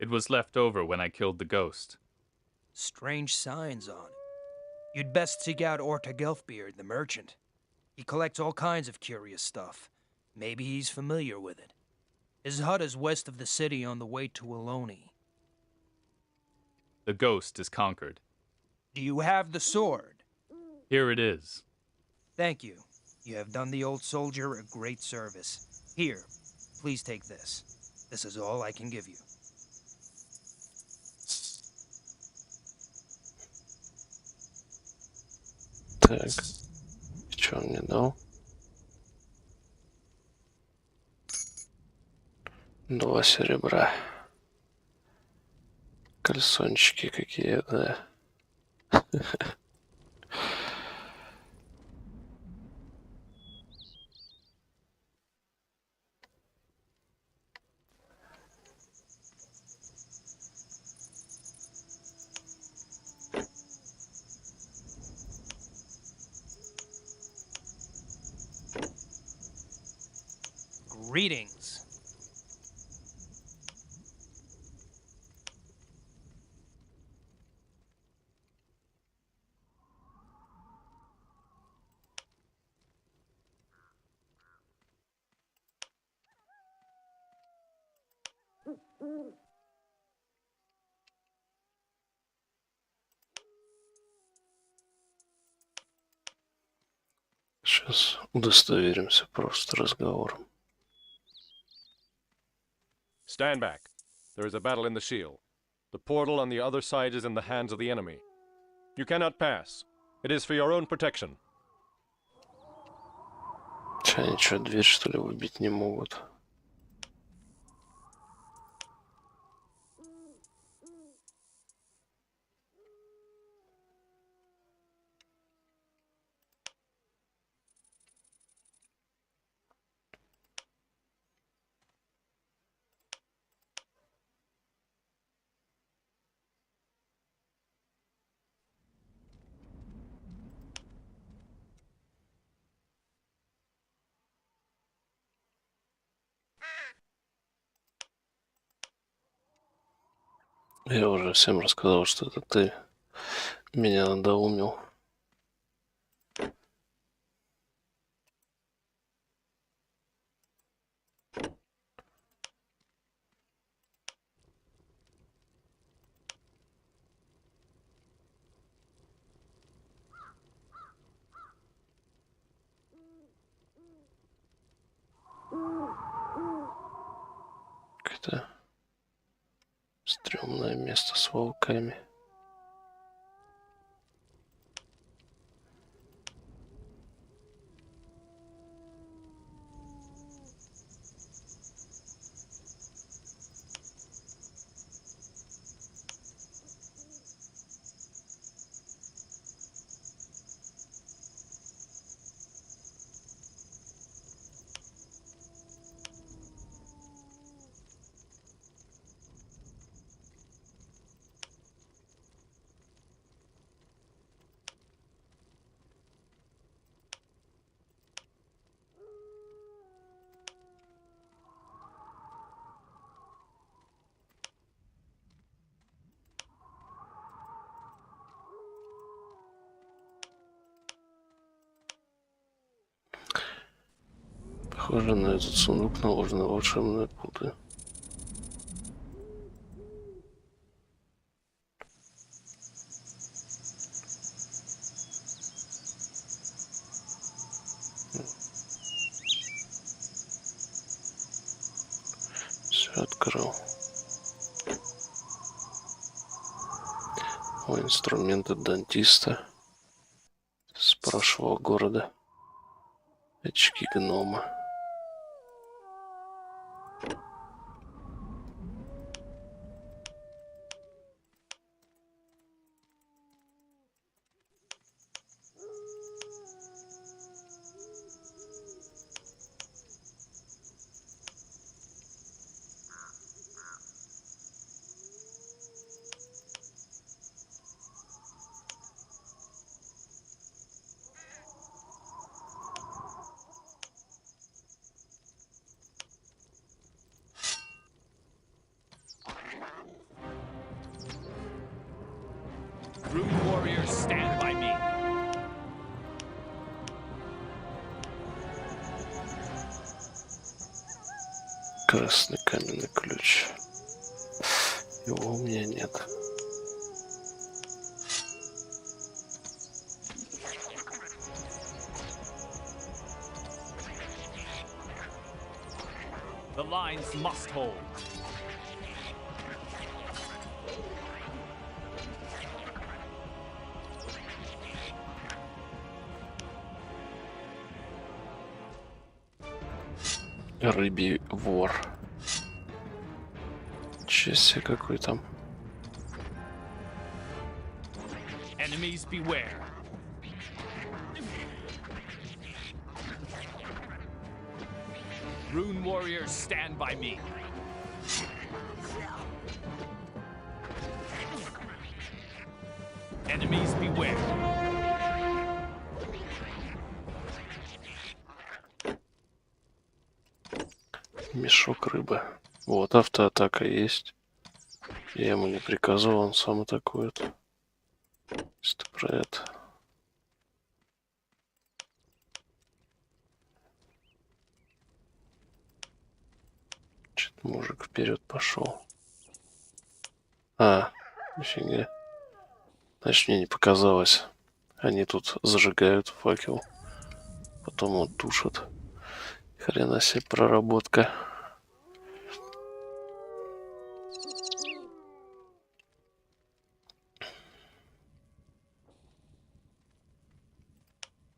It was left over when I killed the ghost.
Strange signs on it. You'd best seek out Orta Gelfbeard, the merchant. He collects all kinds of curious stuff. Maybe he's familiar with it. His hut is west of the city on the way to Eloni.
The ghost is conquered.
Do you have the sword?
Here it is.
Thank you. You have done the old soldier a great service. Here, please take this. This is all I can give you.
Так. Что он мне дал? 2 серебра. Кальсончики какие, да.
Greetings.
Сейчас удостоверимся просто разговором.
Stand back. There is a battle in the shield. The portal on the other side is in the hands of the enemy. You cannot pass. It is for your own protection.
Че, они что, дверь, что ли, выбить не могут? Я уже всем рассказал, что это ты меня надоумил. Какое-то стрёмное место с волками. Похоже, на этот сундук наложены волшебные путы. Все открыл. Инструменты дантиста с прошлого города. Очки гнома.
Rune warriors, stand by me.
Красный каменный ключ. Его у меня нет.
The lines must hold.
Рыбий вор. Чё себе, какой там.
Enemies beware. Rune warriors, stand by me. Enemies beware.
Мешок рыбы. Вот автоатака есть. Я ему не приказывал, он сам атакует. Если про это. Что-то мужик вперед пошел. А, нифига. Значит, мне не показалось. Они тут зажигают факел. Потом он тушит. Хрена себе проработка.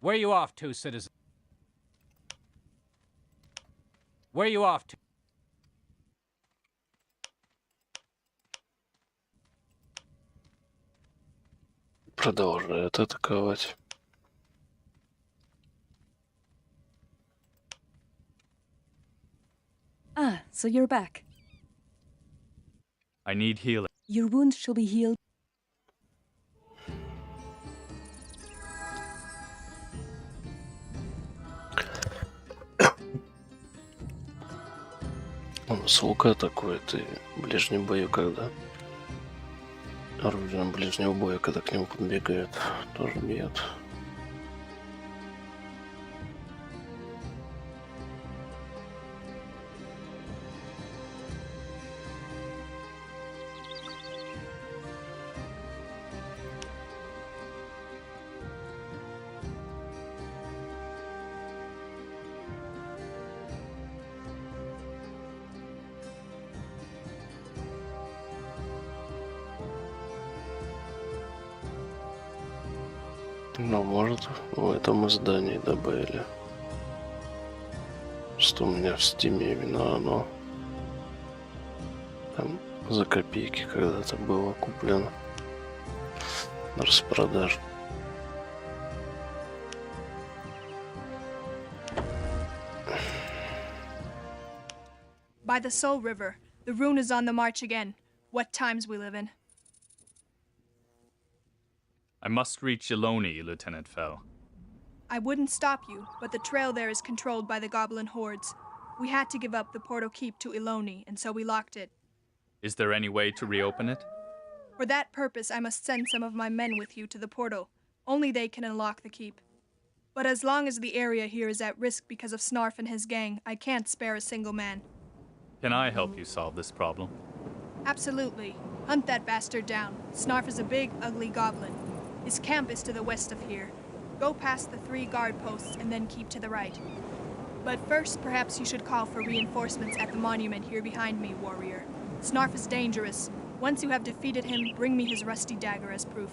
Where are you off to, citizen? Where are you off to?
Продолжает атаковать.
Ah, so you're back.
I need healing.
Your wounds shall be healed.
Он с лука атакует и в ближнем бою, когда оружием ближнего боя, когда к нему подбегают, тоже бьет. Ну, может, в этом издании добавили. Что у меня в стиме именно оно. Там за копейки когда-то было куплено на распродаже.
By the Soul River, the rune is on the march again. What times we live in.
I must reach Eloni, Lieutenant Fell.
I wouldn't stop you, but the trail there is controlled by the goblin hordes. We had to give up the Portal Keep to Eloni, and so we locked it.
Is there any way to reopen it?
For that purpose, I must send some of my men with you to the portal. Only they can unlock the keep. But as long as the area here is at risk because of Snarf and his gang, I can't spare a single man.
Can I help you solve this problem?
Absolutely. Hunt that bastard down. Snarf is a big, ugly goblin. His camp is to the west of here. Go past the 3 guard posts and then keep to the right. But first, perhaps you should call for reinforcements at the monument here behind me, warrior. Snarf is dangerous. Once you have defeated him, bring me his rusty dagger as proof.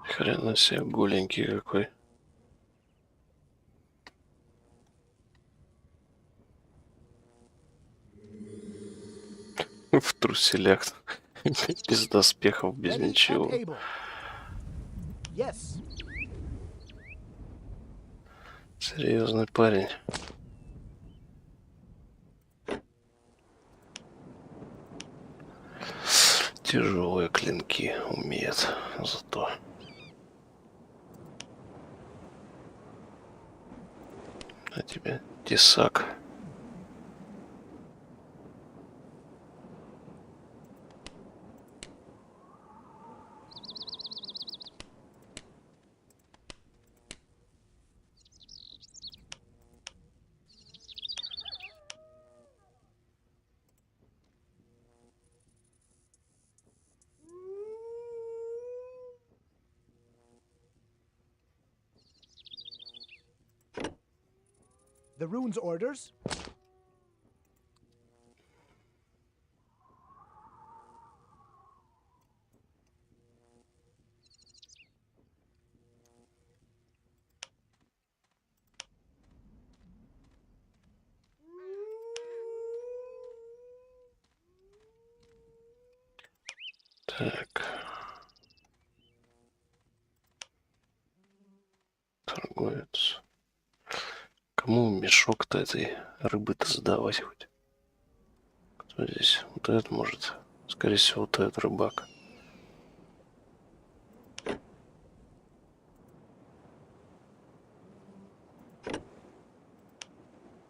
Хрена себе, голенький какой. В труселях. Без доспехов, без ничего. Серьезный парень. Тяжелые клинки умеет зато. А тебе тесак.
The rune's orders?
Так. Торговец. Кому мешок-то этой рыбы-то сдавать хоть? Кто здесь? Вот этот может. Скорее всего, вот этот рыбак.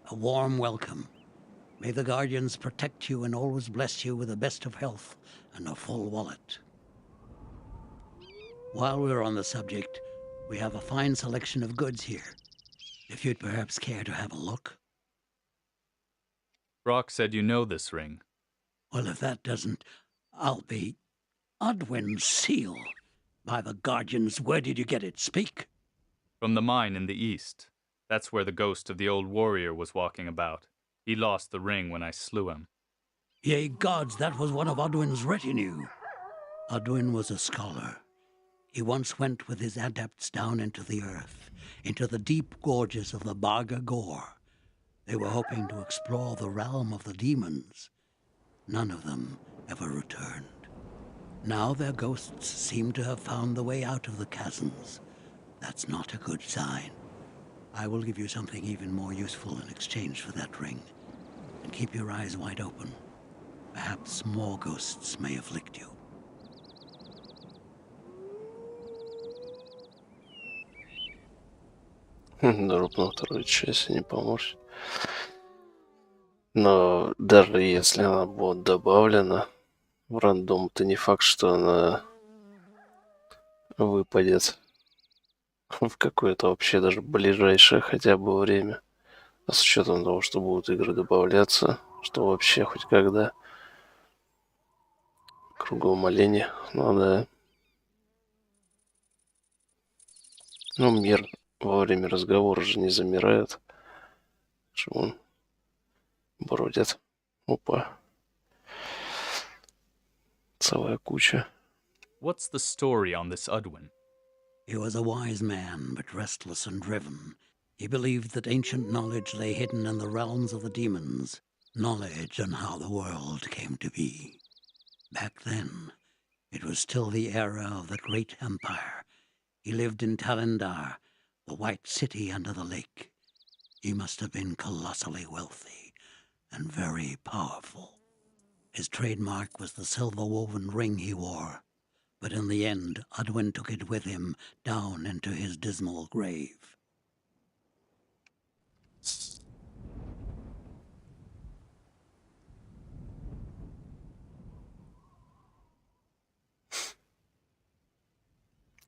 A warm welcome. May the Guardians protect you and always bless you with the best of health and a full wallet. While we're on the subject, we have a fine selection of goods here. If you'd perhaps care to have a look.
Brock said you know this ring.
Well, if that doesn't, I'll be... Odwin's seal. By the Guardians, where did you get it? Speak.
From the mine in the east. That's where the ghost of the old warrior was walking about. He lost the ring when I slew him.
Yea, gods, that was one of Odwin's retinue. Odwin was a scholar. He once went with his adepts down into the earth, into the deep gorges of the Barga Gore. They were hoping to explore the realm of the demons. None of them ever returned. Now their ghosts seem to have found the way out of the chasms. That's not a good sign. I will give you something even more useful in exchange for that ring. And keep your eyes wide open. Perhaps more ghosts may afflict you.
Дроп на второй части не поможет. Но даже если она будет добавлена в рандом, это не факт, что она выпадет в какое-то вообще даже ближайшее хотя бы время. А с учетом того, что будут игры добавляться, что вообще хоть когда. Кругом олени, ну да. Ну, мир во время разговора же не замирает. Что он бродит. Опа. Целая куча.
What's the story on this Udwin?
He was a wise man, but restless and driven. He believed that ancient knowledge lay hidden in the realms of the demons, knowledge on how the world came to be. Back then, it was still the era of the great empire. He lived in Talendar, the white city under the lake. He must have been colossally wealthy and very powerful. His trademark was the silver-woven ring he wore. But in the end, Udwin took it with him down into his dismal grave.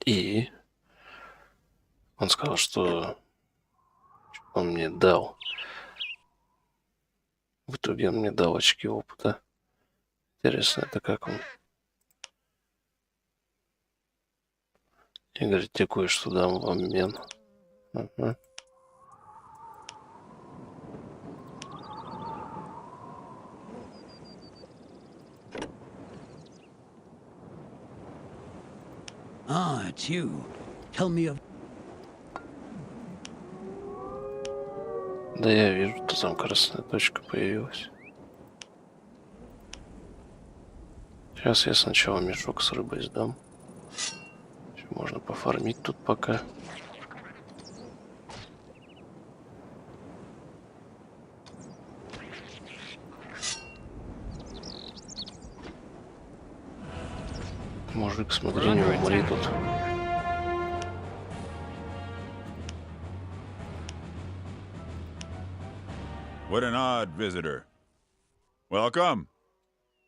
И он сказал, что он мне дал. В итоге он мне дал очки опыта. Интересно, это как он? И говорит, тебе кое-что дам в обмен. Ага.
Ah, it's you. Tell me of...
Да я вижу, что там красная точка появилась. Сейчас я сначала мешок с рыбой сдам. Еще можно пофармить тут пока. Мужик, смотри, не умри тут.
What an odd visitor. Welcome.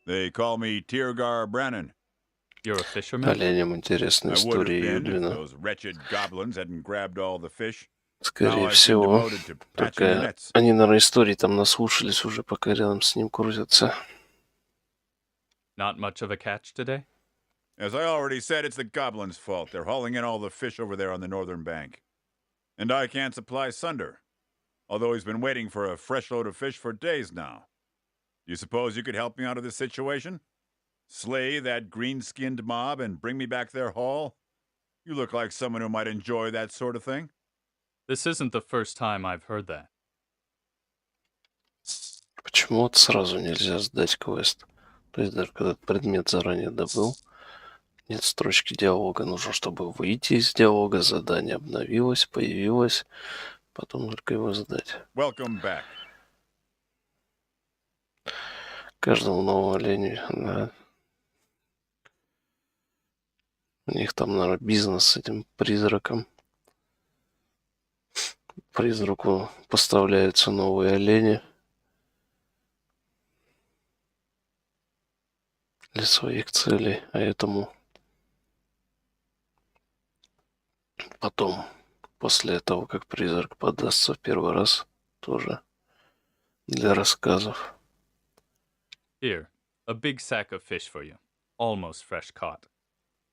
They call me Tiergar Brannan.
You're a fisherman?
Оленям интересная
I would have
история
been if
Юдлина.
those wretched goblins hadn't grabbed all the fish.
Скорее всего. Только они, наверное, истории там наслушались уже, пока рядом с ним крутятся.
Not much of a catch today?
As I already said, it's the goblins' fault. They're hauling in all the fish over there on the northern bank. And I can't supply Sunder, although he's been waiting for a fresh load of fish for days now. You suppose you could help me out of this situation? Slay that green-skinned mob and bring me back their haul? You look like someone who might enjoy that sort of thing.
This isn't the first time I've heard that.
Почему вот сразу нельзя сдать квест? То есть даже когда предмет заранее добыл, нет строчки диалога. Нужно, чтобы выйти из диалога, задание обновилось, появилось, потом только его сдать.
Welcome back.
Каждому новому оленю, да. У них там, наверное, бизнес с этим призраком. Призраку поставляются новые олени для своих целей, а этому потом, после того, как призрак подастся в первый раз, тоже для рассказов.
Here, a big sack of fish for you. Almost fresh caught.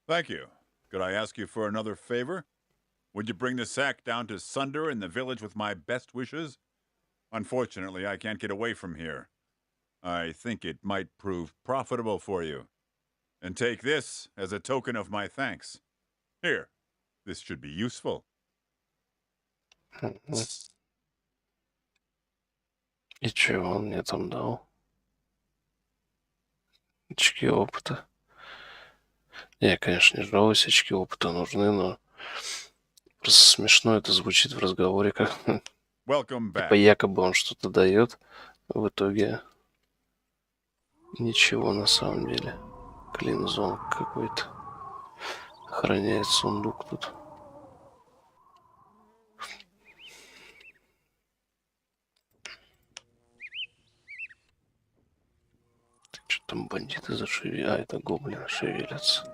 Thank you. Could I ask you for another favor? Would you bring the sack down to Sunder in the village with my best wishes? Unfortunately, I can't get away from here. I think it might prove profitable for you. And take this as a token of my thanks. Here, this should be useful.
И чего он мне там дал? Очки опыта. Не, конечно, не жалуюсь, очки опыта нужны, но просто смешно это звучит в разговоре, как типа якобы он что-то дает, а в итоге ничего на самом деле. Клинзон какой-то охраняет сундук тут. Что там бандиты зашевелились? А, это гоблины шевелятся.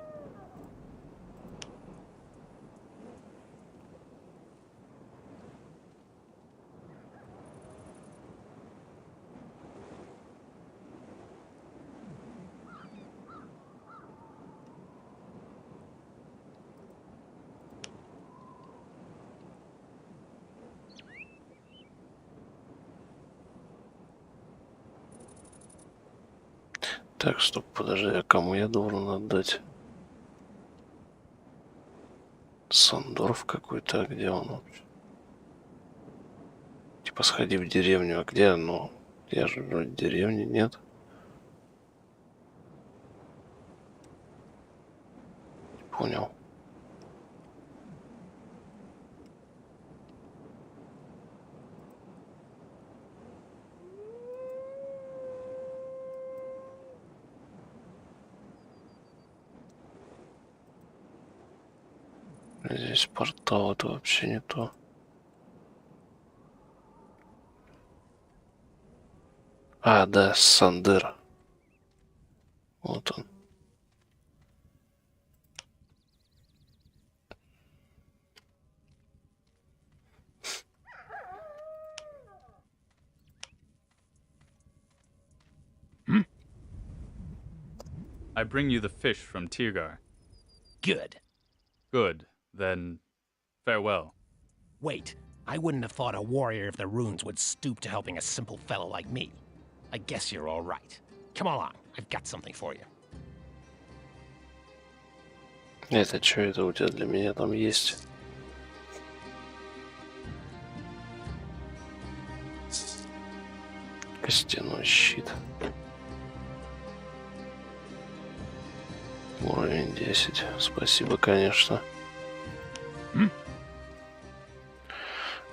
Так, стоп, подожди, а кому я должен отдать? Сандорф какой-то, а где он вообще? Типа сходи в деревню, а где оно? Я же вроде деревни нет. Не понял. Здесь портал, это вообще не то. А, да, Сандер. Вот он.
I bring you the fish from Tirgar.
Good.
Good. Then, farewell.
Wait, I wouldn't have thought a warrior of the runes would stoop to helping a simple fellow like me. I guess you're all right. Come along, I've got something for you.
Это что это у тебя для меня там есть? Костяной щит. Уровень 10. Спасибо, конечно.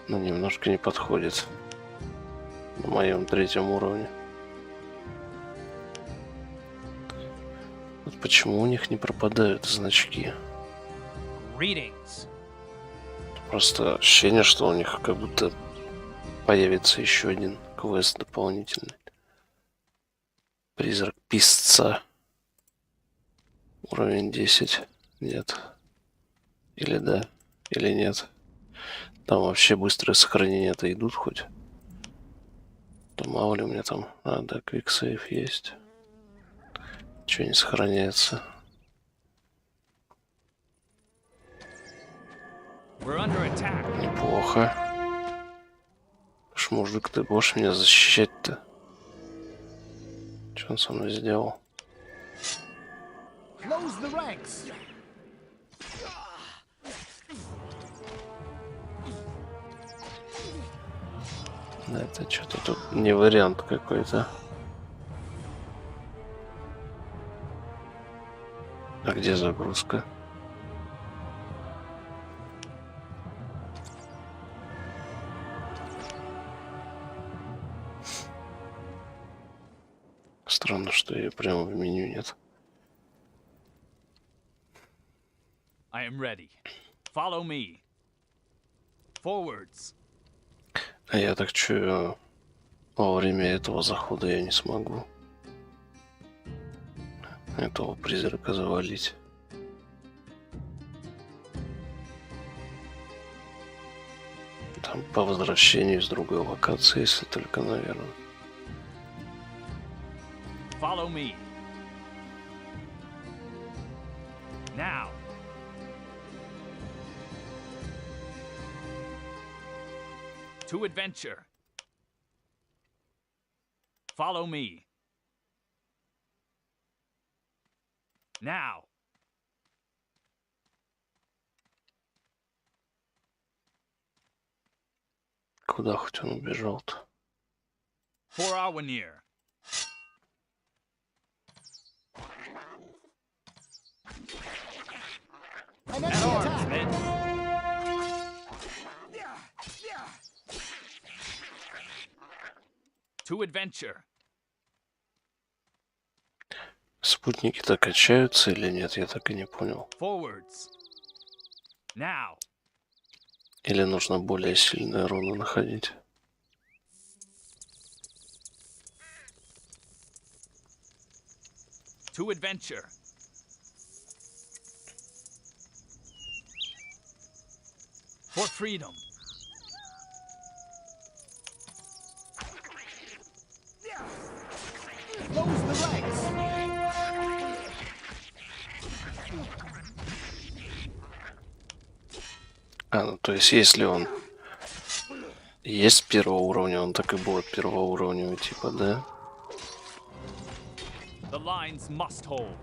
Но немножко не подходит на моем 3-м уровне. Вот почему у них не пропадают значки?
Greetings.
Просто ощущение, что у них как будто появится еще один квест дополнительный. Призрак писца. Уровень 10. Нет. Или да, или нет. Там вообще быстрое сохранение-то идут хоть. То мало ли у меня там... А, да, квиксейв есть. Чего не сохраняется? Неплохо. Уж, мужик, ты будешь меня защищать-то? Что он со мной сделал? Да, это что-то тут не вариант какой-то. А где загрузка? Странно, что ее прямо в меню нет.
I am ready. Follow me. Forwards.
А я так чую, во время этого захода я не смогу этого призрака завалить. Там по возвращению с другой локации, если только, наверное.
Follow me. Now. To adventure. Follow me. Now.
Куда хоть он убежал-то?
For our near. To adventure.
Спутники-то качаются или нет, я так и не понял.
Forwards. Now.
Или нужно более сильные руны находить?
To adventure. For freedom.
Close the ranks.
А, ну то есть если он есть первого уровня, он так и будет первоуровневый типа, да?
The lines must hold.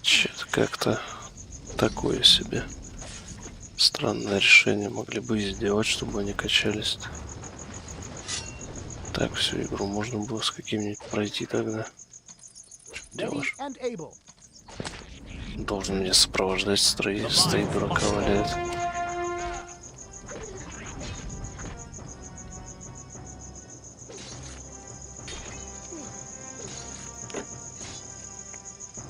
Че-то как-то такое себе. Странное решение могли бы сделать, чтобы они качались. Так, всю игру можно было с каким-нибудь пройти тогда. Что делаешь? Должен меня сопровождать, стоит дурака валяет.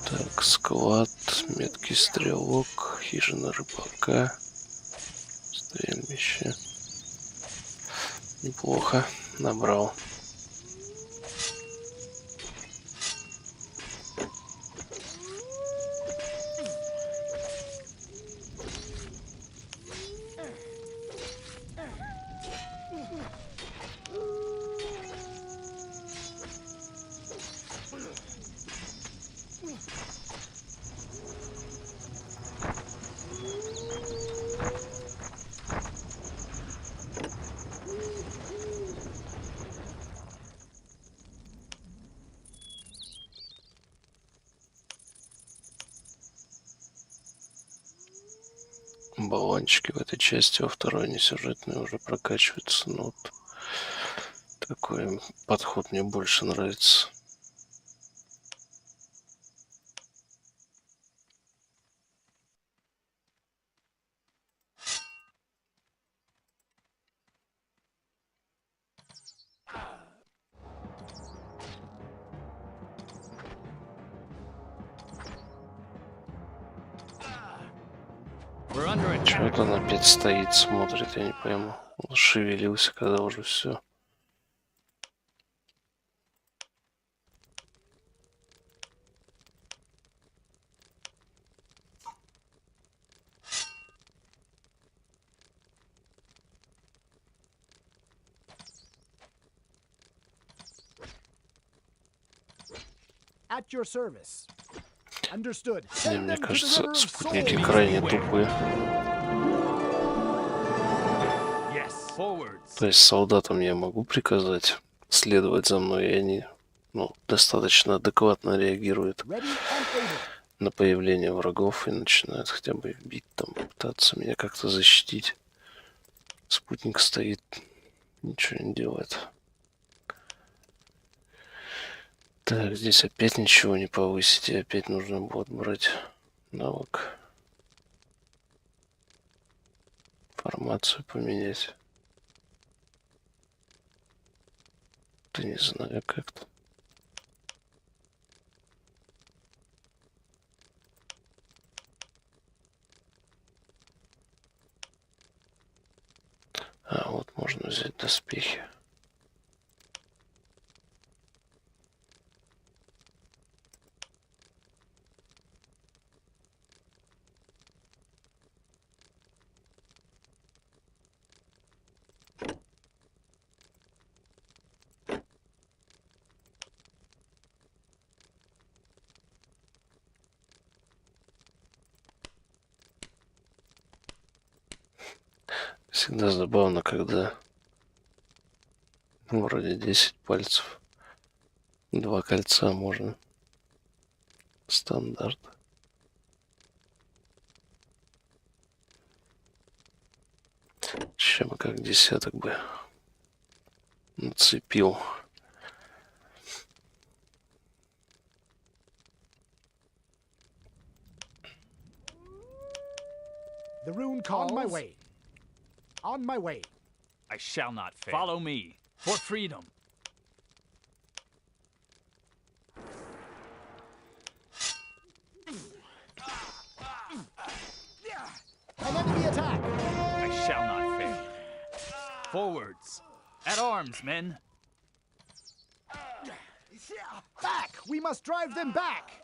Так, склад, меткий стрелок, Хижина рыбака. Стрельбище. Неплохо. Набрал. Баллончики в этой части, во второй несюжетной уже прокачиваются. Но вот такой подход мне больше нравится. Чего-то он опять стоит, смотрит, я не пойму. Он шевелился, когда уже все.
At your service. Understood.
Не, мне кажется, спутники крайне тупые. То есть солдатам я могу приказать следовать за мной, и они достаточно адекватно реагируют на появление врагов и начинают хотя бы бить, там, пытаться меня как-то защитить. Спутник стоит, ничего не делает. Так, здесь опять ничего не повысить, и опять нужно будет брать навык. Формацию поменять. Да не знаю как-то. А, вот можно взять доспехи. Всегда забавно, когда вроде 10 пальцев, 2 кольца можно. Стандарт. Чем как десяток бы нацепил.
The rune calls. On my way. On my way.
I shall not fail. Follow me for freedom.
An enemy attack.
I shall not fail. Forwards. At arms, men.
Back! We must drive them back!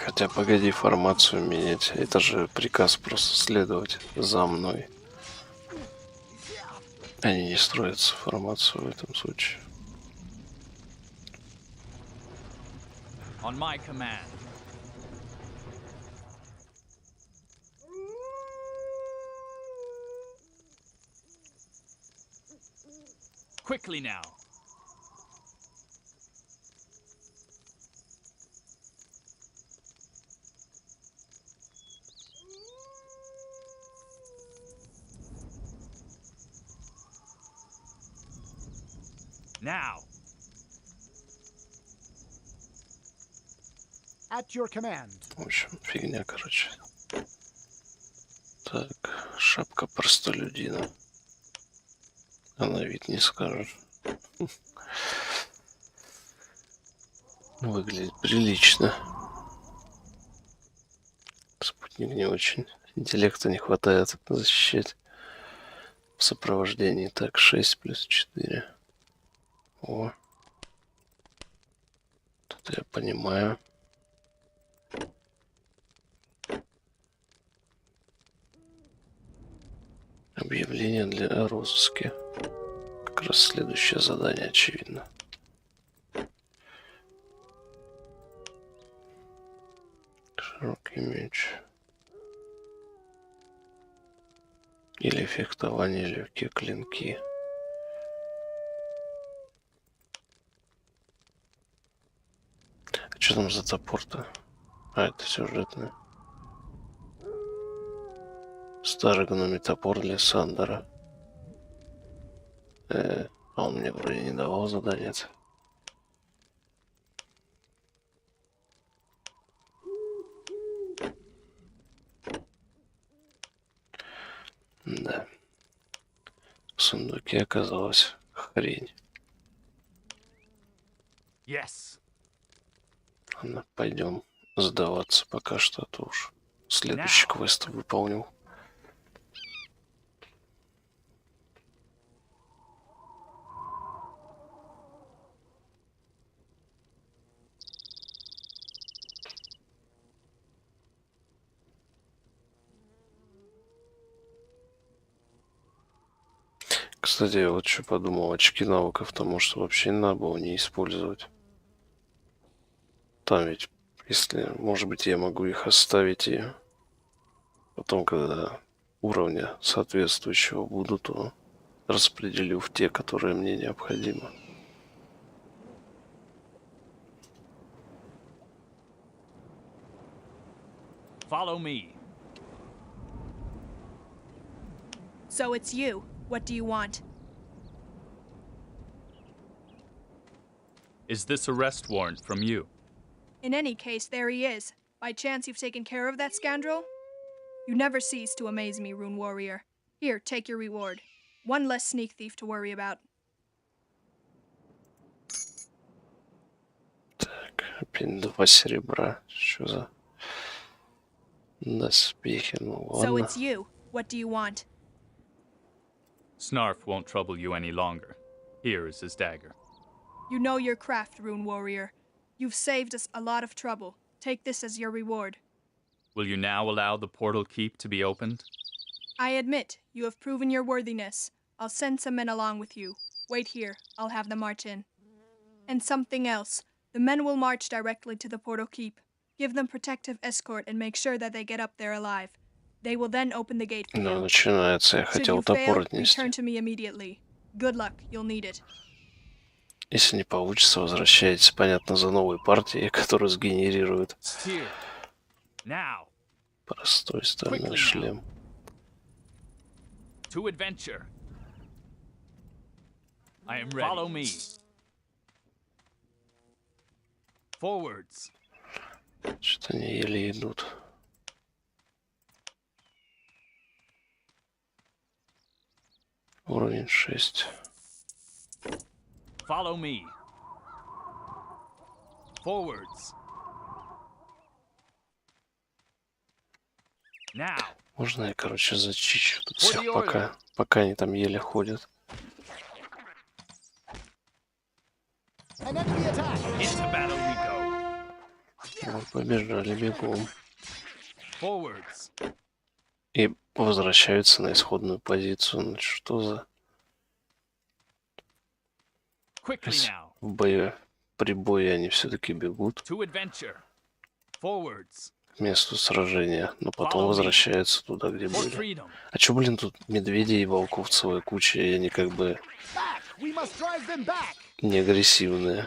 Хотя погоди, формацию менять. Это же приказ просто следовать за мной. Они не строятся формацию в этом случае.
On my command. Quickly now.
Now.
At your command.
В общем, фигня, короче. Так, шапка простолюдина. А на вид не скажешь. Выглядит прилично. Спутник не очень. Интеллекта не хватает защищать в сопровождении. Так, 6 плюс 4. О. Тут я понимаю. Объявление для розыски. Как раз следующее задание, очевидно. Широкий меч. Или фехтование, легкие клинки. А что там за топор-то? А, это сюжетное. Старый гномий топор для Сандера. А он мне вроде не давал задания. Да. В сундуке оказалась хрень.
Yes.
Ладно, пойдем сдаваться пока что, а то уж следующий квест выполнил. Кстати, я вот что подумал, очки навыков-то, может, вообще не надо было не использовать. Там ведь, если, может быть, я могу их оставить и потом, когда уровня соответствующего буду, то распределю в те, которые мне необходимы.
Follow me.
So it's you. What do you want?
Is this arrest warrant from you?
In any case, there he is. By chance you've taken care of that scoundrel? You never cease to amaze me, Rune Warrior. Here, take your reward. One less sneak thief to worry about.
Так, опять 2 серебра. Что за доспехи? Ну ладно.
So it's you. What do you want?
Snarf won't trouble you any longer. Here is his dagger.
You know your craft, Rune Warrior. You've saved us a lot of trouble. Take this as your reward.
Will you now allow the portal keep to be opened?
I admit, you have proven your worthiness. I'll send some men along with you. Wait here. I'll have them march in. And something else. The men will march directly to the portal keep. Give them protective escort and make sure that they get up there alive. They will then open the gate for you.
Ну, начинается. Я хотел топор отнести.
Return to me immediately. Good luck. You'll need it.
Если не получится, возвращайтесь, понятно, за новой партией, которую сгенерирует простой стальной шлем.
To adventure. I am ready. Follow me. Forwards.
Что-то они еле идут. Уровень 6.
Follow me. Forwards. Now.
Можно я, короче, зачищу тут всех, пока они там еле ходят.
Into battle we go.
Вот, побежали бегом.
Forwards.
И возвращаются на исходную позицию. Ну, что за... В бою, при бое они все-таки бегут к месту сражения, но потом возвращаются туда, где были. А чё, блин, тут медведей и волков целая куча, и они как бы не агрессивные.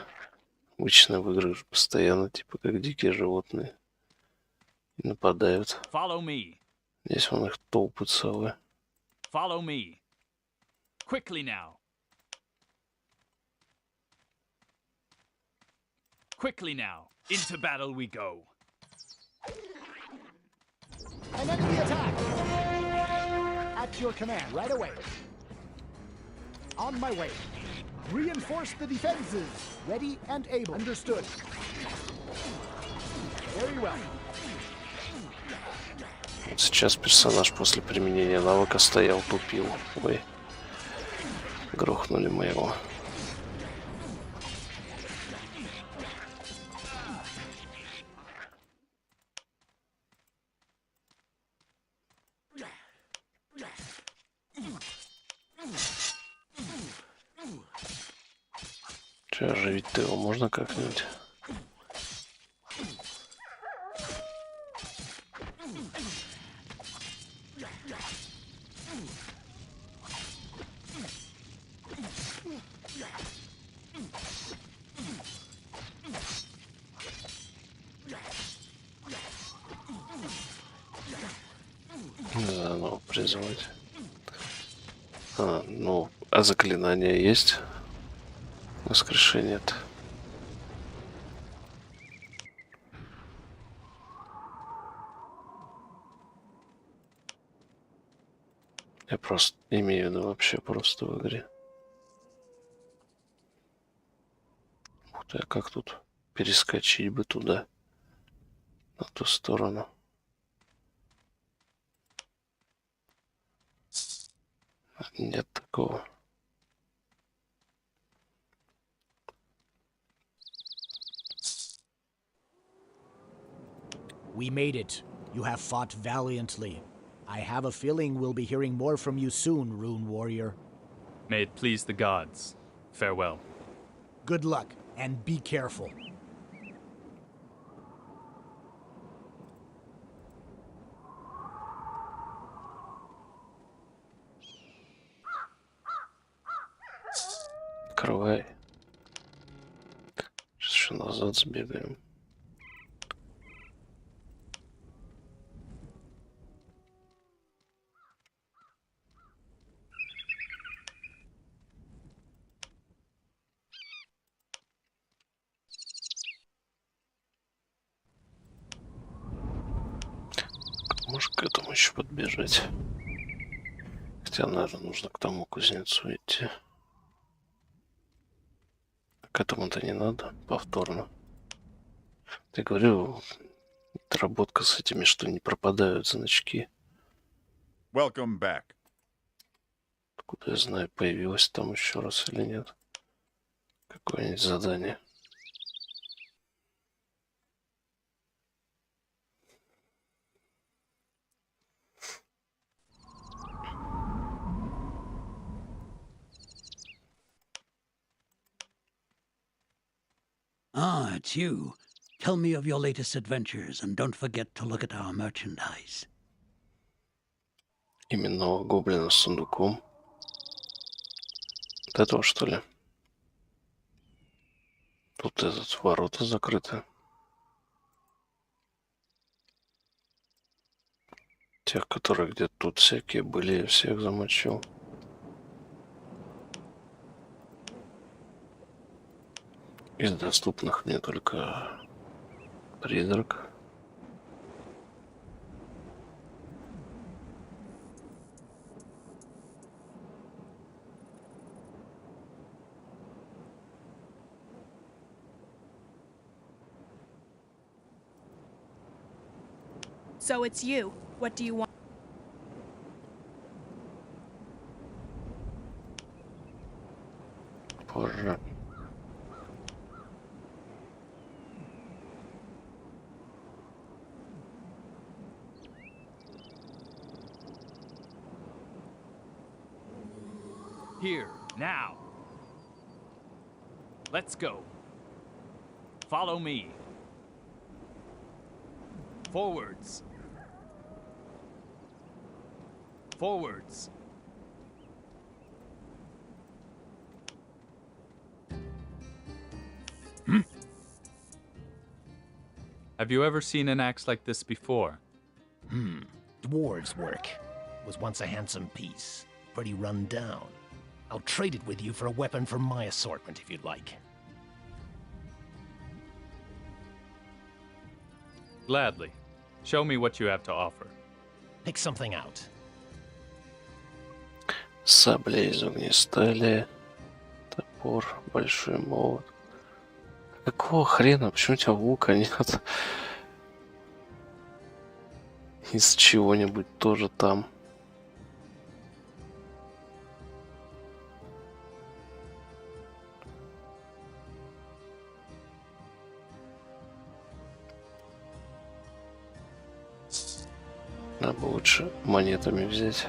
Обычно в играх постоянно, типа, как дикие животные. И нападают. Здесь вон их толпы целые.
Quickly now, into battle we go.
An enemy attack! At your command, right away. On my way. Reinforce the defenses. Ready and able. Understood. Very well.
Сейчас персонаж после применения навыка стоял, тупил. Ой. Грохнули мы его. Че, оживить-то его можно как-нибудь? Заново призвать. Ну, а заклинание есть? Воскрешение-то. Я просто имею в виду вообще просто в игре. Ух ты, а как тут перескочить бы туда, на ту сторону? Нет такого.
We made it. You have fought valiantly. I have a feeling we'll be hearing more from you soon, Rune Warrior.
May it please the gods. Farewell.
Good luck, and be careful.
Открывай. Сейчас еще назад сбегаем. Может, к этому еще подбежать. Хотя, наверное, нужно к тому кузнецу идти. К этому-то не надо повторно. Я говорю, отработка с этими, что не пропадают значки.
Welcome back.
Откуда я знаю, появилось там еще раз или нет. Какое-нибудь задание.
Ah, it's you. Tell me of your latest adventures, and don't forget to look at our merchandise.
Именного гоблина с сундуком. Вот этого, что ли? Тут этот ворота закрыты. Тех, которые где-то тут всякие были, я всех замочил. Из доступных мне только призрак.
So it's you. What do you want?
Позже.
Here, now. Let's go. Follow me. Forwards. Forwards. Have you ever seen an axe like this before?
Dwarves' work. Was once a handsome piece. Pretty run down. I'll trade it with you for a weapon from my assortment if you'd like.
Gladly. Show me what you have to offer.
Pick something out.
Сабля из огнестали, топор, большой молот. Какого хрена? Почему у тебя лука нет? Из чего-нибудь тоже там. Надо бы лучше монетами взять.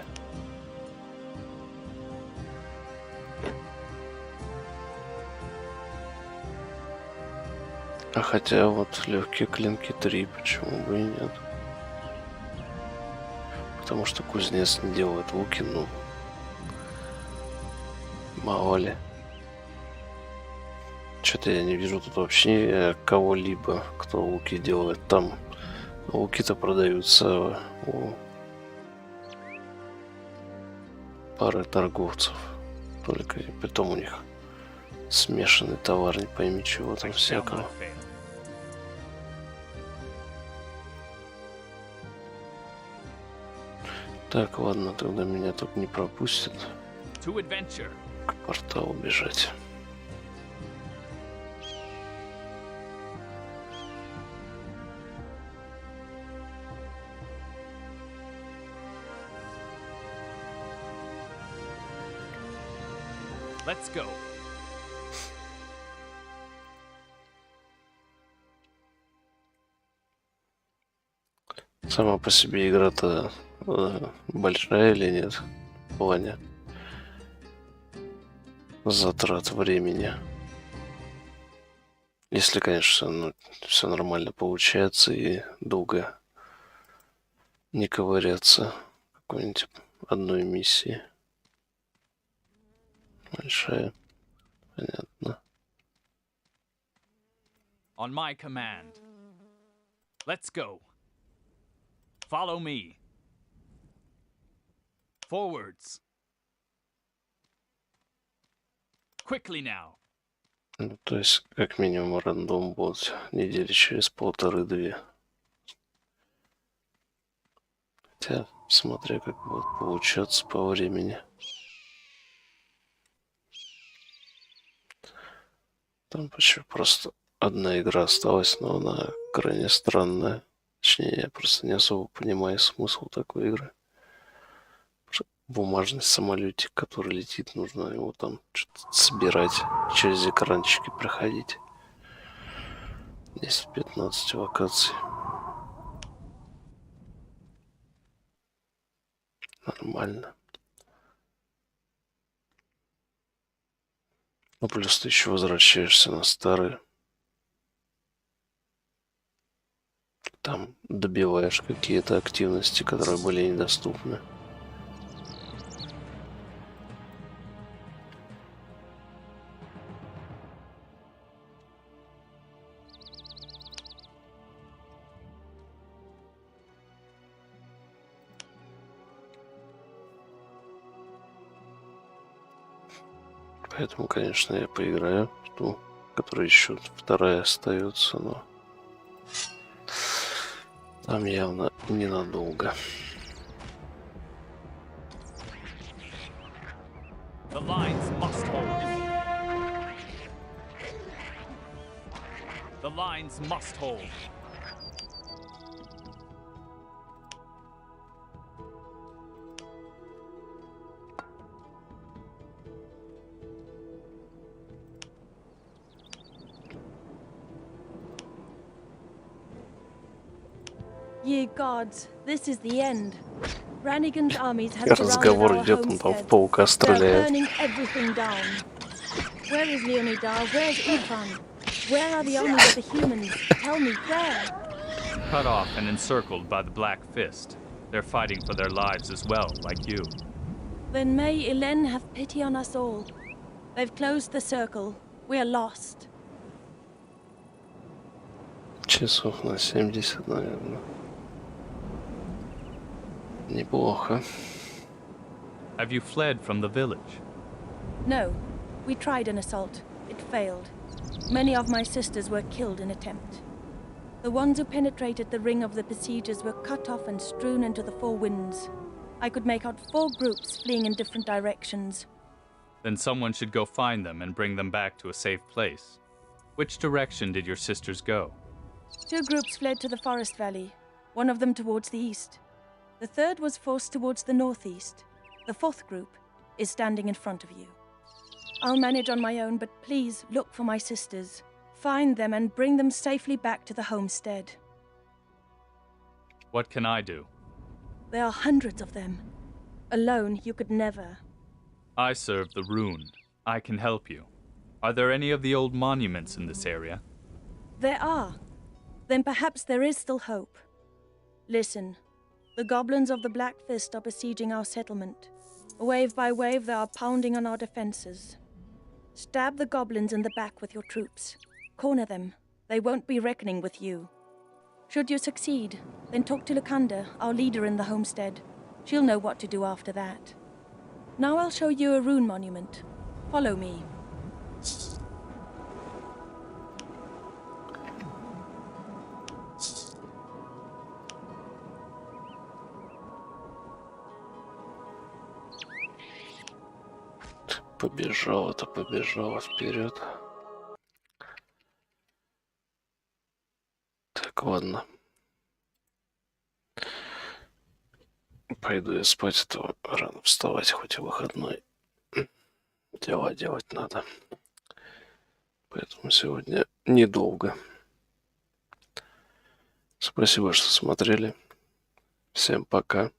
А хотя вот легкие клинки 3, почему бы и нет? Потому что кузнец не делает луки, ну мало ли. Что-то я не вижу тут вообще кого-либо, кто луки делает. Там луки-то продаются у пары торговцев. Только и притом у них смешанный товар, не пойми чего там всякого. Так, ладно, тогда меня тут не пропустят. К порталу бежать.
Let's go.
Сама по себе игра-то большая или нет в плане затрат времени? Если, конечно, все нормально получается и долго не ковыряться в какой-нибудь одной миссии. Большая. Понятно.
On my command. Let's go. Follow me. Forwards. Quickly now.
Ну, то есть, как минимум, рандом будет недели через 1,5-2. Хотя, смотря как будет получаться по времени. Там почему просто одна игра осталась, но она крайне странная. Точнее, я просто не особо понимаю смысл такой игры. Бумажный самолетик, который летит, нужно его там что-то собирать, через экранчики проходить. Здесь 15 локаций. Нормально. Ну, плюс ты еще возвращаешься на старые. Там добиваешь какие-то активности, которые были недоступны. Поэтому, конечно, я поиграю в ту, которая еще вторая остается, но там явно ненадолго.
The lines must hold. The lines must hold.
Ye gods, this is the end. Brannigan's armies have
Разговор
surrounded
идет,
our
он там в
homestead.
паука
They're
стреляет.
burning everything down. Where is Leonidar? Where's Ifan? Where are the armies of the humans? Tell me, where?
Cut off and encircled by the Black Fist. They're fighting for their lives as well, like you.
Then may Elen have pity on us all. They've closed the circle. We're lost.
Часов на 70, наверное. Неплохо.
Have you fled from the village?
No. We tried an assault. It failed. Many of my sisters were killed in attempt. The ones who penetrated the ring of the besiegers were cut off and strewn into the four winds. I could make out 4 groups fleeing in different directions.
Then someone should go find them and bring them back to a safe place. Which direction did your sisters go?
2 groups fled to the forest valley, one of them towards the east. The third was forced towards the northeast. The 4th group is standing in front of you. I'll manage on my own, but please look for my sisters. Find them and bring them safely back to the homestead.
What can I do?
There are hundreds of them. Alone, you could never.
I serve the rune. I can help you. Are there any of the old monuments in this area?
There are. Then perhaps there is still hope. Listen, the goblins of the Black Fist are besieging our settlement. Wave by wave, they are pounding on our defenses. Stab the goblins in the back with your troops. Corner them. They won't be reckoning with you. Should you succeed, then talk to Lukanda, our leader in the homestead. She'll know what to do after that. Now I'll show you a rune monument. Follow me.
Побежала-то, побежала вперед. Так, ладно. Пойду я спать, а то рано вставать, хоть и выходной. Дела делать надо. Поэтому сегодня недолго. Спасибо, что смотрели. Всем пока.